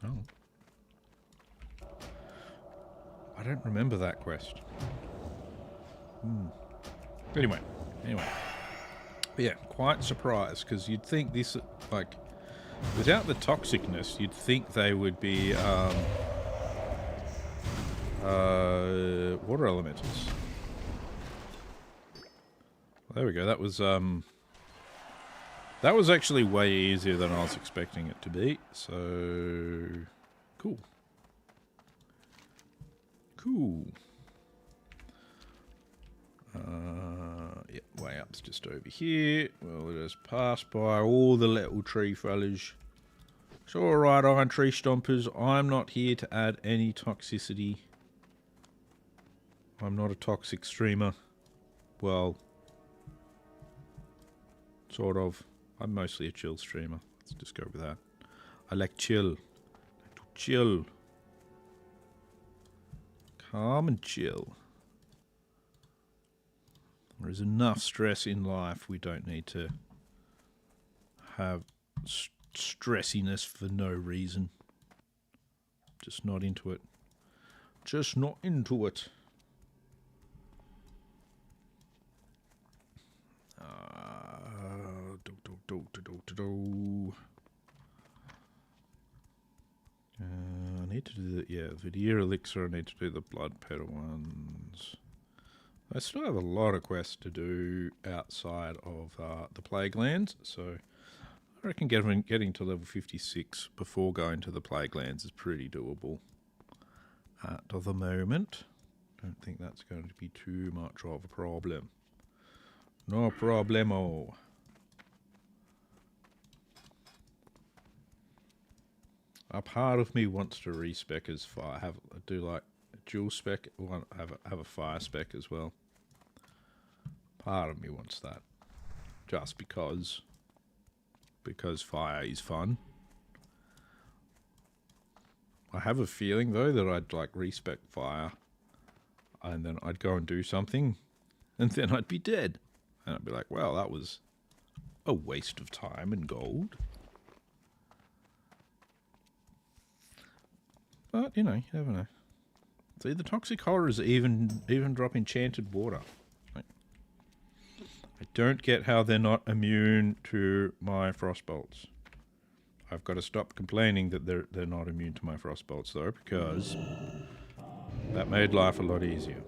A: Oh. I don't remember that quest. Anyway. But yeah, quite surprised, because you'd think this, like, without the toxicness, you'd think they would be, water elementals. There we go, that was actually way easier than I was expecting it to be, so... Cool. Yeah, way up's just over here. We'll just pass by all the little tree fellas. It's alright, Iron Tree Stompers. I'm not here to add any toxicity. I'm not a toxic streamer. Well, Sort of. I'm mostly a chill streamer. Let's just go with that. I like chill. I like to chill. Calm and chill. There is enough stress in life. We don't need to have stressiness for no reason. Just not into it. Just not into it. I need to do the Vidir Elixir. I need to do the Blood Petal ones. I still have a lot of quests to do outside of the Plague Lands, so I reckon getting to level 56 before going to the Plague Lands is pretty doable at the moment. Don't think that's going to be too much of a problem. No problemo. A part of me wants to respec as fire. Do like a dual spec. Have a fire spec as well. Part of me wants that, just because fire is fun. I have a feeling though that I'd like respec fire, and then I'd go and do something, and then I'd be dead, and I'd be like, well, that was a waste of time and gold. But, you know, you never know. See, the toxic horrors even drop enchanted water. Right? I don't get how they're not immune to my frostbolts. I've got to stop complaining that they're not immune to my frostbolts, though, because that made life a lot easier.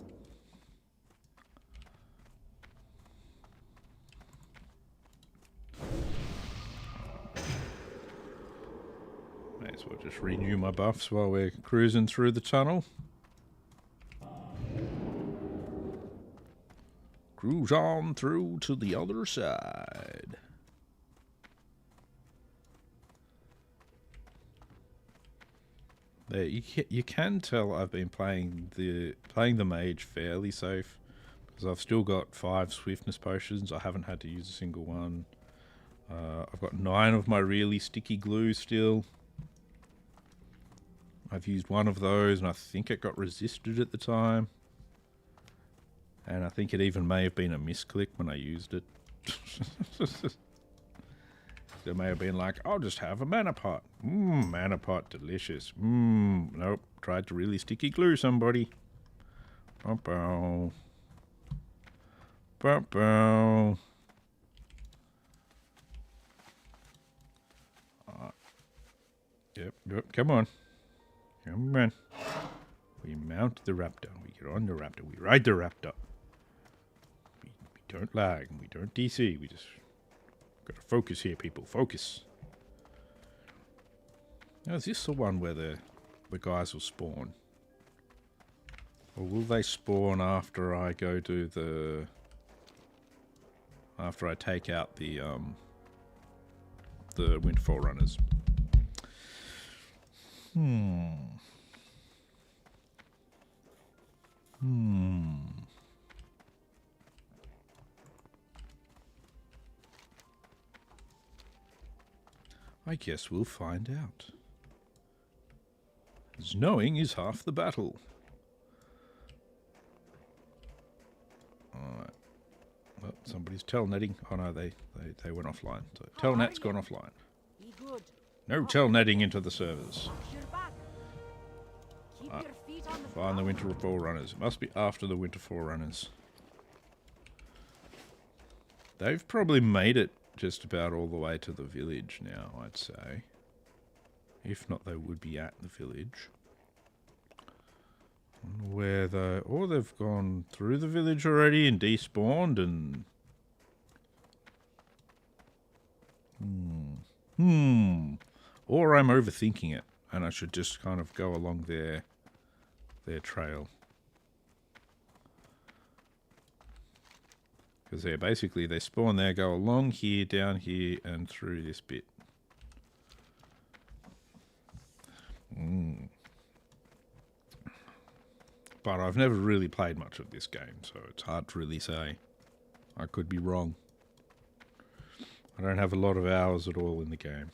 A: May as well just renew my buffs while we're cruising through the tunnel. Cruise on through to the other side. There, you can tell I've been playing the mage fairly safe, because I've still got 5 swiftness potions. I haven't had to use a single one. I've got 9 of my really sticky glue still. I've used one of those, and I think it got resisted at the time. And I think it even may have been a misclick when I used it. There may have been like, I'll just have a mana pot. Mana pot, delicious. Nope. Tried to really sticky glue somebody. Bow. Yep, come on. Come on. We mount the raptor. We get on the raptor. We ride the raptor. We don't lag and we don't DC. We just gotta focus here, people. Focus. Now, is this the one where the guys will spawn? Or will they spawn after I go to the... after I take out the Winterfall runners? I guess we'll find out. As knowing is half the battle. Alright. Well, somebody's telnetting. Oh no, they went offline. So telnet's gone offline.
B: Be good.
A: No telnetting into the servers.
B: Watch your back. Keep your feet on the
A: Find the
B: ground.
A: Winterfall runners. It must be after the Winterfall runners. They've probably made it just about all the way to the village now, I'd say. If not, they would be at the village. Where the... or they've gone through the village already and despawned and... Or I'm overthinking it, and I should just kind of go along their trail. Because they're basically, they spawn there, go along here, down here, and through this bit. But I've never really played much of this game, so it's hard to really say. I could be wrong. I don't have a lot of hours at all in the game.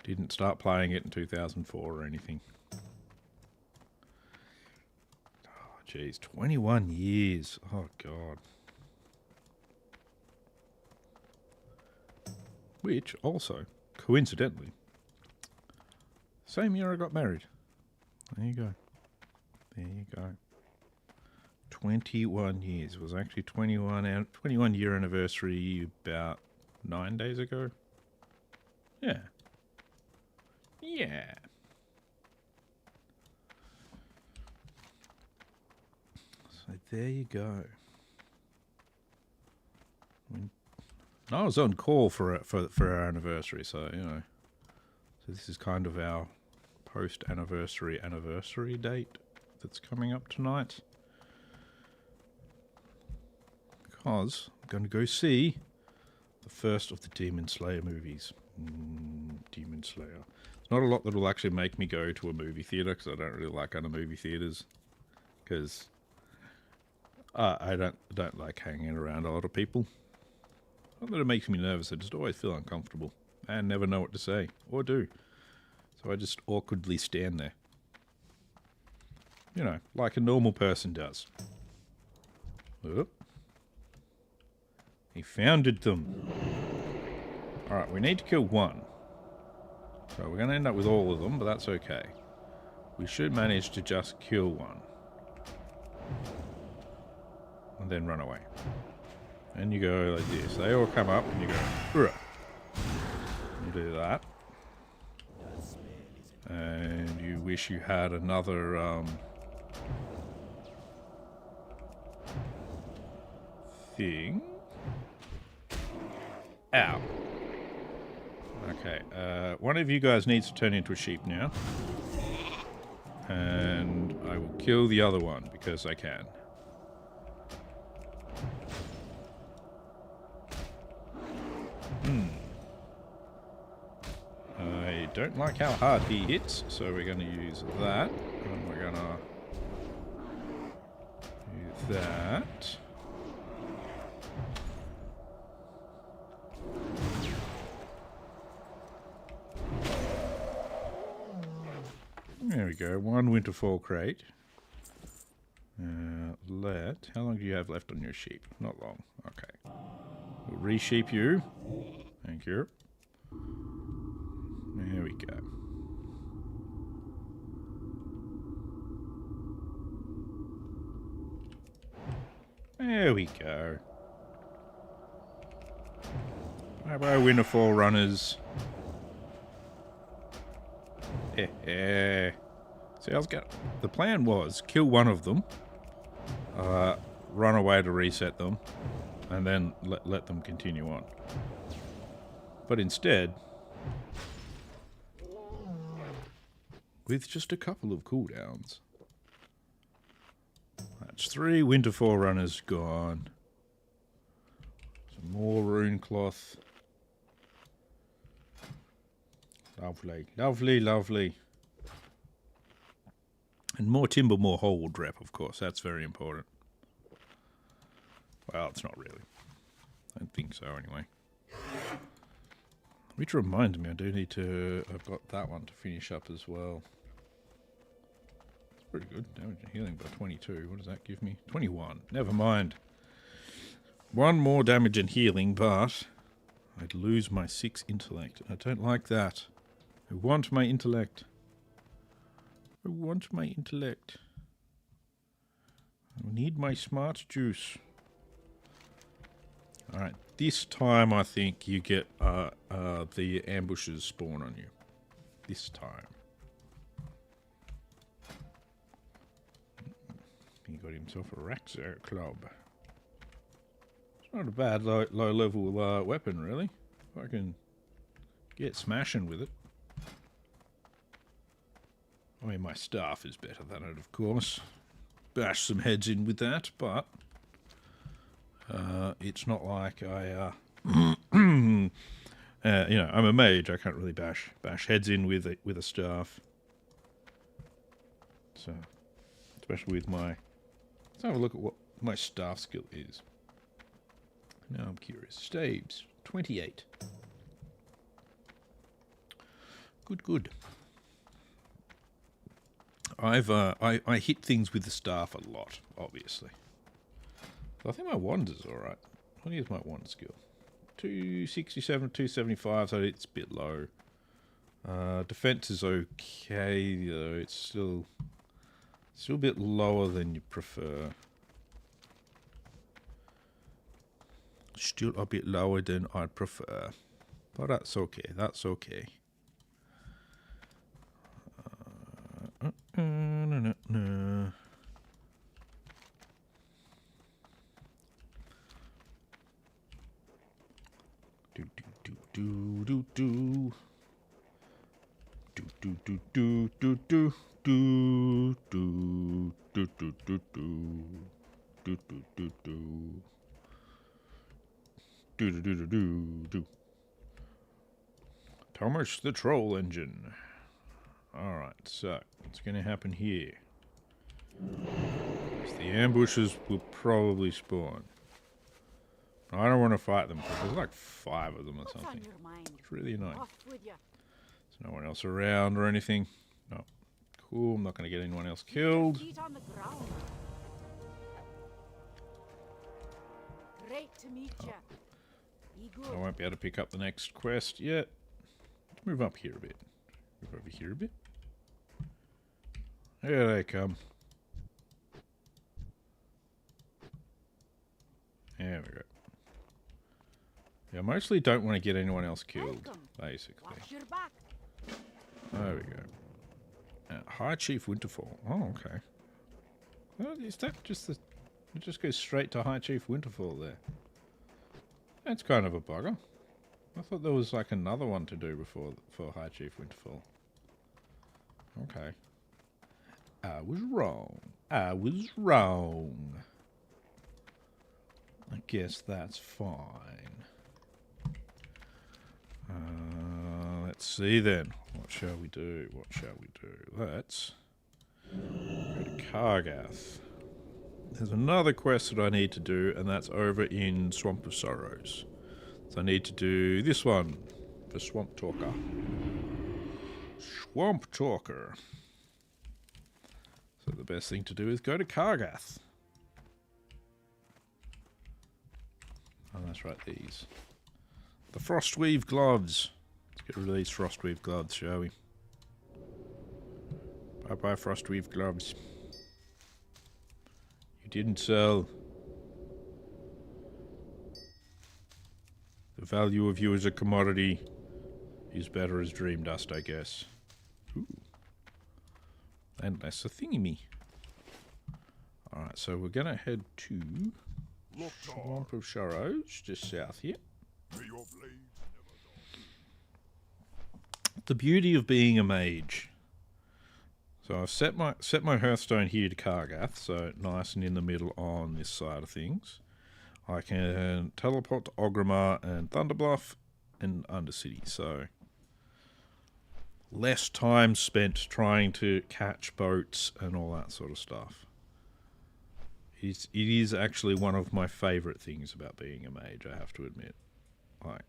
A: Didn't start playing it in 2004 or anything. Oh, jeez. 21 years. Oh, God. Which, also, coincidentally, same year I got married. There you go. There you go. 21 years. It was actually 21 year anniversary about 9 days ago. Yeah. Yeah. So there you go. I was on call for our anniversary, so you know. So this is kind of our post-anniversary date that's coming up tonight. Because I'm going to go see the first of the Demon Slayer movies. Demon Slayer. There's not a lot that will actually make me go to a movie theatre, because I don't really like going to movie theatres. Because I don't like hanging around a lot of people. Not that it makes me nervous, I just always feel uncomfortable and never know what to say or do. So I just awkwardly stand there. You know, like a normal person does. Oop. He founded them. Alright, we need to kill one. So we're going to end up with all of them, but that's okay. We should manage to just kill one. And then run away. And you go like this. They all come up and you go, Urgh. You do that. And you wish you had another thing. Ow. Okay, one of you guys needs to turn into a sheep now. And I will kill the other one because I can. I don't like how hard he hits, so we're going to use that. And we're going to do that. There we go, one Winterfall crate. How long do you have left on your sheep? Not long. Okay. We'll re-sheep you. Thank you. There we go. There we go. Bye-bye, Winterfall runners. See, the plan was kill one of them, run away to reset them, and then let them continue on. But instead, with just a couple of cooldowns, that's 3 Winterfall runners gone. Some more rune cloth. Lovely, lovely, lovely. And more timber, more whole drep, of course. That's very important. Well, it's not really. I don't think so, anyway. Which reminds me, I do need to... I've got that one to finish up as well. It's pretty good. Damage and healing by 22. What does that give me? 21. Never mind. One more damage and healing, but I'd lose my 6 intellect. I don't like that. I want my intellect. I want my intellect. I need my smart juice. Alright, this time I think you get the ambushes spawn on you. This time. He got himself a Raxo club. It's not a bad low level weapon, really. If I can get smashing with it. I mean, my staff is better than it, of course. Bash some heads in with that, but it's not like I, you know, I'm a mage. I can't really bash heads in with a staff. So, especially with my, let's have a look at what my staff skill is. Now I'm curious. Staves, 28. Good, good. I hit things with the staff a lot, obviously. So I think my wand is alright. What is my wand skill? 267, 275, so it's a bit low. Defense is okay, though. It's still a bit lower than you prefer. Still a bit lower than I'd prefer. But that's okay, that's okay. No. Thomas the Troll Engine. Alright, so what's going to happen here? The ambushes will probably spawn. I don't want to fight them because there's like 5 of them or something. It's really annoying. There's no one else around or anything. No. Cool, I'm not going to get anyone else killed.
B: Great to meet you.
A: I won't be able to pick up the next quest yet. Let's move up here a bit. Move over here a bit. Here they come. There we go. Yeah, I mostly don't want to get anyone else killed, basically. There we go. High Chief Winterfall. Oh, okay. Well, is that just the... It just goes straight to High Chief Winterfall there. That's kind of a bugger. I thought there was like another one to do before for High Chief Winterfall. Okay. I was wrong. I was wrong. I guess that's fine. Let's see then. What shall we do? What shall we do? Let's go to Kargath. There's another quest that I need to do, and that's over in Swamp of Sorrows. So I need to do this one for Swamp Talker. Swamp Talker. So the best thing to do is go to Kargath. Oh, that's right, these. The Frostweave gloves. Let's get rid of these Frostweave gloves, shall we? Bye-bye, Frostweave gloves. You didn't sell. The value of you as a commodity is better as dream dust, I guess. Ooh. And less a thingy-me. Alright, so we're going to head to Swamp of Sorrows, just south here. The beauty of being a mage. So I've set my Hearthstone here to Kargath, so nice and in the middle on this side of things. I can teleport to Orgrimmar and Thunderbluff and Undercity, so less time spent trying to catch boats and all that sort of stuff. It is actually one of my favourite things about being a mage, I have to admit. Like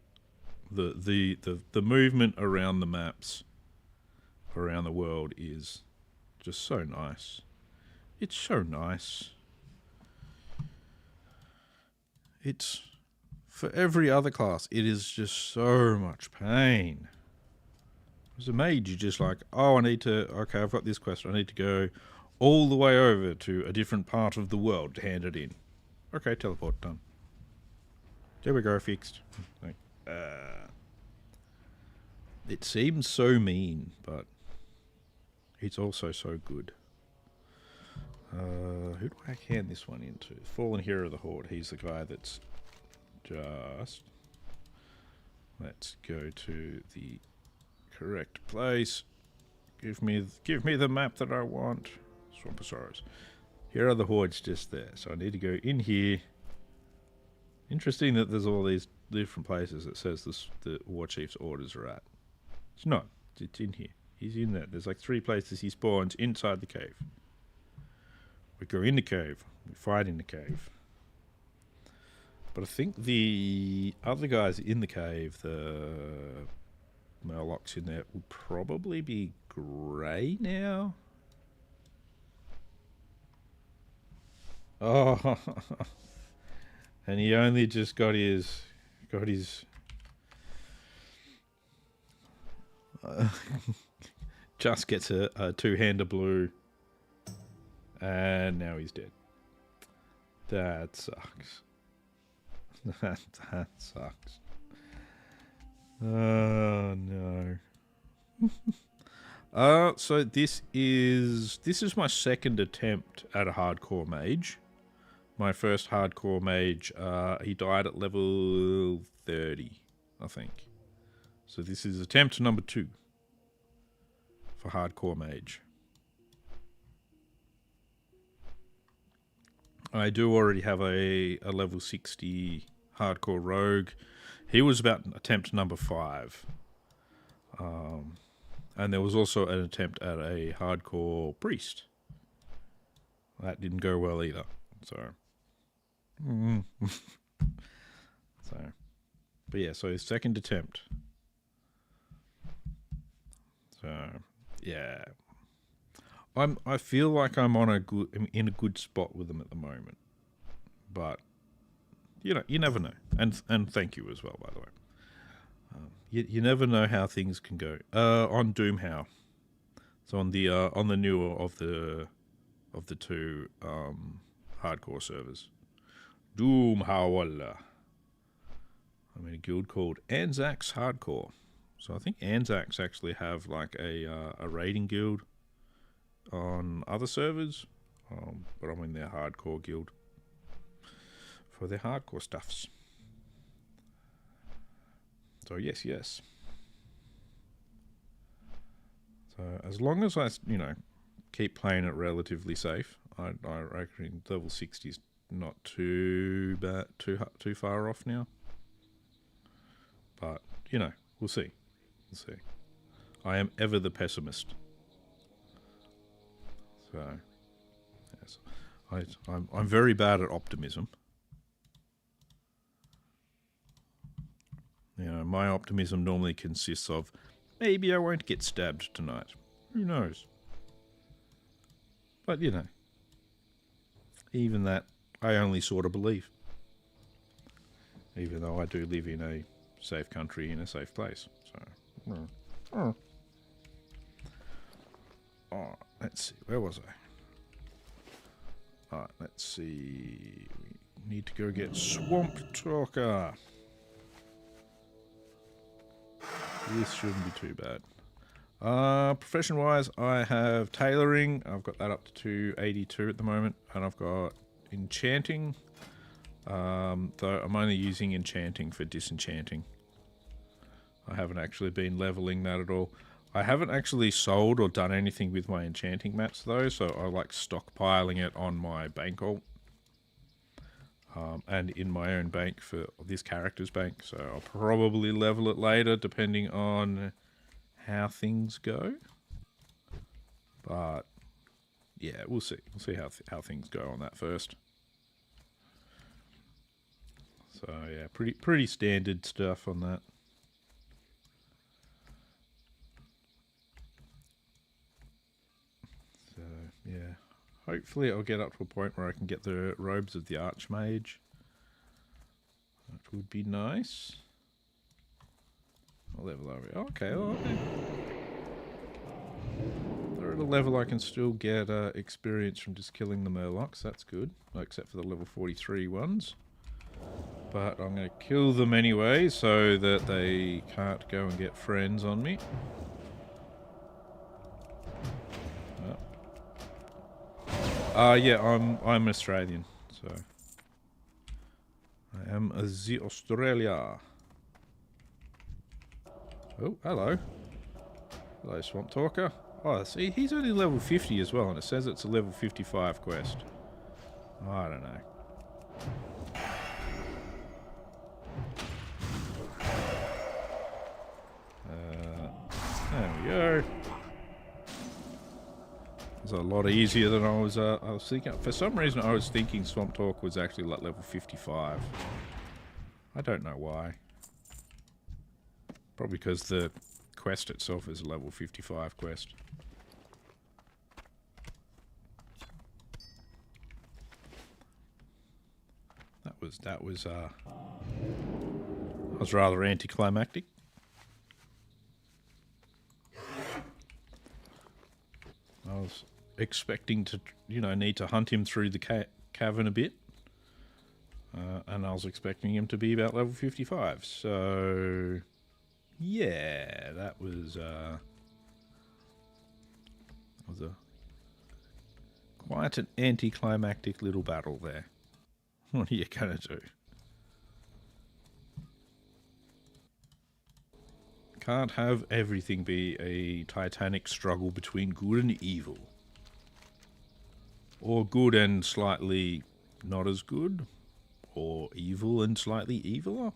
A: the movement around the maps around the world is just so nice. It's so nice. It's, for every other class, it is just so much pain. As a mage, you're just like, oh, I need to, okay, I've got this quest, I need to go all the way over to a different part of the world to hand it in. Okay, teleport, done. There we go, fixed. Like, it seems so mean, but it's also so good. Who do I hand this one into? Fallen Hero of the Horde. He's the guy that's just... Let's go to the correct place. Give me the map that I want. Swamp of Sorrows. Here are the Hordes just there. So I need to go in here. Interesting that there's all these different places that says the War Chief's orders are at. It's not. It's in here. He's in there. There's like 3 places he spawns inside the cave. We go in the cave. We fight in the cave. But I think the other guys in the cave, the Murlocs in there, will probably be grey now. Oh, and he only just got his just gets a two-hander blue, and now he's dead. That sucks. That sucks. Oh no. So this is my second attempt at a hardcore mage. My first hardcore mage, he died at level 30, I think. So this is attempt number 2 for hardcore mage. I do already have a level 60 hardcore rogue. He was about attempt number 5. And there was also an attempt at a hardcore priest. That didn't go well either. So, but yeah, so his second attempt. So, yeah. I feel like I'm in a good spot with them at the moment. But you never know. And thank you as well, by the way. You never know how things can go. On Doomhowl, so on the newer of the 2 hardcore servers, Doomhowl. I'm in a guild called Anzacs Hardcore. So I think Anzacs actually have like a raiding guild on other servers, but I'm in their hardcore guild for their hardcore stuffs. So yes. So as long as I, keep playing it relatively safe, I reckon level 60 is not too bad, too far off now. But we'll see. I am ever the pessimist. So yes, I'm very bad at optimism. My optimism normally consists of, maybe I won't get stabbed tonight. Who knows? But, even that, I only sort of believe. Even though I do live in a safe country, in a safe place. So, let's see, where was I? Alright, let's see. We need to go get Swamp Talker. This shouldn't be too bad. Profession-wise, I have tailoring. I've got that up to 282 at the moment. And I've got enchanting. Though I'm only using enchanting for disenchanting. I haven't actually been leveling that at all. I haven't actually sold or done anything with my enchanting mats though. So I like stockpiling it on my bank alt. And in my own bank for this character's bank. So I'll probably level it later depending on how things go. But yeah, we'll see. We'll see how things go on that first. So yeah, pretty standard stuff on that. So yeah. Hopefully I'll get up to a point where I can get the robes of the Archmage. That would be nice. What level are we? Okay, okay. They're at a level I can still get experience from just killing the Murlocs. That's good. Except for the level 43 ones. But I'm going to kill them anyway so that they can't go and get friends on me. Yeah, I'm Australian, so I am the Australia. Oh, hello. Hello, Swamp Talker. Oh, see, he's only level 50 as well, and it says it's a level 55 quest. I don't know. There we go. It's a lot easier than I was thinking. For some reason, I was thinking Swamp Talk was actually like level 55. I don't know why. Probably because the quest itself is a level 55 quest. That was rather anticlimactic. I was expecting to, need to hunt him through the cavern a bit. And I was expecting him to be about level 55. So, yeah, that was a quite an anticlimactic little battle there. What are you going to do? Can't have everything be a titanic struggle between good and evil. Or good and slightly not as good. Or evil and slightly eviler.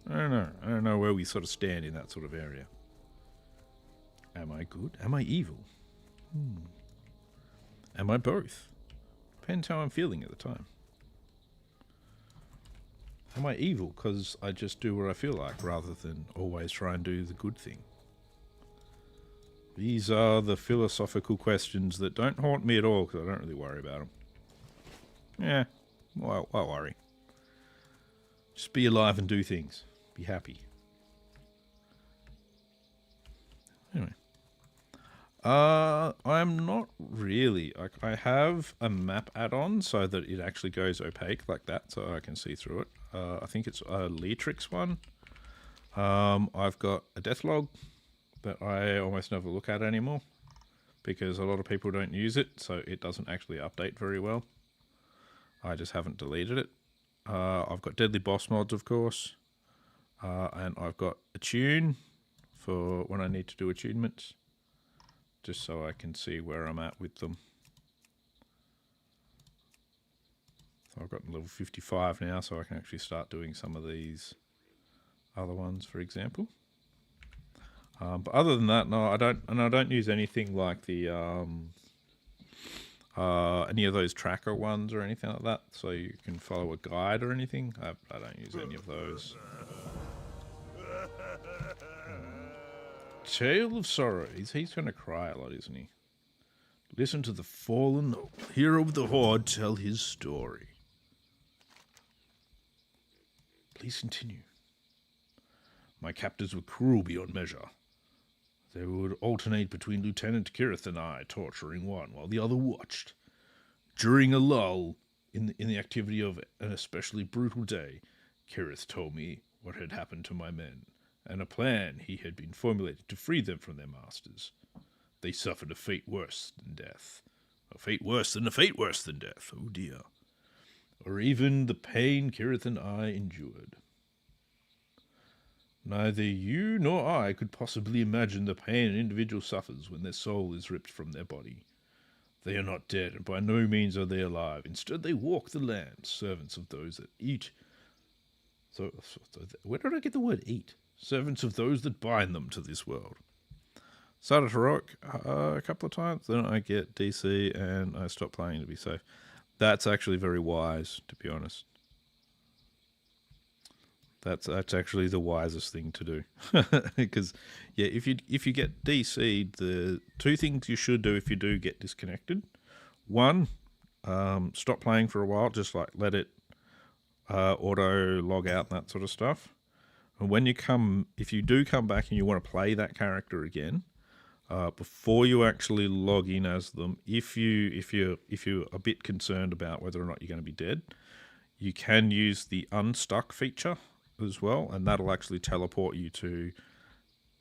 A: I don't know. I don't know where we sort of stand in that sort of area. Am I good? Am I evil? Am I both? Depends how I'm feeling at the time. Am I evil because I just do what I feel like rather than always try and do the good thing? These are the philosophical questions that don't haunt me at all because I don't really worry about them. Yeah, why worry? Just be alive and do things. Be happy. Anyway. I'm not really. I have a map add-on so that it actually goes opaque like that so I can see through it. I think it's a Leatrix one. I've got a death log that I almost never look at anymore because a lot of people don't use it, so it doesn't actually update very well. I just haven't deleted it. I've got deadly boss mods, of course, and I've got a tune for when I need to do attunements, just so I can see where I'm at with them. So I've got level 55 now, so I can actually start doing some of these other ones, for example. But other than that, no, I don't use anything like the any of those tracker ones or anything like that, so you can follow a guide or anything. I don't use any of those. Tale of Sorrow. He's going to cry a lot, isn't he? Listen to the fallen hero of the Horde tell his story. Please continue. My captors were cruel beyond measure. They would alternate between Lieutenant Kirith and I, torturing one while the other watched. During a lull in the activity of an especially brutal day, Kirith told me what had happened to my men, and a plan he had been formulated to free them from their masters. They suffered a fate worse than death. A fate worse than a fate worse than death, oh dear. Or even the pain Kirith and I endured. Neither you nor I could possibly imagine the pain an individual suffers when their soul is ripped from their body. They are not dead, and by no means are they alive. Instead, they walk the land, servants of those that eat. So where did I get the word eat? Servants of those that bind them to this world. Started heroic a couple of times, then I get DC and I stop playing to be safe. That's actually very wise, to be honest. That's actually the wisest thing to do, because yeah, if you get DC'd, the two things you should do if you do get disconnected: one, stop playing for a while, just like let it auto log out and that sort of stuff. And when if you do come back and you want to play that character again, before you actually log in as them, if you're a bit concerned about whether or not you're going to be dead, you can use the unstuck feature as well, and that'll actually teleport you to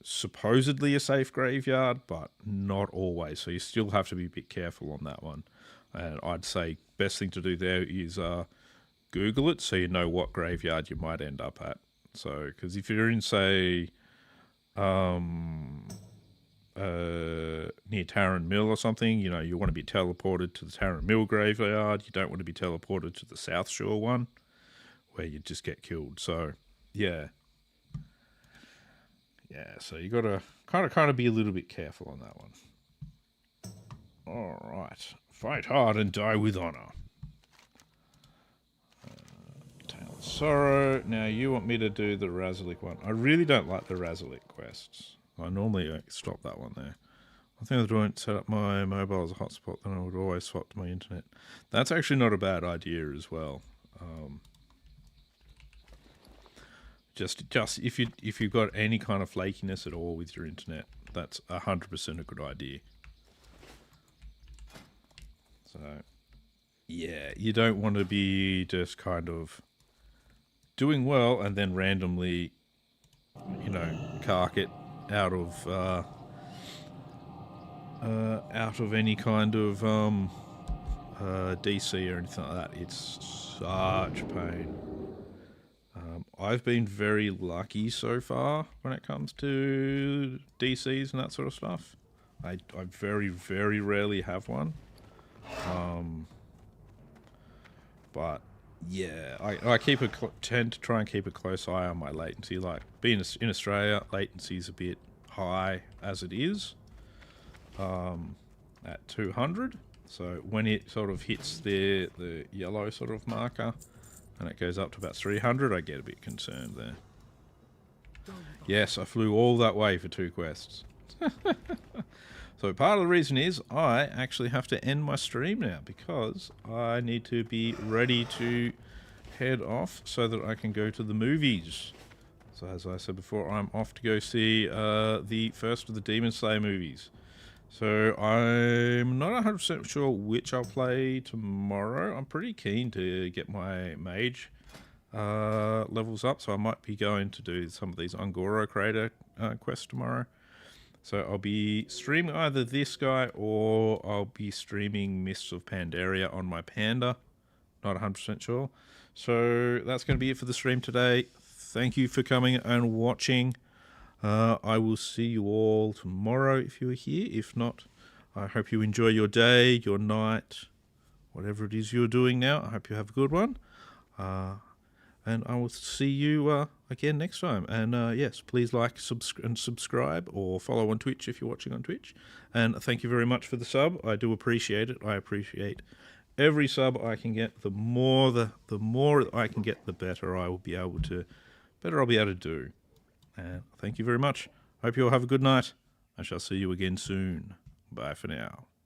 A: supposedly a safe graveyard, but not always. So you still have to be a bit careful on that one. And I'd say best thing to do there is Google it so you know what graveyard you might end up at. So, because if you're in, say, near Tarren Mill or something, you want to be teleported to the Tarren Mill graveyard. You don't want to be teleported to the South Shore one, where you just get killed. So, yeah, so you got to kind of be a little bit careful on that one. All right, fight hard and die with honor. Sorrow, now you want me to do the Razalik one. I really don't like the Razalik quests. I normally stop that one there. I think I'd want to set up my mobile as a hotspot, then I would always swap to my internet. That's actually not a bad idea as well. Just if you've got any kind of flakiness at all with your internet, that's 100% a good idea. So, yeah, you don't want to be just kind of doing well and then randomly, you know, cark it out of any kind of DC or anything like that. It's such a pain. I've been very lucky so far when it comes to DCs and that sort of stuff. I very, very rarely have one. But yeah, I tend to try and keep a close eye on my latency. Like being in Australia, latency's a bit high as it is, at 200. So when it sort of hits the yellow sort of marker and it goes up to about 300, I get a bit concerned there. Yes, I flew all that way for 2 quests. So part of the reason is I actually have to end my stream now because I need to be ready to head off so that I can go to the movies. So as I said before, I'm off to go see the first of the Demon Slayer movies. So I'm not 100% sure which I'll play tomorrow. I'm pretty keen to get my Mage levels up, so I might be going to do some of these Ungoro Crater quests tomorrow. So I'll be streaming either this guy or I'll be streaming Mists of Pandaria on my Panda. Not 100% sure. So that's going to be it for the stream today. Thank you for coming and watching. I will see you all tomorrow if you are here. If not, I hope you enjoy your day, your night, whatever it is you're doing now. I hope you have a good one. And I will see you again next time. And yes, please like and subscribe or follow on Twitch if you're watching on Twitch. And thank you very much for the sub. I do appreciate it. I appreciate every sub I can get. The more I can get, the better I'll be able to do. And thank you very much. Hope you all have a good night. I shall see you again soon. Bye for now.